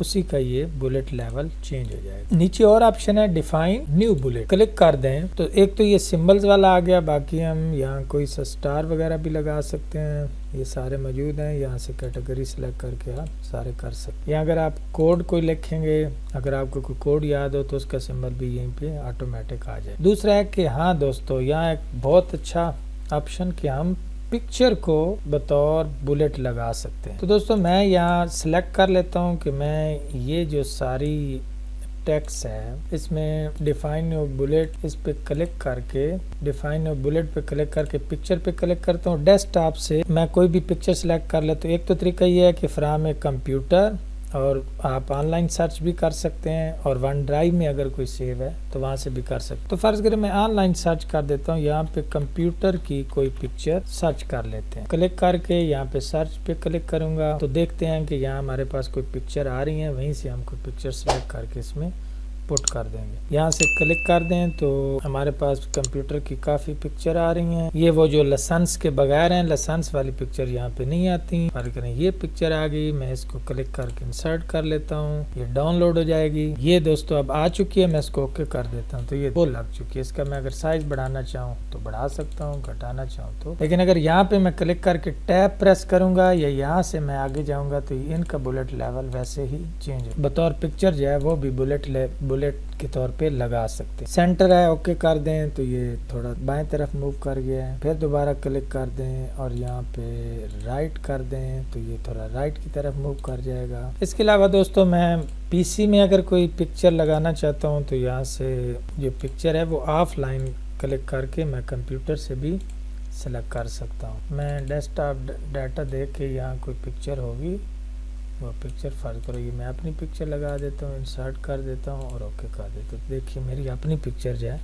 उसी का ये बुलेट लेवल चेंज हो जाएगा। नीचे और ऑप्शन है डिफाइन न्यू बुलेट, क्लिक कर दें तो एक तो ये सिंबल्स वाला आ गया। बाकी हम यहाँ कोई सा स्टार वगैरह भी लगा सकते हैं, ये सारे मौजूद हैं। यहाँ से कैटेगरी सिलेक्ट करके आप सारे कर सकते हैं। या अगर आप कोड कोई लिखेंगे, अगर आपको कोई कोड याद हो तो उसका सिंबल भी यहीं पे ऑटोमेटिक आ जाए। दूसरा है कि हाँ दोस्तों यहाँ एक बहुत अच्छा ऑप्शन कि हम पिक्चर को बतौर बुलेट लगा सकते हैं। तो दोस्तों मैं यहाँ सिलेक्ट कर लेता हूँ कि मैं ये जो सारी टेक्स्ट है इसमें डिफाइन न्यू बुलेट, इस पे क्लिक करके डिफाइन न्यू बुलेट पे क्लिक करके पिक्चर पे क्लिक करता हूँ। डेस्कटॉप से मैं कोई भी पिक्चर सिलेक्ट कर लेता हूँ। एक तो तरीका ये है कि फ्राम ए कंप्यूटर, और आप ऑनलाइन सर्च भी कर सकते हैं, और वन ड्राइव में अगर कोई सेव है तो वहाँ से भी कर सकते हैं। तो फर्ज करें मैं ऑनलाइन सर्च कर देता हूँ, यहाँ पे कंप्यूटर की कोई पिक्चर सर्च कर लेते हैं। क्लिक करके यहाँ पे सर्च पे क्लिक करूँगा तो देखते हैं कि यहाँ हमारे पास कोई पिक्चर आ रही है, वहीं से हम कोई पिक्चर सेलेक्ट करके इसमें पुट कर देंगे। यहाँ से क्लिक कर दें तो हमारे पास कंप्यूटर की काफ़ी पिक्चर आ रही हैं। ये वो जो लाइसेंस के बगैर हैं, लाइसेंस वाली पिक्चर यहाँ पे नहीं आती। फर्क करें ये पिक्चर आ गई, मैं इसको क्लिक करके इंसर्ट कर लेता हूँ, ये डाउनलोड हो जाएगी। ये दोस्तों अब आ चुकी है, मैं इसको ओके कर देता हूँ तो ये वो लग चुकी है। इसका मैं अगर साइज बढ़ाना चाहूँ तो बढ़ा सकता हूँ, घटाना चाहूँ तो। लेकिन अगर यहाँ पे मैं क्लिक करके टैब प्रेस करूंगा या यहाँ से मैं आगे जाऊंगा तो इनका बुलेट लेवल वैसे ही चेंज है। बतौर पिक्चर जो है वो भी बुलेट के तौर पे लगा सकते हैं। सेंटर है, ओके कर दें तो ये थोड़ा बाएं तरफ मूव कर गया है। फिर दोबारा क्लिक कर दें और यहाँ पे राइट कर दें तो ये थोड़ा राइट की तरफ मूव कर जाएगा। इसके अलावा दोस्तों मैं पीसी में अगर कोई पिक्चर लगाना चाहता हूँ तो यहाँ से जो पिक्चर है वो ऑफलाइन क्लिक करके मैं कंप्यूटर से भी सेलेक्ट कर सकता हूँ। मैं डेस्कटॉप डाटा देख के यहाँ कोई पिक्चर होगी वो पिक्चर फर्क करो, ये मैं अपनी पिक्चर लगा देता हूँ, इंसर्ट कर देता हूँ और ओके कर देता हूँ। देखिए मेरी अपनी पिक्चर जो है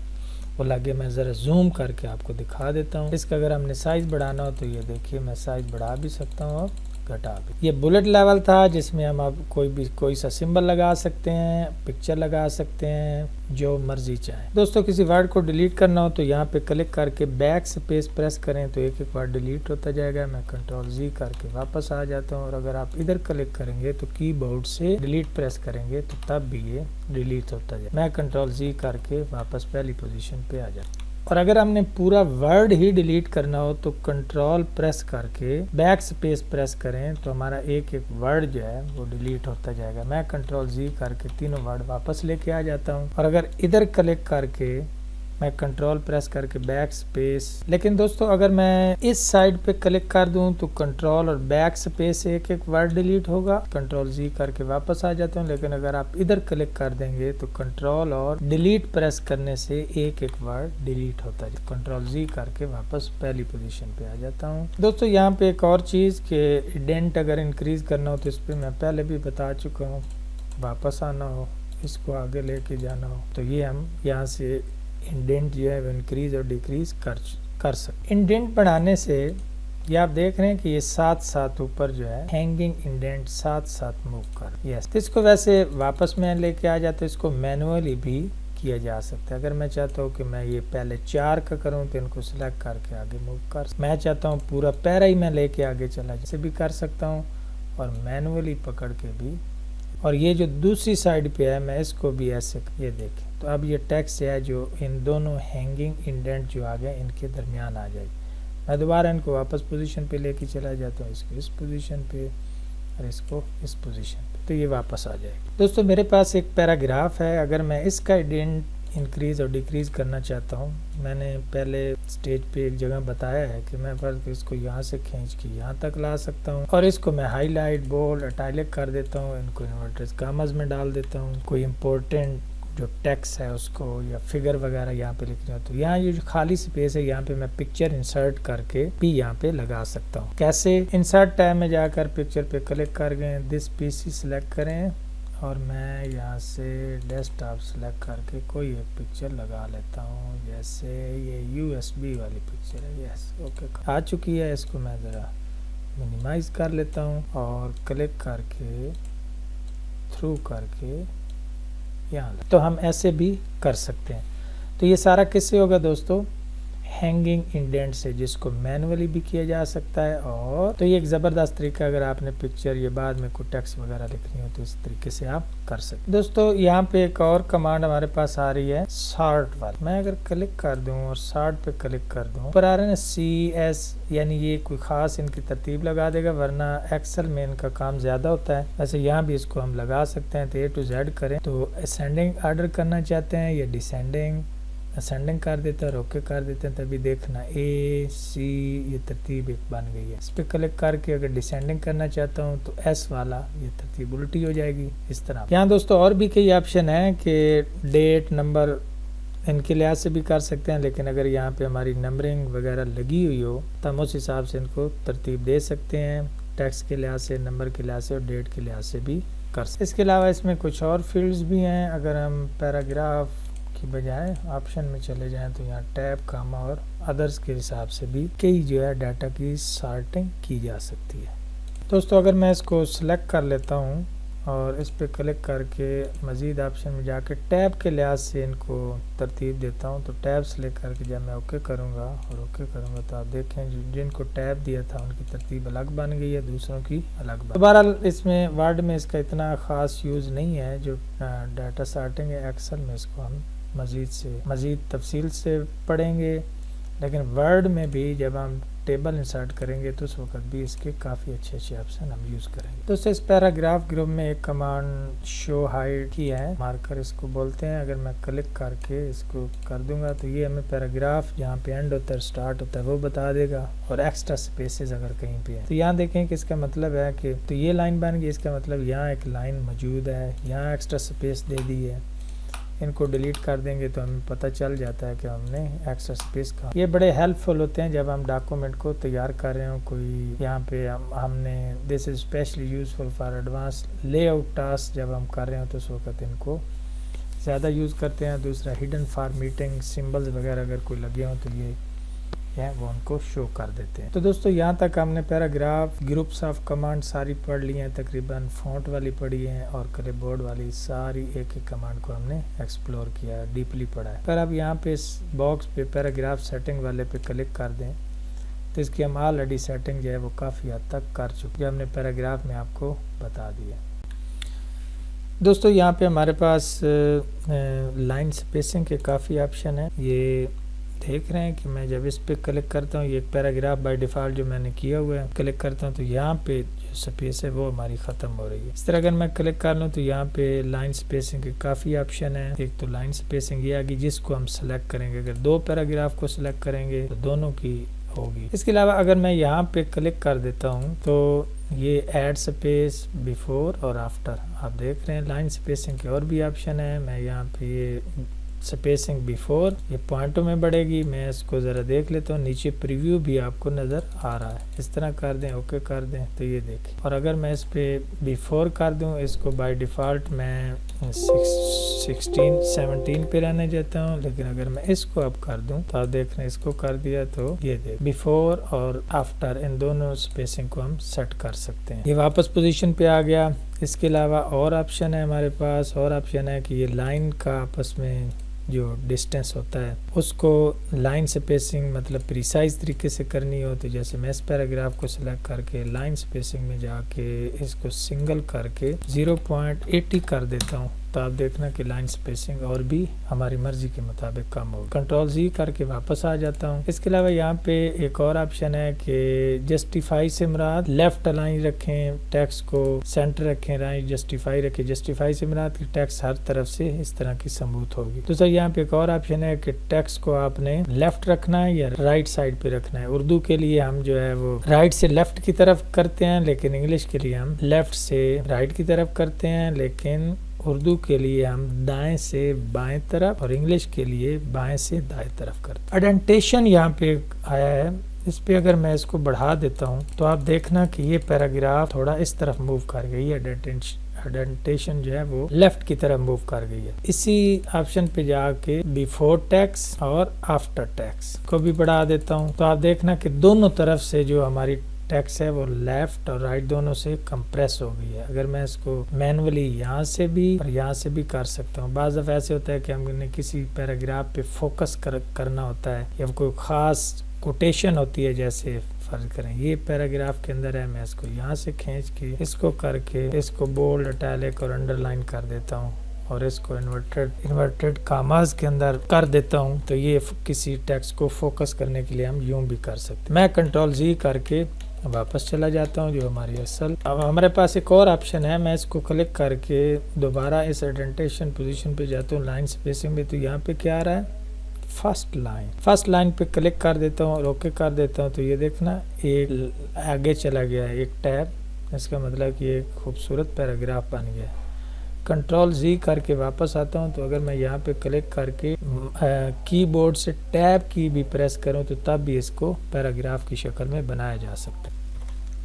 वो लगे। मैं ज़रा जूम करके आपको दिखा देता हूँ। इसका अगर हमने साइज़ बढ़ाना हो तो ये देखिए मैं साइज़ बढ़ा भी सकता हूँ और घटा भी। ये बुलेट लेवल था जिसमें हम अब कोई सा सिंबल लगा सकते हैं, पिक्चर लगा सकते हैं, जो मर्जी चाहे। दोस्तों किसी वर्ड को डिलीट करना हो तो यहाँ पे क्लिक करके बैक स्पेस प्रेस करें तो एक एक वर्ड डिलीट होता जाएगा। मैं कंट्रोल जी करके वापस आ जाता हूँ, और अगर आप इधर क्लिक करेंगे तो कीबोर्ड से डिलीट प्रेस करेंगे तो तब भी ये डिलीट होता जाएगा। मैं कंट्रोल जी करके वापस पहली पोजीशन पे आ जाता हूँ। और अगर हमने पूरा वर्ड ही डिलीट करना हो तो कंट्रोल प्रेस करके बैक स्पेस प्रेस करें तो हमारा एक एक वर्ड जो है वो डिलीट होता जाएगा। मैं कंट्रोल जी करके तीनों वर्ड वापस लेके आ जाता हूँ। और अगर इधर क्लिक करके मैं कंट्रोल प्रेस करके बैक स्पेस, लेकिन दोस्तों अगर मैं इस साइड पे क्लिक कर दूं तो कंट्रोल और बैक स्पेस से एक एक वर्ड डिलीट होगा। कंट्रोल जी करके वापस आ जाता हूं। लेकिन अगर आप इधर क्लिक कर देंगे तो कंट्रोल और डिलीट प्रेस करने से एक एक वर्ड डिलीट होता है। कंट्रोल जी करके वापस पहली पोजीशन पे आ जाता हूँ। दोस्तों यहाँ पे एक और चीज के इंडेंट अगर इंक्रीज करना हो तो इस पे मैं पहले भी बता चुका हूँ। वापस आना हो, इसको आगे लेके जाना हो तो ये हम यहाँ से इंडेंट जो है वो इंक्रीज और डिक्रीज कर सकते। इंडेंट बढ़ाने से ये आप देख रहे हैं कि ये साथ साथ ऊपर जो है हैंगिंग इंडेंट साथ साथ मूव कर। यस, तो इसको वैसे वापस में लेके आ जाते, इसको मैनुअली भी किया जा सकता है। अगर मैं चाहता हूँ कि मैं ये पहले 4 का करूँ तो इनको सिलेक्ट करके आगे मूव कर, मैं चाहता हूँ पूरा पैरा ही मैं लेके आगे चला जैसे भी कर सकता हूँ, और मैनुअली पकड़ के भी। और ये जो दूसरी साइड पे है मैं इसको भी ऐसे, ये देखें तो अब ये टेक्स्ट है जो इन दोनों हैंगिंग इंडेंट जो आ गए इनके दरमियान आ जाएगी। मैं दोबारा इनको वापस पोजीशन पे लेके चला जाता हूँ, इसको इस पोजीशन पे और इसको इस पोजीशन पे, तो ये वापस आ जाएगी। दोस्तों मेरे पास एक पैराग्राफ है, अगर मैं इसका इंडेंट इंक्रीज और डिक्रीज करना चाहता हूँ, मैंने पहले स्टेज पे एक जगह बताया है कि मैं बस इसको यहाँ से खींच के यहाँ तक ला सकता हूँ, और इसको मैं हाईलाइट, बोल्ड, इटैलिक कर देता हूँ, इनको इन्वर्टेड कॉमास में डाल देता हूँ। कोई इंपॉर्टेंट जो टेक्स्ट है उसको या फिगर वगैरह यहाँ पे लिखनी हो तो यहाँ ये जो खाली स्पेस है यहाँ पे मैं पिक्चर इंसर्ट करके भी यहाँ पे लगा सकता हूँ। कैसे? इंसर्ट टैब में जाकर पिक्चर पे क्लिक कर गए, दिस पीसी सिलेक्ट करें और मैं यहाँ से डेस्कटॉप सेलेक्ट करके कोई एक पिक्चर लगा लेता हूँ, जैसे ये USB वाली पिक्चर है। यस, ओके आ चुकी है। इसको मैं ज़रा मिनिमाइज कर लेता हूँ और क्लिक करके थ्रू करके यहाँ, तो हम ऐसे भी कर सकते हैं। तो ये सारा किससे होगा दोस्तों? हैंगिंग इंडेंट से, जिसको मैनुअली भी किया जा सकता है। और तो ये एक ज़बरदस्त तरीका, अगर आपने पिक्चर या बाद में कोई टेक्स्ट वगैरह लिखनी हो तो इस तरीके से आप कर सकते हैं। दोस्तों यहाँ पे एक और कमांड हमारे पास आ रही है सॉर्ट वाली। मैं अगर क्लिक कर दूं और सॉर्ट पे क्लिक कर दूं, पर आ रहा है ना CS, यानी ये कोई खास इनकी तरतीब लगा देगा, वरना एक्सेल में इनका काम ज़्यादा होता है। वैसे यहाँ भी इसको हम लगा सकते हैं। तो A to Z करें तो असेंडिंग ऑर्डर करना चाहते हैं या डिसेंडिंग, असेंडिंग कर देते हैं और ओके कर देते हैं, तभी देखना AC ये तरतीब एक बन गई है। इस पर क्लिक करके अगर डिसेंडिंग करना चाहता हूँ तो S वाला ये तरतीब उल्टी हो जाएगी इस तरह। यहाँ दोस्तों और भी कई ऑप्शन है कि डेट, नंबर, इनके लिहाज से भी कर सकते हैं, लेकिन अगर यहाँ पे हमारी नंबरिंग वगैरह लगी हुई हो तो हम उस हिसाब से इनको तरतीब दे सकते हैं, टेक्स्ट के लिहाज से, नंबर के लिहाज से और डेट के लिहाज से भी कर सकते हैं। इसके अलावा इसमें कुछ और फील्ड्स भी हैं। अगर हम पैराग्राफ की बजाय ऑप्शन में चले जाएं तो यहाँ टैब, कामा और अदर्स के हिसाब से भी कई जो है डाटा की सॉर्टिंग की जा सकती है। दोस्तों अगर मैं इसको सिलेक्ट कर लेता हूँ और इस पर क्लिक करके मज़ीद ऑप्शन में जाके टैब के लिहाज से इनको तरतीब देता हूँ, तो टैब सेलेक्ट करके जब मैं ओके करूँगा और ओके करूँगा तो आप देखें जिनको टैब दिया था उनकी तरतीब अलग बन गई है, दूसरों की अलग बन। बहरहाल इसमें वर्ड में इसका इतना ख़ास यूज़ नहीं है जो डाटा सॉर्टिंग है। एक्सेल में इसको हम मज़ीद तफसील से पढ़ेंगे, लेकिन वर्ड में भी जब हम टेबल इंसर्ट करेंगे तो उस वक्त भी इसके काफ़ी अच्छे ऑप्शन हम यूज़ करेंगे। तो इस पैराग्राफ ग्रुप में एक कमांड शो हाइड की है, मार्कर इसको बोलते हैं। अगर मैं क्लिक करके इसको कर दूंगा तो ये हमें पैराग्राफ जहाँ पे एंड होता है, स्टार्ट होता है, वो बता देगा, और एक्स्ट्रा स्पेसेस अगर कहीं पे है तो यहाँ देखें कि इसका मतलब है कि तो ये लाइन बन गई, इसका मतलब यहाँ एक लाइन मौजूद है, यहाँ एक्स्ट्रा स्पेस दे दी है। इनको डिलीट कर देंगे तो हमें पता चल जाता है कि हमने एक्स्ट्रा स्पेस का। ये बड़े हेल्पफुल होते हैं जब हम डॉक्यूमेंट को तैयार कर रहे हो। कोई यहाँ पे हमने this is specially useful for advance layout task जब हम कर रहे हो तो उस वक्त इनको ज़्यादा यूज़ करते हैं। दूसरा हिडन फॉर्मेटिंग सिंबल्स वगैरह अगर कोई लगे हों तो ये है वो उनको शो कर देते हैं। तो दोस्तों यहाँ तक हमने पैराग्राफ, ग्रुप्स ऑफ कमांड सारी पढ़ ली हैं, तकरीबन फॉन्ट वाली पढ़ी है और क्लिपबोर्ड वाली सारी एक एक कमांड को हमने एक्सप्लोर किया है, डीपली पढ़ा है। पर अब यहाँ पे इस बॉक्स पे पैराग्राफ सेटिंग वाले पे क्लिक कर दें तो इसकी हम ऑलरेडी सेटिंग जो है वो काफ़ी हद तक कर चुके हैं, हमने पैराग्राफ में आपको बता दिया। दोस्तों यहाँ पे हमारे पास लाइन स्पेसिंग के काफ़ी ऑप्शन है। ये देख रहे हैं कि मैं जब इस पे क्लिक करता हूँ, ये एक पैराग्राफ बाय डिफ़ॉल्ट जो मैंने किया हुआ है, क्लिक करता हूँ तो यहाँ पे जो स्पेस है वो हमारी ख़त्म हो रही है। इस तरह अगर मैं क्लिक कर लूँ तो यहाँ पे लाइन स्पेसिंग के काफ़ी ऑप्शन है। एक तो लाइन स्पेसिंग ये आ गई जिसको हम सेलेक्ट करेंगे, अगर दो पैराग्राफ को सिलेक्ट करेंगे तो दोनों की होगी। इसके अलावा अगर मैं यहाँ पे क्लिक कर देता हूँ तो ये ऐड स्पेस बिफोर और आफ्टर, आप देख रहे हैं लाइन स्पेसिंग के और भी ऑप्शन है। मैं यहाँ पे ये स्पेसिंग बिफोर ये पॉइंटों में बढ़ेगी, मैं इसको ज़रा देख लेता हूँ, नीचे प्रीव्यू भी आपको नज़र आ रहा है। इस तरह कर दें, ओके कर दें तो ये देखें। और अगर मैं इस पे बिफोर कर दूँ, इसको बाय डिफ़ॉल्ट मैं 17 पे रहने देता हूँ, लेकिन अगर मैं इसको अब कर दूँ तो आप देख रहे हैं इसको कर दिया तो ये देख बिफोर और आफ्टर इन दोनों स्पेसिंग को हम सेट कर सकते हैं। ये वापस पोजीशन पे आ गया। इसके अलावा और ऑप्शन है हमारे पास, और ऑप्शन है कि ये लाइन का आपस में जो डिस्टेंस होता है उसको लाइन स्पेसिंग मतलब प्रिसाइज तरीके से करनी हो तो जैसे मैं इस पैराग्राफ को सिलेक्ट करके लाइन स्पेसिंग में जाके इसको सिंगल करके 0.80 कर देता हूँ तो आप देखना कि लाइन स्पेसिंग और भी हमारी मर्जी के मुताबिक कम होगी। कंट्रोल जी करके वापस आ जाता हूँ। इसके अलावा यहाँ पे एक और ऑप्शन है कि जस्टिफाई से मुराद लेफ्ट अलाइन रखें, टेक्स्ट को सेंटर रखें, राइट जस्टिफाई रखें। जस्टिफाई से मुराद कि टेक्स्ट हर तरफ से इस तरह की समूथ होगी। तो सर यहाँ पे एक और ऑप्शन है कि टेक्स्ट को आपने लेफ्ट रखना है या राइट साइड पे रखना है। उर्दू के लिए हम जो है वो राइट से लेफ्ट की तरफ करते हैं, लेकिन इंग्लिश के लिए हम लेफ्ट से राइट की तरफ करते हैं, लेकिन उर्दू के लिए हम दाएं से बाएं तरफ और इंग्लिश के लिए बाएं से दाएं तरफ करते हैं। एडेंटेशन यहाँ पे आया है, इस पे अगर मैं इसको बढ़ा देता हूँ तो आप देखना कि ये पैराग्राफ थोड़ा इस तरफ मूव कर गई है। एडेंटेशन जो है वो लेफ्ट की तरफ मूव कर गई है। इसी ऑप्शन पे जाके बिफोर टैक्स और आफ्टर टैक्स को भी बढ़ा देता हूँ तो आप देखना कि दोनों तरफ से जो हमारी टेक्स्ट है वो लेफ्ट और राइट दोनों से कंप्रेस हो गई है। अगर मैं इसको मैनुअली यहाँ से भी और यहाँ से भी कर सकता हूँ। बाज़ दफ़ा ऐसे होता है कि हमने किसी पैराग्राफ पे फोकस करना होता है या कोई ख़ास कोटेशन होती है, जैसे फर्ज करें ये पैराग्राफ के अंदर है, मैं इसको यहाँ से खींच के इसको करके इसको बोल्ड, इटैलिक और अंडरलाइन कर देता हूँ और इसको इन्वर्टेड कामाज के अंदर कर देता हूँ तो ये किसी टेक्स्ट को फोकस करने के लिए हम यूं भी कर सकते हैं। मैं कंट्रोल जी करके वापस चला जाता हूँ जो हमारी असल। अब हमारे पास एक और ऑप्शन है, मैं इसको क्लिक करके दोबारा इस एडेंटेशन पोजीशन पे जाता हूँ लाइन स्पेसिंग में, तो यहाँ पे क्या आ रहा है फर्स्ट लाइन पे क्लिक कर देता हूँ और ओके कर देता हूँ तो ये देखना एक आगे चला गया है एक टैब, इसका मतलब कि एक खूबसूरत पैराग्राफ बन गया है। कंट्रोल जी करके वापस आता हूँ तो अगर मैं यहाँ पे क्लिक करके कीबोर्ड से टैब की भी प्रेस करूँ तो तब भी इसको पैराग्राफ की शक्ल में बनाया जा सकता है।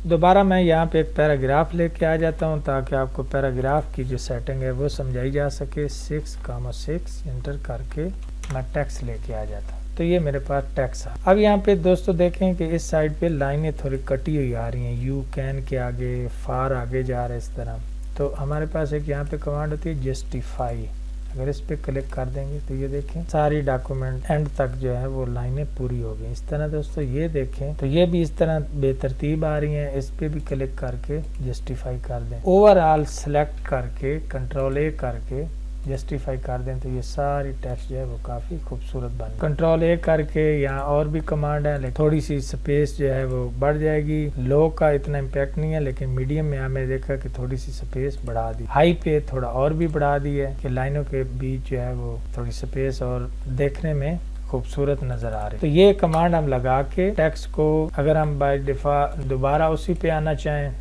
दोबारा मैं यहाँ पे एक पैराग्राफ लेके आ जाता हूँ ताकि आपको पैराग्राफ की जो सेटिंग है वो समझाई जा सके। 6,6 इंटर करके मैं टेक्स्ट लेके आ जाता हूँ तो ये मेरे पास टेक्स्ट है। अब यहाँ पे दोस्तों देखें कि इस साइड पे लाइनें थोड़ी कटी हुई आ रही हैं, यू कैन के आगे फार आगे जा रहा है इस तरह। तो हमारे पास एक यहाँ पे कमांड होती है जस्टिफाई, अगर इस पे क्लिक कर देंगे तो ये देखें सारी डॉक्यूमेंट एंड तक जो है वो लाइनें पूरी हो गई। इस तरह दोस्तों ये देखें तो ये भी इस तरह बेतरतीब आ रही हैं, इस पे भी क्लिक करके जस्टिफाई कर दें। ओवरऑल सेलेक्ट करके कंट्रोल ए करके जस्टिफाई कर दें तो ये सारी टेक्स्ट जो है वो काफ़ी खूबसूरत बन। कंट्रोल ए करके यहाँ और भी कमांड है, लेकिन थोड़ी सी स्पेस जो है वो बढ़ जाएगी। लो का इतना इम्पैक्ट नहीं है, लेकिन मीडियम में हमें देखा कि थोड़ी सी स्पेस बढ़ा दी। हाई पे थोड़ा और भी बढ़ा दी है कि लाइनों के बीच जो है वो थोड़ी स्पेस और देखने में खूबसूरत नजर आ रही। तो ये कमांड हम लगा के टेक्स्ट को अगर हम बाय डिफॉल्ट दोबारा उसी पे आना चाहें,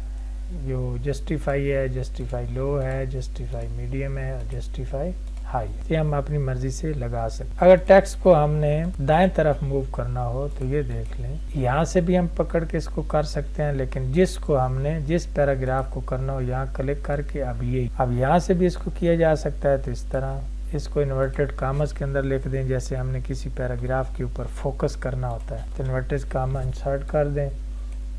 जो जस्टिफाई है, जस्टिफाई लो है, जस्टिफाई मीडियम है और जस्टिफाई हाई, ये हम अपनी मर्जी से लगा सकते। अगर टेक्स्ट को हमने दाएं तरफ मूव करना हो तो ये देख लें, यहाँ से भी हम पकड़ के इसको कर सकते हैं, लेकिन जिसको हमने जिस पैराग्राफ को करना हो यहाँ क्लिक करके अब यहाँ से भी इसको किया जा सकता है। तो इस तरह इसको इन्वर्टेड कामस के अंदर लिख दें, जैसे हमने किसी पैराग्राफ के ऊपर फोकस करना होता है। तो इन्वर्टेड कामा इंसर्ट कर दें,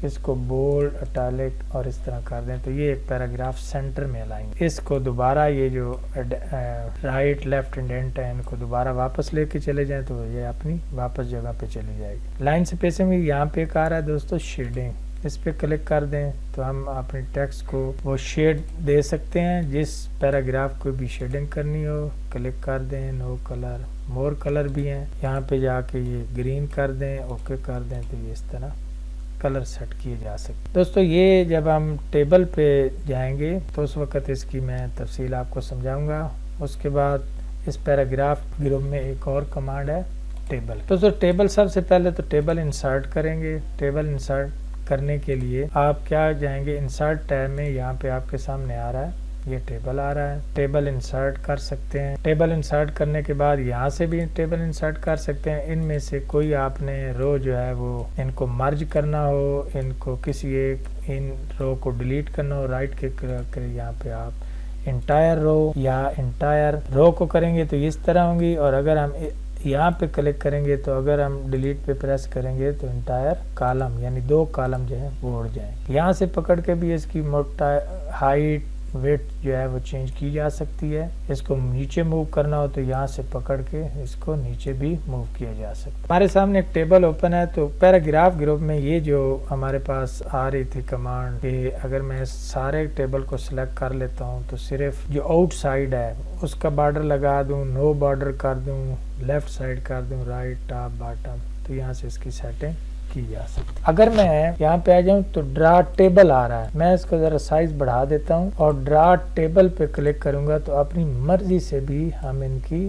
इसको बोल्ड, इटैलिक और इस तरह कर दें, तो ये एक पैराग्राफ सेंटर में लाएंगे। इसको दोबारा ये जो राइट लेफ्ट इंडेंट है इनको दोबारा वापस लेके चले जाएं तो ये अपनी वापस जगह पे चली जाएगी। लाइन स्पेसिंग में यहाँ पे एक आ रहा है दोस्तों शेडिंग, इस पे क्लिक कर दें तो हम अपने टेक्स्ट को वो शेड दे सकते हैं। जिस पैराग्राफ को भी शेडिंग करनी हो क्लिक कर दें, नो कलर, मोर कलर भी हैं, यहाँ पे जाके ये ग्रीन कर दें, ओके कर दें, तो ये इस तरह कलर सेट किए जा सकते। दोस्तों ये जब हम टेबल पे जाएंगे तो उस वक्त इसकी मैं तफसील आपको समझाऊंगा। उसके बाद इस पैराग्राफ ग्रुप में एक और कमांड है टेबल। दोस्तों टेबल सबसे पहले तो टेबल इंसर्ट करेंगे। टेबल इंसर्ट करने के लिए आप क्या जाएंगे, इंसर्ट टैब में यहाँ पे आपके सामने आ रहा है, ये टेबल आ रहा है, टेबल इंसर्ट कर सकते हैं। टेबल इंसर्ट करने के बाद यहाँ से भी टेबल इंसर्ट कर सकते हैं। इनमें से कोई आपने रो जो है वो इनको मर्ज करना हो, इनको किसी एक इन रो को डिलीट करना हो, राइट क्लिक कर यहाँ पे आप इंटायर रो या इंटायर रो को करेंगे तो इस तरह होंगी, और अगर हम यहाँ पे क्लिक करेंगे तो अगर हम डिलीट पे प्रेस करेंगे तो इंटायर कॉलम यानी 2 कॉलम जो है वो उड़ जाएंगे। यहाँ से पकड़ के भी इसकी मोटा हाइट वेट जो है वो चेंज की जा सकती है। इसको नीचे मूव करना हो तो यहाँ से पकड़ के इसको नीचे भी मूव किया जा सकता है। हमारे सामने एक टेबल ओपन है, तो पैराग्राफ ग्रुप में ये जो हमारे पास आ रही थी कमांड कि अगर मैं सारे टेबल को सिलेक्ट कर लेता हूँ तो सिर्फ जो आउटसाइड है उसका बॉर्डर लगा दूँ, नो बॉर्डर कर दूँ, लेफ्ट साइड कर दूँ, राइट टॉप बॉटम, तो यहाँ से इसकी सेटिंग की जा सकती। अगर मैं यहाँ पे आ जाऊँ तो ड्रा टेबल आ रहा है, मैं इसको जरा साइज बढ़ा देता हूँ और ड्रा टेबल पे क्लिक करूंगा तो अपनी मर्जी से भी हम इनकी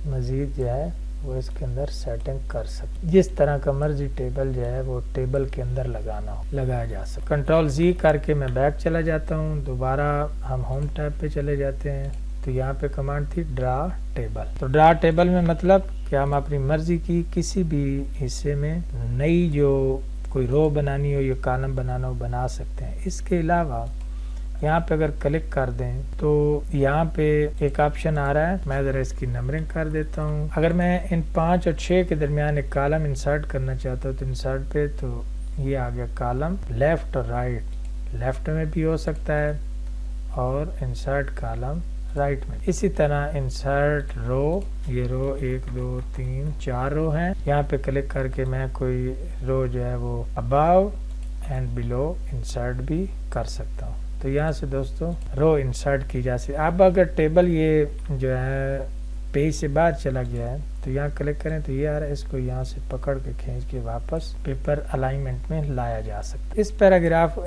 मजीद जो है वो इसके अंदर सेटिंग कर सकते। जिस तरह का मर्जी टेबल जो है वो टेबल के अंदर लगाना हो लगाया जा सकता। कंट्रोल Z करके मैं बैक चला जाता हूँ, दोबारा हम होम टैब पे चले जाते हैं, तो यहाँ पे कमांड थी ड्रा टेबल। तो ड्रा टेबल में मतलब कि हम अपनी मर्जी की किसी भी हिस्से में नई जो कोई रो बनानी हो या कॉलम बनाना हो बना सकते हैं। इसके अलावा यहाँ पे अगर क्लिक कर दें तो यहाँ पे एक ऑप्शन आ रहा है, मैं ज़रा इसकी नंबरिंग कर देता हूँ। अगर मैं इन 5 और 6 के दरमियान एक कॉलम इंसर्ट करना चाहता हूँ तो इंसर्ट पे तो ये आ गया कॉलम, लेफ्ट और राइट, लेफ्ट में भी हो सकता है और इंसर्ट कॉलम राइट में। इसी तरह इंसर्ट रो, ये रो 1 2 3 4 रो हैं, यहाँ पे क्लिक करके मैं कोई रो जो है वो अबव एंड बिलो इंसर्ट भी कर सकता हूँ। तो यहाँ से दोस्तों रो इंसर्ट की जा सकती है। अब अगर टेबल ये जो है पेज से बाहर चला गया है तो यहाँ क्लिक करें तो ये आ रहा है, इसको यहाँ से पकड़ के खींच के वापस पेपर अलाइनमेंट में लाया जा सकता है। इस पैराग्राफ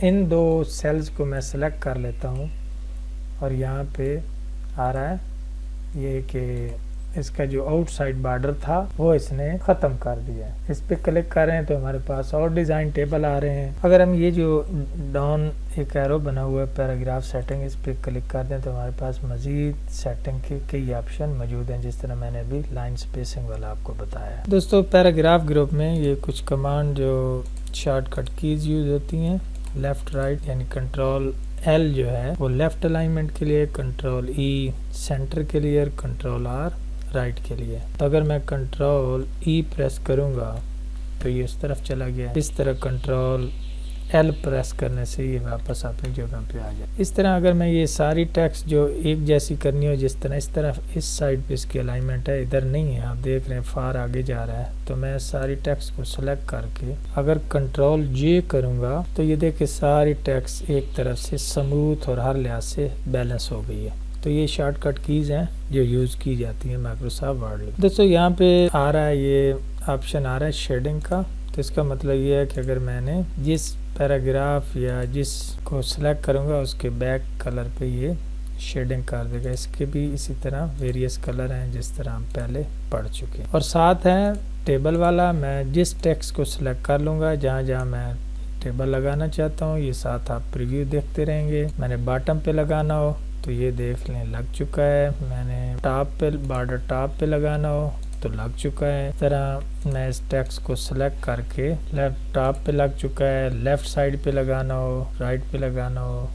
इन 2 सेल्स को मैं सिलेक्ट कर लेता हूँ और यहाँ पे आ रहा है ये कि इसका जो आउटसाइड बॉर्डर था वो इसने ख़त्म कर दिया है। इस पे क्लिक कर रहे हैं तो हमारे पास और डिज़ाइन टेबल आ रहे हैं। अगर हम ये जो डाउन एक एरो बना हुआ है पैराग्राफ सेटिंग, इस पे क्लिक कर दें तो हमारे पास मज़ीद सेटिंग के कई ऑप्शन मौजूद हैं, जिस तरह मैंने अभी लाइन स्पेसिंग वाला आपको बताया है। दोस्तों पैराग्राफ ग्रुप में ये कुछ कमांड जो शॉर्टकट कीज़ यूज़ होती हैं, लेफ़्ट राइट यानी कंट्रोल L जो है वो लेफ़्ट अलाइनमेंट के लिए, कंट्रोल E सेंटर के लिए, कंट्रोल R राइट के लिए। तो अगर मैं कंट्रोल E प्रेस करूंगा तो ये इस तरफ चला गया। इस तरह कंट्रोल L प्रेस करने से ये वापस अपनी जगह पे आ जाए। इस तरह अगर मैं ये सारी टेक्स्ट जो एक जैसी करनी हो, जिस तरह इस तरफ इस साइड पे इसकी अलाइनमेंट है, इधर नहीं है, आप देख रहे हैं फार आगे जा रहा है, तो मैं सारी टेक्स्ट को सिलेक्ट करके अगर कंट्रोल J करूंगा तो ये देखिए सारी टेक्स्ट एक तरफ से स्मूथ और हर लिहाज से बैलेंस हो गई है। तो ये शॉर्टकट कीज़ हैं जो यूज़ की जाती हैं माइक्रोसॉफ्ट वर्ड में। दोस्तों यहाँ पे आ रहा है, ये ऑप्शन आ रहा है शेडिंग का। तो इसका मतलब ये है कि अगर मैंने जिस पैराग्राफ या जिसको सिलेक्ट करूँगा उसके बैक कलर पे ये शेडिंग कर देगा। इसके भी इसी तरह वेरियस कलर हैं जिस तरह हम पहले पढ़ चुके हैं। और साथ है टेबल वाला, मैं जिस टेक्स्ट को सिलेक्ट कर लूँगा जहाँ जहाँ मैं टेबल लगाना चाहता हूँ, ये साथ आप प्रीव्यू देखते रहेंगे। मैंने बॉटम पे लगाना हो तो ये देख लें लग चुका है, मैंने टॉप पे बॉर्डर टॉप पे लगाना हो तो लग चुका है। इस तरह मैं इस टेक्स्ट को सिलेक्ट करके लेफ्ट टॉप पे लग चुका है, लेफ्ट साइड पे लगाना हो, राइट पे लगाना हो,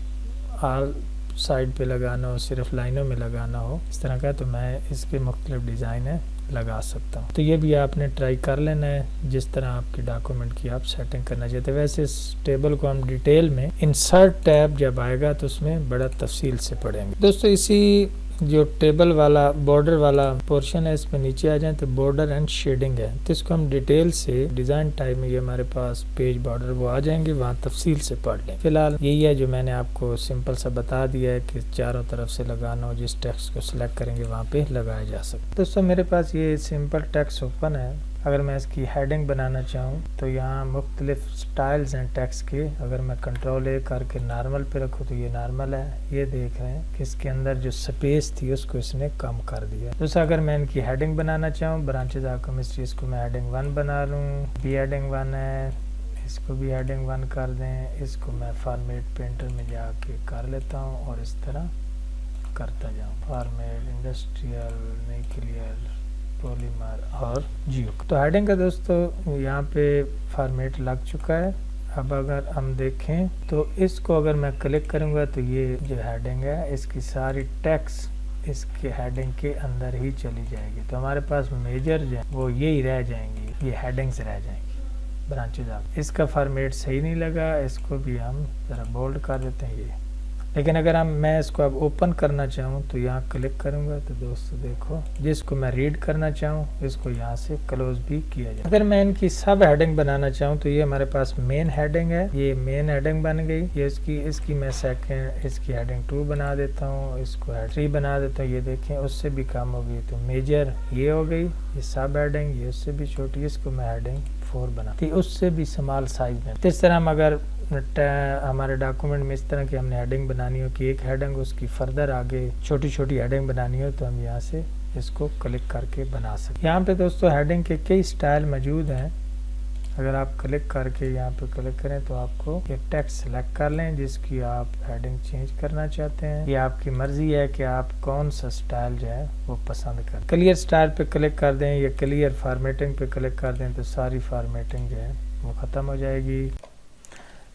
ऑल साइड पे लगाना हो, सिर्फ लाइनों में लगाना हो इस तरह का, तो मैं इसके मुख्तलिफ डिज़ाइन है लगा सकता हूँ। तो ये भी आपने ट्राई कर लेना है जिस तरह आपकी डॉक्यूमेंट की आप सेटिंग करना चाहते हैं। वैसे इस टेबल को हम डिटेल में इंसर्ट टैब जब आएगा तो उसमें बड़ा तफसील से पढ़ेंगे। दोस्तों इसी जो टेबल वाला बॉर्डर वाला पोर्शन है इस पे नीचे आ जाए तो बॉर्डर एंड शेडिंग है, तो इसको हम डिटेल से डिज़ाइन टाइप में ये हमारे पास पेज बॉर्डर वो आ जाएंगे, वहाँ तफसील से पढ़ लें। फिलहाल यही है जो मैंने आपको सिंपल सा बता दिया है कि चारों तरफ से लगाना हो, जिस टेक्स्ट को सिलेक्ट करेंगे वहाँ पे लगाया जा सकता है। दोस्तों मेरे पास ये सिंपल टेक्स्ट ओपन है। अगर मैं इसकी हेडिंग बनाना चाहूँ तो यहाँ मुख्तलिफ स्टाइल्स हैं टेक्स्ट के। अगर मैं कंट्रोल ए करके नॉर्मल पे रखूँ तो ये नॉर्मल है। ये देख रहे हैं कि इसके अंदर जो स्पेस थी उसको इसने कम कर दिया। दूसरा अगर मैं इनकी हेडिंग बनाना चाहूँ, ब्रांचेज ऑफ केमिस्ट्री, इसको मैं हेडिंग 1 बना लूँ। बी हेडिंग 1 है, इसको भी हेडिंग 1 कर दें। इसको मैं फॉर्मेट पेंटर में जाके कर लेता हूँ और इस तरह करता जाऊँ। फॉर्मेट इंडस्ट्रियल, न्यूक्लियर, पॉलीमर और जियो। तो हेडिंग का दोस्तों यहाँ पे फॉर्मेट लग चुका है। अब अगर हम देखें तो इसको अगर मैं क्लिक करूँगा तो ये जो हेडिंग है इसकी सारी टेक्स्ट इसके हेडिंग के अंदर ही चली जाएगी। तो हमारे पास मेजर जो है वो यही रह जाएंगी, ये हेडिंग्स रह जाएंगी, ब्रांचेज ऑफ। इसका फॉर्मेट सही नहीं लगा, इसको भी हम ज़रा बोल्ड कर देते हैं ये। लेकिन अगर मैं इसको अब ओपन करना चाहूँ तो यहाँ क्लिक करूँगा तो दोस्तों देखो, जिसको मैं रीड करना चाहूँ इसको यहाँ से क्लोज भी किया जाए। अगर मैं इनकी सब हेडिंग बनाना चाहूँ तो ये हमारे पास मेन हेडिंग है, ये मेन हेडिंग बन गई। ये इसकी मैं सेकंड इसकी हेडिंग 2 बना देता हूँ, इसको 3 बना देता हूँ। ये देखें उससे भी कम हो गई। तो मेजर ये हो गई, ये सब हेडिंग ये उससे भी छोटी, इसको मैं हेडिंग 4 बनाती, उससे भी स्मॉल साइज में। इस तरह हम अगर हमारे डॉक्यूमेंट में इस तरह की हमने हेडिंग बनानी हो कि एक हेडिंग उसकी फर्दर आगे छोटी छोटी हेडिंग बनानी हो तो हम यहाँ से इसको क्लिक करके बना सकते हैं। यहाँ पे दोस्तों हेडिंग के कई स्टाइल मौजूद हैं। अगर आप क्लिक करके यहाँ पे क्लिक करें तो आपको ये टेक्स्ट सेलेक्ट कर लें जिसकी आप हेडिंग चेंज करना चाहते हैं। ये आपकी मर्जी है कि आप कौन सा स्टाइल जो है वो पसंद करें। क्लियर स्टाइल पे क्लिक कर दें या क्लियर फॉर्मेटिंग पे क्लिक कर दें तो सारी फॉर्मेटिंग जो है वो ख़त्म हो जाएगी।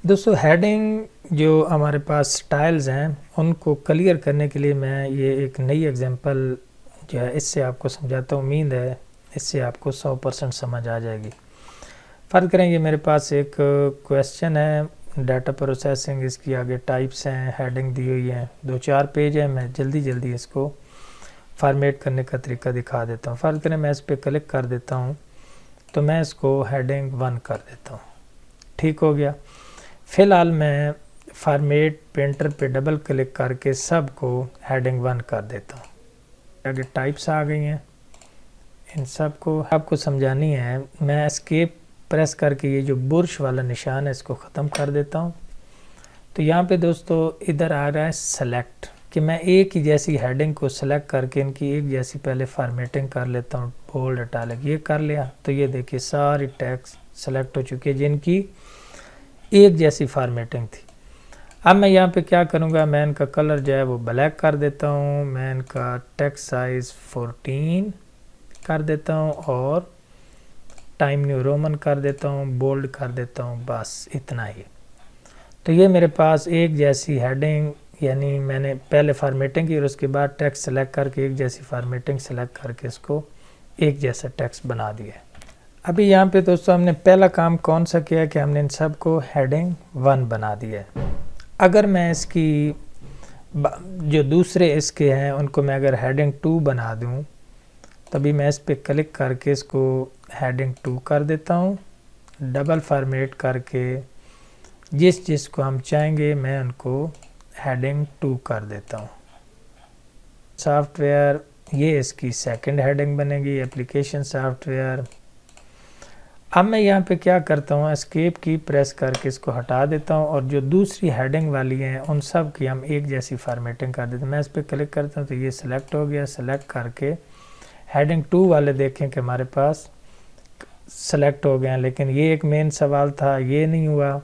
दोस्तों हेडिंग जो हमारे पास स्टाइल्स हैं उनको क्लियर करने के लिए मैं ये एक नई एग्जांपल जो है इससे आपको समझाता हूँ। उम्मीद है इससे आपको 100% समझ आ जाएगी। फ़र्ज़ करें ये मेरे पास एक क्वेश्चन है, डाटा प्रोसेसिंग, इसकी आगे टाइप्स हैं, हेडिंग दी हुई है, 2-4 पेज है। मैं जल्दी इसको फॉर्मेट करने का तरीका दिखा देता हूँ। फ़र्ज़ करें मैं इस पर क्लिक कर देता हूँ तो मैं इसको हेडिंग 1 कर देता हूँ। ठीक हो गया। फ़िलहाल मैं फॉर्मेट पेंटर पे डबल क्लिक करके सब को हेडिंग 1 कर देता हूँ। आगे टाइप्स आ गई हैं, इन सब को आपको समझानी है। मैं एस्केप प्रेस करके ये जो बुर्श वाला निशान है इसको ख़त्म कर देता हूँ। तो यहाँ पे दोस्तों इधर आ रहा है सेलेक्ट, कि मैं एक ही जैसी हेडिंग को सेलेक्ट करके इनकी एक जैसी पहले फॉर्मेटिंग कर लेता हूँ। बोल्ड इटैलिक ये कर लिया तो ये देखिए सारी टेक्स्ट सेलेक्ट हो चुकी है जिनकी एक जैसी फॉर्मेटिंग थी। अब मैं यहाँ पे क्या करूँगा, मैं इनका कलर जो है वो ब्लैक कर देता हूँ। मैं इनका टेक्स्ट साइज़ 14 कर देता हूँ और टाइम न्यू रोमन कर देता हूँ, बोल्ड कर देता हूँ, बस इतना ही। तो ये मेरे पास एक जैसी हेडिंग, यानी मैंने पहले फॉर्मेटिंग की और उसके बाद टेक्स्ट सेलेक्ट करके एक जैसी फॉर्मेटिंग सेलेक्ट करके इसको एक जैसा टेक्स्ट बना दिया है। अभी यहाँ पे दोस्तों हमने पहला काम कौन सा किया कि हमने इन सब को हेडिंग 1 बना दिया है। अगर मैं इसकी जो दूसरे इसके हैं उनको मैं अगर हेडिंग 2 बना दूँ तभी मैं इस पर क्लिक करके इसको हेडिंग 2 कर देता हूँ। डबल फॉर्मेट करके जिस को हम चाहेंगे मैं उनको हेडिंग 2 कर देता हूँ। सॉफ्टवेयर ये इसकी सेकंड हेडिंग बनेगी, एप्लीकेशन सॉफ्टवेयर। अब मैं यहाँ पे क्या करता हूँ, एस्केप की प्रेस करके इसको हटा देता हूँ और जो दूसरी हेडिंग वाली हैं उन सब की हम एक जैसी फॉर्मेटिंग कर देते हैं। मैं इस पर क्लिक करता हूँ तो ये सिलेक्ट हो गया। सेलेक्ट करके हेडिंग 2 वाले देखें कि हमारे पास सेलेक्ट हो गए हैं, लेकिन ये एक मेन सवाल था, ये नहीं हुआ।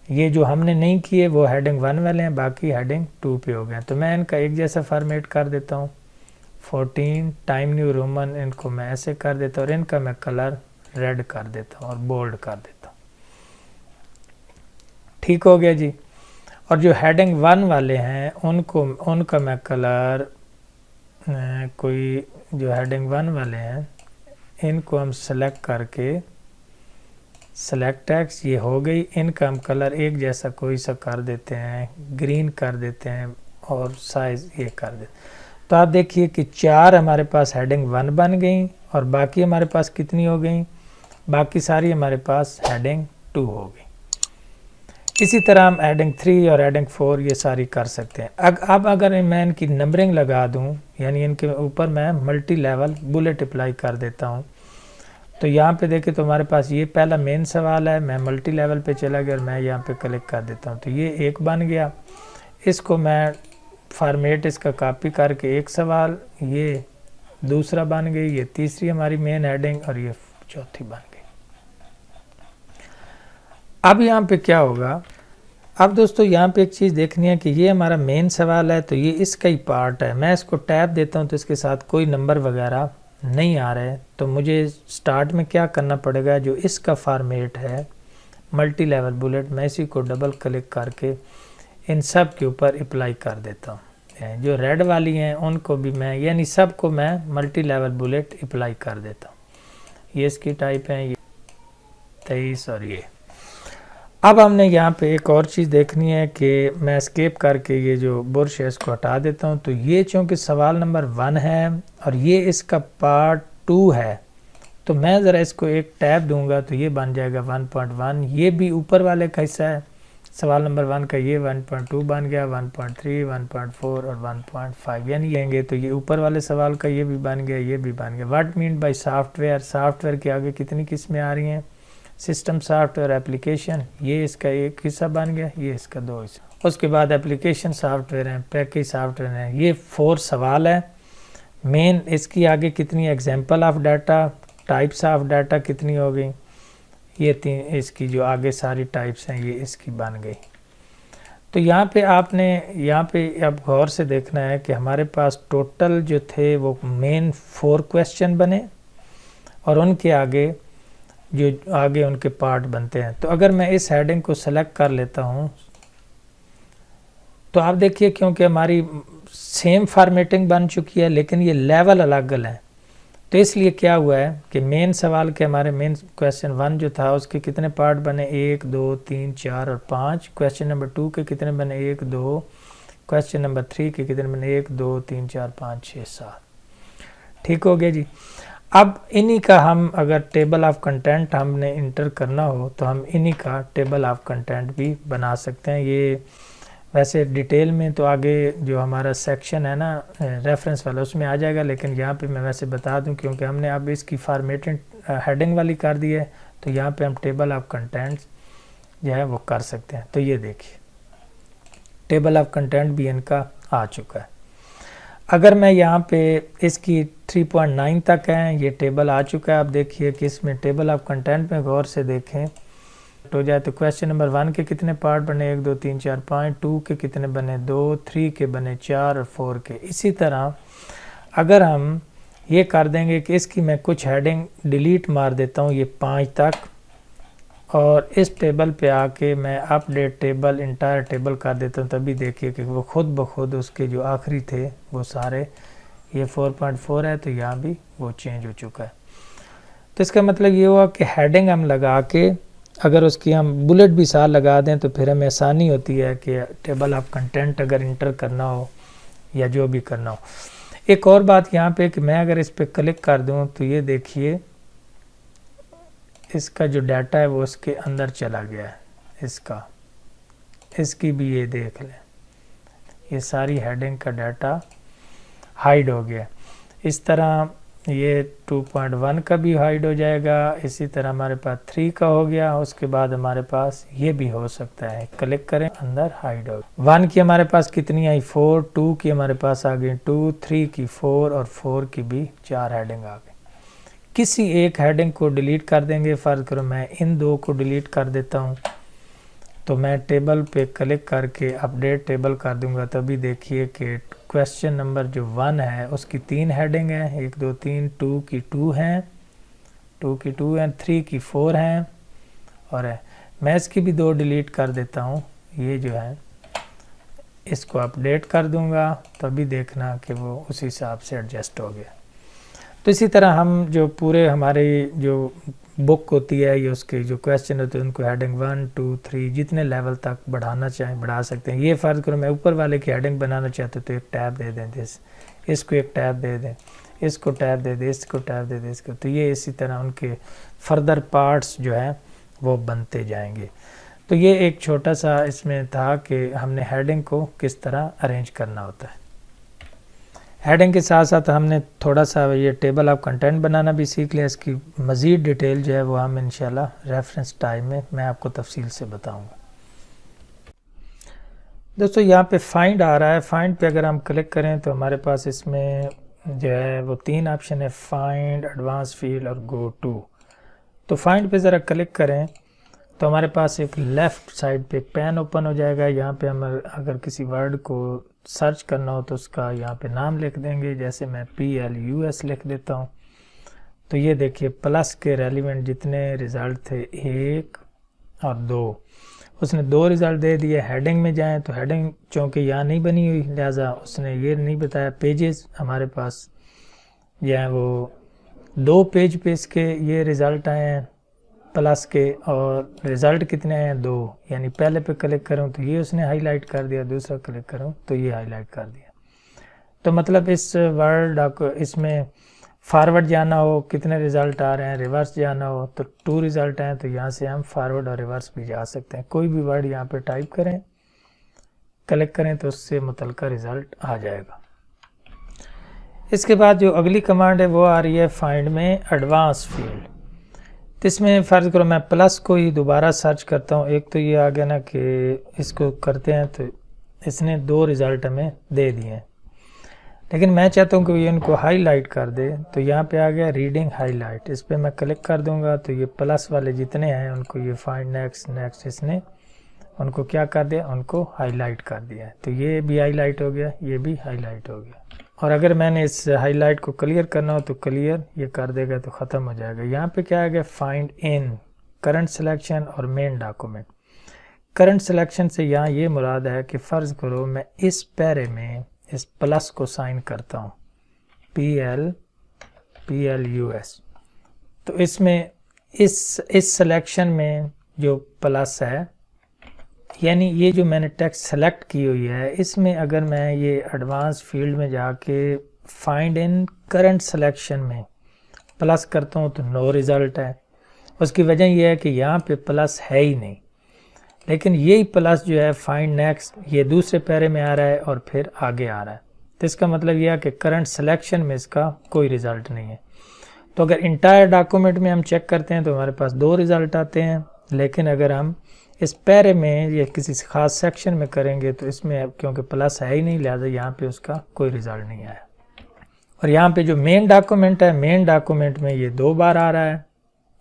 ये जो हमने नहीं किए वो हेडिंग 1 वाले हैं, बाकी हेडिंग 2 पे हो गए। तो मैं इनका एक जैसा फॉर्मेट कर देता हूँ। 14 टाइम न्यू रोमन इनको मैं ऐसे कर देता हूँ और इनका मैं कलर रेड कर देता हूँ और बोल्ड कर देता हूँ। ठीक हो गया जी। और जो हेडिंग 1 वाले हैं उनका मैं कलर कोई जो हेडिंग 1 वाले हैं इनको हम सेलेक्ट करके सेलेक्ट टेक्स्ट ये हो गई, इनका हम कलर एक जैसा कोई सा कर देते हैं, ग्रीन कर देते हैं और साइज़ ये कर देते हैं। तो आप देखिए कि 4 हमारे पास हेडिंग 1 बन गई और बाकी हमारे पास कितनी हो गई, बाकी सारी हमारे पास हेडिंग 2 हो गई। इसी तरह हम हेडिंग 3 और हेडिंग 4 ये सारी कर सकते हैं। अब अगर मैं इनकी नंबरिंग लगा दूं, यानी इनके ऊपर मैं मल्टी लेवल बुलेट अप्लाई कर देता हूं, तो यहाँ पे देखें तो हमारे पास ये पहला मेन सवाल है, मैं मल्टी लेवल पे चला गया और मैं यहाँ पे क्लिक कर देता हूँ तो ये एक बन गया। इसको मैं फॉर्मेट इसका कॉपी करके एक सवाल, ये दूसरा बन गई, ये तीसरी हमारी मेन हेडिंग और ये चौथी बन गई। अब यहाँ पे क्या होगा, अब दोस्तों यहाँ पे एक चीज़ देखनी है कि ये हमारा मेन सवाल है तो ये इसका ही पार्ट है। मैं इसको टैब देता हूँ तो इसके साथ कोई नंबर वगैरह नहीं आ रहे, तो मुझे स्टार्ट में क्या करना पड़ेगा, जो इसका फॉर्मेट है मल्टी लेवल बुलेट, मैं इसी को डबल क्लिक करके इन सब के ऊपर अप्लाई कर देता हूँ। जो रेड वाली हैं उनको भी मैं, यानी सब को मैं मल्टी लेवल बुलेट अप्लाई कर देता हूँ। ये इसकी टाइप है, ये 23 और ये। अब हमने यहाँ पे एक और चीज़ देखनी है कि मैं एस्केप करके ये जो बुर्श है इसको हटा देता हूँ। तो ये चूँकि सवाल नंबर 1 है और ये इसका पार्ट 2 है, तो मैं ज़रा इसको एक टैब दूंगा तो ये बन जाएगा 1.1। ये भी ऊपर वाले का हिस्सा है, सवाल नंबर 1 का, ये 1.2 बन गया, 1.3, 1.4 और 1.5 यानी लेंगे तो ये ऊपर वाले सवाल का ये भी बन गया, ये भी बन गया। What mean by software, software के आगे कितनी किस्में आ रही हैं, सिस्टम सॉफ्टवेयर, एप्लीकेशन, ये इसका एक हिस्सा बन गया, ये इसका 2 हिस्सा। उसके बाद एप्लीकेशन सॉफ्टवेयर हैं, पैकेज सॉफ्टवेयर हैं, ये 4 सवाल है मेन। इसकी आगे कितनी example of data, types of data कितनी हो गई, ये 3 इसकी जो आगे सारी टाइप्स हैं ये इसकी बन गई। तो यहाँ पे आपने यहाँ पे अब गौर से देखना है कि हमारे पास टोटल जो थे वो मेन 4 क्वेश्चन बने और उनके आगे जो आगे उनके पार्ट बनते हैं। तो अगर मैं इस हेडिंग को सेलेक्ट कर लेता हूँ तो आप देखिए क्योंकि हमारी सेम फॉर्मेटिंग बन चुकी है लेकिन ये लेवल अलग अलग है, तो इसलिए क्या हुआ है कि मेन सवाल के हमारे मेन क्वेश्चन 1 जो था उसके कितने पार्ट बने, 1 2 3 4 और 5। क्वेश्चन नंबर 2 के कितने बने, 1 2। क्वेश्चन नंबर 3 के कितने बने, 1 2 3 4 5 6 7। ठीक हो गया जी। अब इन्हीं का हम अगर टेबल ऑफ कंटेंट हमने इंटर करना हो तो हम इन्हीं का टेबल ऑफ कंटेंट भी बना सकते हैं। ये वैसे डिटेल में तो आगे जो हमारा सेक्शन है ना रेफरेंस वाला उसमें आ जाएगा, लेकिन यहाँ पे मैं वैसे बता दूं क्योंकि हमने अब इसकी फॉर्मेटेड हेडिंग वाली कर दी है तो यहाँ पे हम टेबल ऑफ कंटेंट्स जो है वो कर सकते हैं। तो ये देखिए टेबल ऑफ कंटेंट भी इनका आ चुका है। अगर मैं यहाँ पे इसकी 3.9 तक है ये टेबल आ चुका है। आप देखिए कि इसमें टेबल ऑफ कंटेंट में गौर से देखें हो जाए तो क्वेश्चन नंबर 1 के कितने पार्ट बने, 1 2 3 4 5। 2 के कितने बने, 2। 3 के बने 4 और 4 के। इसी तरह अगर हम ये कर देंगे कि इसकी मैं कुछ हेडिंग डिलीट मार देता हूँ ये 5 तक और इस टेबल पे आके मैं अपडेट टेबल इंटायर टेबल कर देता हूँ, तभी देखिए कि वो खुद ब खुद उसके जो आखिरी थे वो सारे, ये 4.4 है तो यहाँ भी वो चेंज हो चुका है। तो इसका मतलब ये हुआ कि हेडिंग हम लगा के अगर उसकी हम बुलेट भी साथ लगा दें तो फिर हमें आसानी होती है कि टेबल ऑफ कंटेंट अगर इंटर करना हो या जो भी करना हो। एक और बात यहाँ पे कि मैं अगर इस पर क्लिक कर दूँ तो ये देखिए इसका जो डाटा है वो उसके अंदर चला गया है, इसकी भी ये देख लें, ये सारी हेडिंग का डाटा हाइड हो गया। इस तरह ये 2.1 का भी हाइड हो जाएगा। इसी तरह हमारे पास 3 का हो गया, उसके बाद हमारे पास ये भी हो सकता है, क्लिक करें अंदर हाइड हो गया। 1 की हमारे पास कितनी आई, 4। 2 की हमारे पास आ गई 2। 3 की 4 और 4 की भी 4 हेडिंग आ गई। किसी एक हेडिंग को डिलीट कर देंगे, फ़र्ज़ करो मैं इन 2 को डिलीट कर देता हूँ तो मैं टेबल पे क्लिक करके अपडेट टेबल कर दूंगा, तभी देखिए कि क्वेश्चन नंबर जो 1 है उसकी 3 हेडिंग है, 1 2 3। 2 की 2 हैं, 2 की 2 हैं, 3 की 4 हैं और है। मैं इसकी भी 2 डिलीट कर देता हूँ, ये जो है इसको अपडेट कर दूंगा, तभी देखना कि वो उसी हिसाब से एडजस्ट हो गया। तो इसी तरह हम जो पूरे हमारी जो बुक होती है या उसके जो क्वेश्चन होते हैं उनको हेडिंग 1 2 3 जितने लेवल तक बढ़ाना चाहें बढ़ा सकते हैं। ये फ़र्ज़ करो मैं ऊपर वाले की हेडिंग बनाना चाहते तो एक टैब दे दें, इसको एक टैब दे दें, इसको टैब दे दें, इसको टैब दे दें, इसको। तो ये इसी तरह उनके फर्दर पार्ट्स जो हैं वो बनते जाएंगे। तो ये एक छोटा सा इसमें था कि हमने हेडिंग को किस तरह अरेंज करना होता है। हेडिंग के साथ साथ हमने थोड़ा सा ये टेबल ऑफ कंटेंट बनाना भी सीख लिया। इसकी मज़ीद डिटेल जो है वो हम इंशाल्लाह रेफरेंस टाइम में मैं आपको तफसील से बताऊंगा। दोस्तों यहाँ पे फाइंड आ रहा है, फाइंड पे अगर हम क्लिक करें तो हमारे पास इसमें जो है वो 3 ऑप्शन है, फाइंड, एडवांस फील्ड और गो टू। तो फाइंड पे ज़रा क्लिक करें तो हमारे पास एक लेफ़्ट साइड पे एक पैन ओपन हो जाएगा। यहाँ पे हम अगर किसी वर्ड को सर्च करना हो तो उसका यहाँ पे नाम लिख देंगे, जैसे मैं PLUS लिख देता हूँ। तो ये देखिए प्लस के रेलिवेंट जितने रिज़ल्ट थे 1 और 2, उसने 2 रिज़ल्ट दे दिए। हेडिंग में जाएं तो हेडिंग चूँकि यहाँ नहीं बनी हुई लिहाजा उसने ये नहीं बताया। पेजेस हमारे पास जो है वो 2 पेज पे इसके ये रिज़ल्ट आए हैं प्लस के, और रिज़ल्ट कितने हैं 2। यानी पहले पे क्लिक करूं तो ये उसने हाईलाइट कर दिया, दूसरा क्लिक करूं तो ये हाईलाइट कर दिया। तो मतलब इस वर्ड इसमें फॉरवर्ड जाना हो कितने रिज़ल्ट आ रहे हैं, रिवर्स जाना हो तो 2 रिज़ल्ट हैं। तो यहाँ से हम फॉरवर्ड और रिवर्स भी जा सकते हैं। कोई भी वर्ड यहाँ पे टाइप करें, क्लिक करें तो उससे मुतल्लिका रिज़ल्ट आ जाएगा। इसके बाद जो अगली कमांड है वो आ रही है फाइंड में एडवांस फील्ड। तो इसमें फ़र्ज़ करो मैं प्लस को ही दोबारा सर्च करता हूँ। एक तो ये आ गया ना कि इसको करते हैं तो इसने 2 रिज़ल्ट हमें दे दिए हैं, लेकिन मैं चाहता हूँ कि ये इनको हाईलाइट कर दे। तो यहाँ पे आ गया रीडिंग हाईलाइट, इस पर मैं क्लिक कर दूँगा तो ये प्लस वाले जितने हैं उनको ये फाइंड नेक्स्ट नेक्स्ट इसने उनको क्या कर दिया, उनको हाईलाइट कर दिया। तो ये भी हाईलाइट हो गया, ये भी हाईलाइट हो गया। और अगर मैंने इस हाईलाइट को क्लियर करना हो तो क्लियर ये कर देगा तो ख़त्म हो जाएगा। यहाँ पे क्या आ गया, फाइंड इन, करंट सिलेक्शन और मेन डॉक्यूमेंट। करंट सिलेक्शन से यहाँ ये मुराद है कि फ़र्ज़ करो मैं इस पैरे में इस प्लस को साइन करता हूँ PLUS, तो इसमें इस सिलेक्शन में जो प्लस है यानी ये जो मैंने टेक्स्ट सेलेक्ट की हुई है इसमें अगर मैं ये एडवांस फील्ड में जाके फाइंड इन करंट सिलेक्शन में प्लस करता हूँ तो नो रिज़ल्ट है। उसकी वजह यह है कि यहाँ पे प्लस है ही नहीं, लेकिन यही प्लस जो है फाइंड नेक्स्ट ये दूसरे पैरे में आ रहा है और फिर आगे आ रहा है। तो इसका मतलब यह है कि करंट सिलेक्शन में इसका कोई रिज़ल्ट नहीं है। तो अगर इंटायर डॉक्यूमेंट में हम चेक करते हैं तो हमारे पास 2 रिज़ल्ट आते हैं, लेकिन अगर हम इस पैरे में या किसी ख़ास सेक्शन में करेंगे तो इसमें क्योंकि प्लस है ही नहीं लिहाजा यहाँ पे उसका कोई रिज़ल्ट नहीं आया। और यहाँ पे जो मेन डॉक्यूमेंट है, मेन डॉक्यूमेंट में ये 2 बार आ रहा है,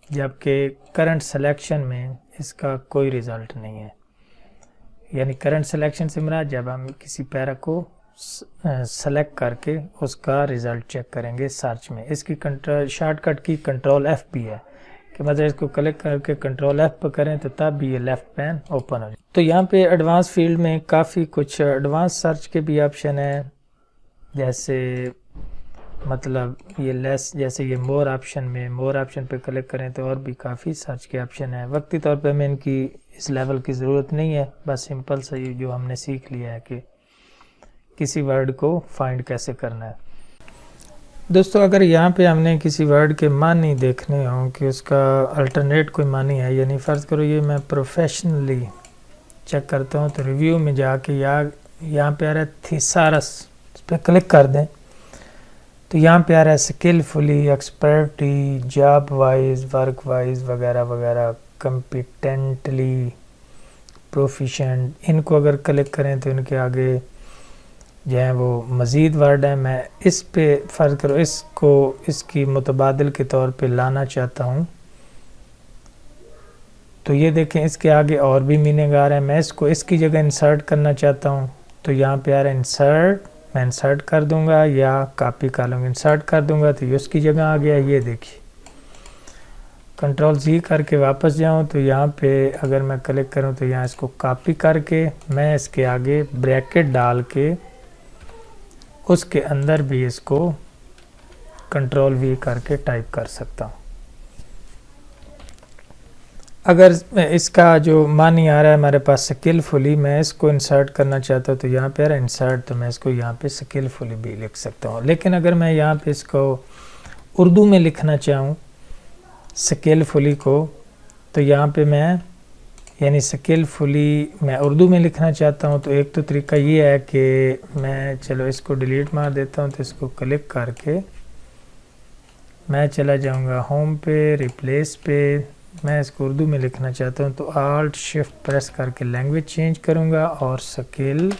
जबकि करंट सिलेक्शन में इसका कोई रिज़ल्ट नहीं है। यानी करंट सिलेक्शन से मुराद जब हम किसी पैरा को सेलेक्ट करके उसका रिज़ल्ट चेक करेंगे सर्च में। इसकी शॉर्टकट की कंट्रोल F भी है कि मतलब इसको क्लिक करके कंट्रोल F पर करें तो तब भी ये लेफ़्ट पैन ओपन हो जाए। तो यहाँ पे एडवांस फील्ड में काफ़ी कुछ एडवांस सर्च के भी ऑप्शन है, जैसे मतलब ये लेस, जैसे ये मोर ऑप्शन में मोर ऑप्शन पे क्लिक करें तो और भी काफ़ी सर्च के ऑप्शन है। वक्ती तौर पे हमें इनकी इस लेवल की ज़रूरत नहीं है, बस सिंपल सा ये जो हमने सीख लिया है कि किसी वर्ड को फाइंड कैसे करना है। दोस्तों अगर यहाँ पे हमने किसी वर्ड के मानी देखने हों कि उसका अल्टरनेट कोई मानी है, यानी फ़र्ज़ करो ये मैं प्रोफेशनली चेक करता हूँ तो रिव्यू में जाके यहाँ पे आ रहा है थिसारस, इस पर क्लिक कर दें तो यहाँ पे आ रहा है skilfully, expertise, job wise, work wise वगैरह वगैरह, कम्पिटेंटली, प्रोफिशेंट। इनको अगर क्लिक करें तो इनके आगे जो है वो मज़ीद वर्ड है। मैं इस पे फ़र्ज़ करो इसको इसकी मुतबादिल के तौर पे लाना चाहता हूँ तो ये देखें इसके आगे और भी मीनिंग आ रहा है। मैं इसको इसकी जगह इंसर्ट करना चाहता हूँ तो यहाँ पे आ रहा है इंसर्ट, मैं इंसर्ट कर दूँगा या कॉपी कर लूँगा, इंसर्ट कर दूँगा तो ये उसकी जगह आ गया। ये देखिए कंट्रोल Z करके वापस जाऊं तो यहाँ पे अगर मैं क्लिक करूं तो यहाँ इसको कॉपी करके मैं इसके आगे ब्रैकेट डाल के उसके अंदर भी इसको कंट्रोल V करके टाइप कर सकता हूँ। अगर इसका जो मानी आ रहा है हमारे पास स्किलफुली, मैं इसको इंसर्ट करना चाहता हूँ तो यहाँ पे इंसर्ट, तो मैं इसको यहाँ पे स्किलफुली भी लिख सकता हूँ। लेकिन अगर मैं यहाँ पे इसको उर्दू में लिखना चाहूँ स्किलफुली को, तो यहाँ पे मैं यानी स्किलफुली मैं उर्दू में लिखना चाहता हूँ तो एक तो तरीका ये है कि मैं चलो इसको डिलीट मार देता हूँ। तो इसको क्लिक करके मैं चला जाऊँगा होम पे, रिप्लेस पे। मैं इसको उर्दू में लिखना चाहता हूँ तो आल्ट शिफ्ट प्रेस करके लैंग्वेज चेंज करूँगा और स्किलफुली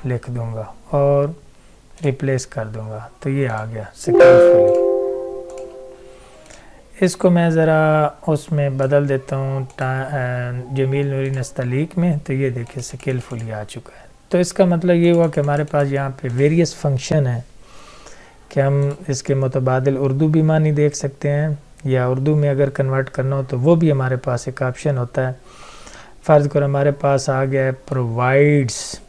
लिख दूँगा और रिप्लेस कर दूँगा। तो ये आ गया स्किलफुली। इसको मैं ज़रा उसमें बदल देता हूँ जमील नूरी नस्तलीक में, तो ये देखिए स्किलफुली आ चुका है। तो इसका मतलब ये हुआ कि हमारे पास यहाँ पे वेरियस फंक्शन है कि हम इसके मुतबादिल उर्दू भी मानी देख सकते हैं, या उर्दू में अगर कन्वर्ट करना हो तो वो भी हमारे पास एक ऑप्शन होता है। फ़र्ज़ करो हमारे पास आ गया है प्रोवाइड्स,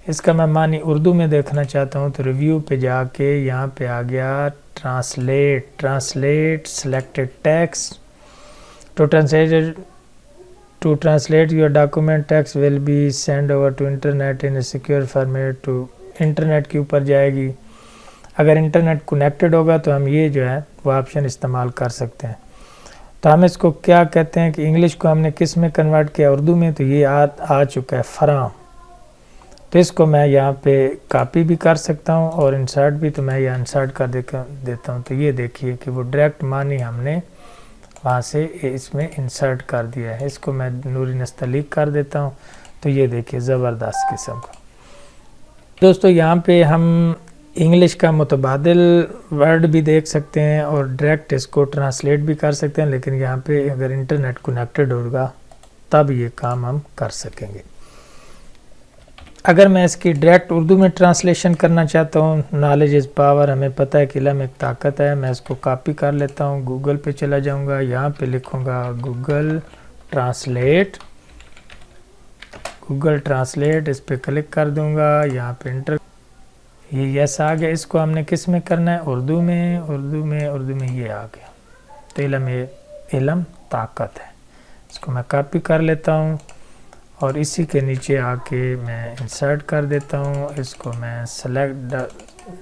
इसका मैं मानी उर्दू में देखना चाहता हूँ तो रिव्यू पे जाके यहाँ पे आ गया translate selected text to translate your document text will be send over to internet in a secure format. To internet के ऊपर जाएगी, अगर इंटरनेट कनेक्टेड होगा तो हम ये जो है वो ऑप्शन इस्तेमाल कर सकते हैं। तो हम इसको क्या कहते हैं कि इंग्लिश को हमने किस में कन्वर्ट किया, उर्दू में, तो ये आ चुका है फराम। तो इसको मैं यहाँ पे कॉपी भी कर सकता हूँ और इंसर्ट भी, तो मैं यहाँ इंसर्ट कर देता हूँ। तो ये देखिए कि वो डायरेक्ट मानी हमने वहाँ से इसमें इंसर्ट कर दिया है। इसको मैं नूरी नस्तलीक कर देता हूँ। तो ये देखिए ज़बरदस्त किस्म का। दोस्तों यहाँ पे हम इंग्लिश का मुतबादिल वर्ड भी देख सकते हैं और डायरेक्ट इसको ट्रांसलेट भी कर सकते हैं, लेकिन यहाँ पे अगर इंटरनेट कनेक्टेड होगा तब ये काम हम कर सकेंगे। अगर मैं इसकी डायरेक्ट उर्दू में ट्रांसलेशन करना चाहता हूँ, नॉलेज इज़ पावर, हमें पता है कि इल्म एक ताकत है। मैं इसको कॉपी कर लेता हूँ, गूगल पे चला जाऊँगा, यहाँ पे लिखूँगा गूगल ट्रांसलेट, इस पर क्लिक कर दूँगा। यहाँ पे इंटर, ये यस आ गया। इसको हमने किस में करना है, उर्दू में ये आ गया। तो इल्म ताकत है। इसको मैं कॉपी कर लेता हूँ और इसी के नीचे आके मैं इंसर्ट कर देता हूँ। इसको मैं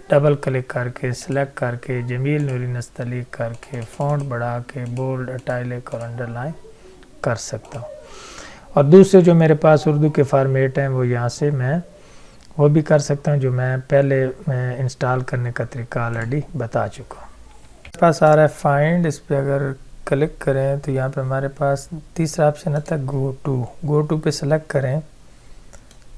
डबल क्लिक करके सिलेक्ट करके जमील नूरी नस्तलीक करके फ़ॉन्ट बढ़ा के बोल्ड, इटैलिक और अंडरलाइन कर सकता हूँ। और दूसरे जो मेरे पास उर्दू के फॉर्मेट हैं वो यहाँ से मैं वो भी कर सकता हूँ, जो मैं पहले इंस्टॉल करने का तरीका ऑलरेडी बता चुका हूँ। मेरे पास आ रहा है फाइंड, इस पर अगर क्लिक करें तो यहाँ पे हमारे पास तीसरा ऑप्शन आता है गो टू पे सेलेक्ट करें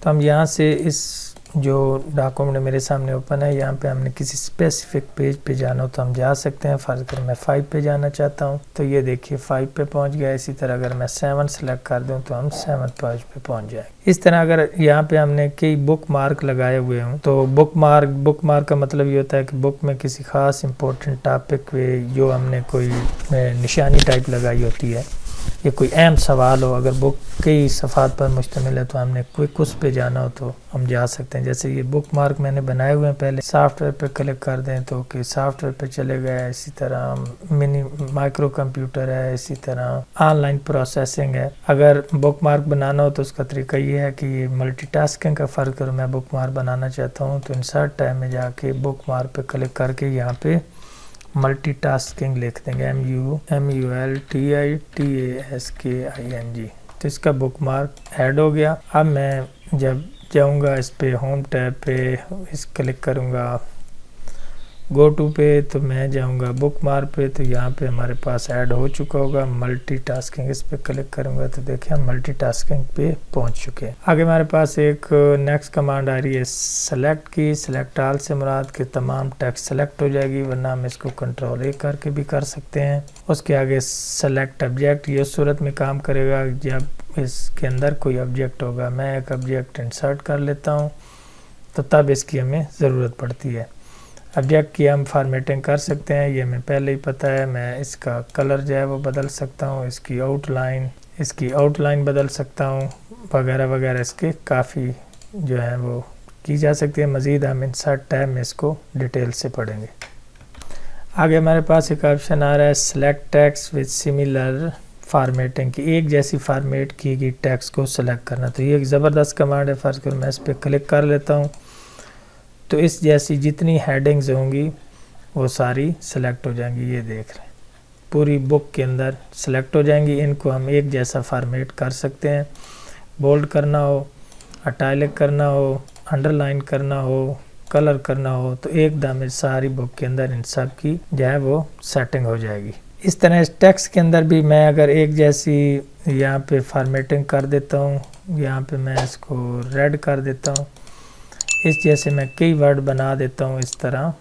तो हम यहाँ से इस जो डॉक्यूमेंट मेरे सामने ओपन है, यहाँ पे हमने किसी स्पेसिफिक पेज पे जाना हो तो हम जा सकते हैं। फ़र्ज़ करें मैं 5 पे जाना चाहता हूँ तो ये देखिए 5 पे पहुँच गया। इसी तरह अगर मैं 7 सेलेक्ट कर दूँ तो हम 7 पेज पे पहुँच जाएंगे। इस तरह अगर यहाँ पे हमने कई बुक मार्क लगाए हुए हों तो बुक मार्क का मतलब ये होता है कि बुक में किसी ख़ास इंपॉर्टेंट टॉपिक पे जो हमने कोई निशानी टाइप लगाई होती है, ये कोई अहम सवाल हो, अगर बुक कई सफ़ात पर मुश्तमिल है तो हमने क्विक उस पे जाना हो तो हम जा सकते हैं। जैसे ये बुक मार्क मैंने बनाए हुए हैं, पहले सॉफ्टवेयर पे क्लिक कर दें तो कि सॉफ्टवेयर पे चले गए। इसी तरह मिनी माइक्रो कंप्यूटर है, इसी तरह ऑनलाइन प्रोसेसिंग है। अगर बुक मार्क बनाना हो तो उसका तरीका ये है कि ये मल्टीटास्किंग का फ़र्क करो। मैं बुक मार्क बनाना चाहता हूँ तो इंसर्ट टैब में जाके बुक मार्क पे क्लिक करके यहाँ पे मल्टीटास्किंग लिख देंगे, MULTITASKING। तो इसका बुक मार्क ऐड हो गया। अब मैं जब जाऊंगा इस पे होम टैब पे इस क्लिक करूंगा गो टू पे तो मैं जाऊंगा बुक मार्क पे, तो यहाँ पे हमारे पास ऐड हो चुका होगा मल्टीटास्किंग। इस पे क्लिक करूंगा तो देखिए हम मल्टीटास्किंग पे पहुंच चुके हैं। आगे हमारे पास एक नेक्स्ट कमांड आ रही है सेलेक्ट की। सेलेक्ट ऑल से मुराद के तमाम टेक्स्ट सेलेक्ट हो जाएगी, वरना हम इसको कंट्रोल A करके भी कर सकते हैं। उसके आगे सेलेक्ट ऑब्जेक्ट, ये उस सूरत में काम करेगा जब इसके अंदर कोई ऑब्जेक्ट होगा। मैं एक ऑब्जेक्ट इंसर्ट कर लेता हूँ तो तब इसकी हमें ज़रूरत पड़ती है। ऑब्जेक्ट की हम फॉर्मेटिंग कर सकते हैं, ये मैं पहले ही पता है। मैं इसका कलर जो है वो बदल सकता हूँ, इसकी आउटलाइन बदल सकता हूँ वगैरह वगैरह। इसके काफ़ी जो है वो की जा सकती है। मज़ीद हम इंसर्ट टैब में इसको डिटेल से पढ़ेंगे। आगे हमारे पास एक ऑप्शन आ रहा है select text with similar formatting की, एक जैसी फॉर्मेट की गई टेक्स्ट को सेलेक्ट करना। तो ये एक ज़बरदस्त कमांड है। फ़र्ज़ करो मैं इस पर क्लिक कर लेता हूँ तो इस जैसी जितनी हेडिंग्स होंगी वो सारी सेलेक्ट हो जाएंगी। ये देख रहे हैं पूरी बुक के अंदर सेलेक्ट हो जाएंगी। इनको हम एक जैसा फॉर्मेट कर सकते हैं। बोल्ड करना हो, इटैलिक करना हो, अंडरलाइन करना हो, कलर करना हो, तो एकदम इस सारी बुक के अंदर इन सब की जो है वो सेटिंग हो जाएगी। इस तरह इस टेक्स्ट के अंदर भी मैं अगर एक जैसी यहाँ पे फॉर्मेटिंग कर देता हूँ, यहाँ पे मैं इसको रेड कर देता हूँ, इस जैसे मैं कई वर्ड बना देता हूँ इस तरह,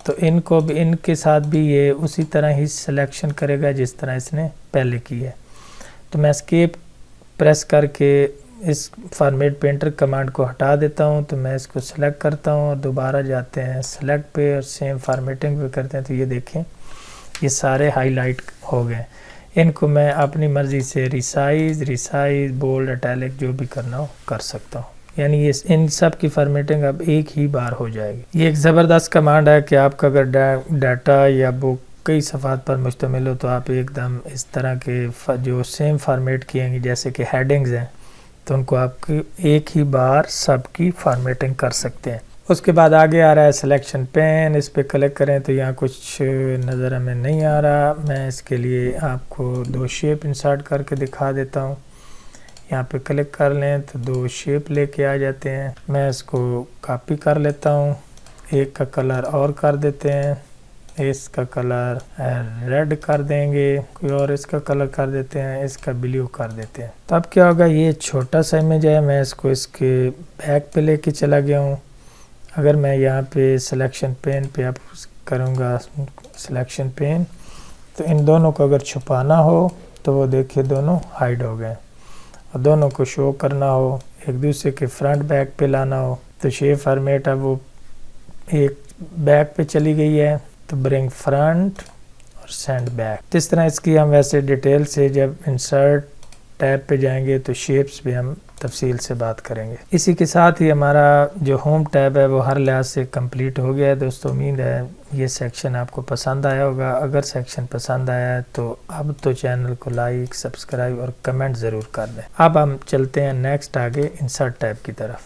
तो इनको भी इनके साथ भी ये उसी तरह ही सिलेक्शन करेगा जिस तरह इसने पहले की है। तो मैं एस्केप प्रेस करके इस फॉर्मेट पेंटर कमांड को हटा देता हूं, तो मैं इसको सेलेक्ट करता हूं और दोबारा जाते हैं सेलेक्ट पे और सेम फॉर्मेटिंग पे करते हैं। तो ये देखें ये सारे हाईलाइट हो गए। इनको मैं अपनी मर्ज़ी से रिसाइज बोल्ड इटैलिक जो भी करना हो कर सकता हूँ। यानी ये इन सब की फॉर्मेटिंग अब एक ही बार हो जाएगी। ये एक ज़बरदस्त कमांड है कि आपका अगर डाटा या बुक कई सफ़ात पर मुश्तमिल हो तो आप एकदम इस तरह के जो सेम फॉर्मेट किएंगे जैसे कि हेडिंग्स हैं तो उनको आप एक ही बार सबकी फॉर्मेटिंग कर सकते हैं। उसके बाद आगे आ रहा है सिलेक्शन पेन। इस पर क्लिक करें तो यहाँ कुछ नज़र हमें नहीं आ रहा। मैं इसके लिए आपको 2 शेप इंसर्ट करके दिखा देता हूँ। यहाँ पे क्लिक कर लें तो 2 शेप लेके आ जाते हैं। मैं इसको कॉपी कर लेता हूँ, एक का कलर और कर देते हैं, इसका कलर रेड कर देंगे, कोई और इसका कलर कर देते हैं, इसका ब्लू कर देते हैं। तो अब क्या होगा, ये छोटा सा इमेज है, मैं इसको इसके बैक पे लेके चला गया हूँ। अगर मैं यहाँ पे सिलेक्शन पेन पे अब करूँगा सिलेक्शन पेन, तो इन दोनों को अगर छुपाना हो तो वो देखिए दोनों हाइड हो गए, और दोनों को शो करना हो, एक दूसरे के फ्रंट बैक पे लाना हो तो शेप फॉर्मेट अब वो एक बैक पे चली गई है तो ब्रिंग फ्रंट और सेंड बैक। इस तरह इसकी हम वैसे डिटेल से जब इंसर्ट टैब पे जाएंगे तो शेप्स भी हम तफसील से बात करेंगे। इसी के साथ ही हमारा जो होम टैब है वो हर लिहाज से कंप्लीट हो गया है। दोस्तों उम्मीद है ये सेक्शन आपको पसंद आया होगा। अगर सेक्शन पसंद आया है तो अब तो चैनल को लाइक, सब्सक्राइब और कमेंट ज़रूर कर दें। अब हम चलते हैं नेक्स्ट आगे इंसर्ट टैब की तरफ।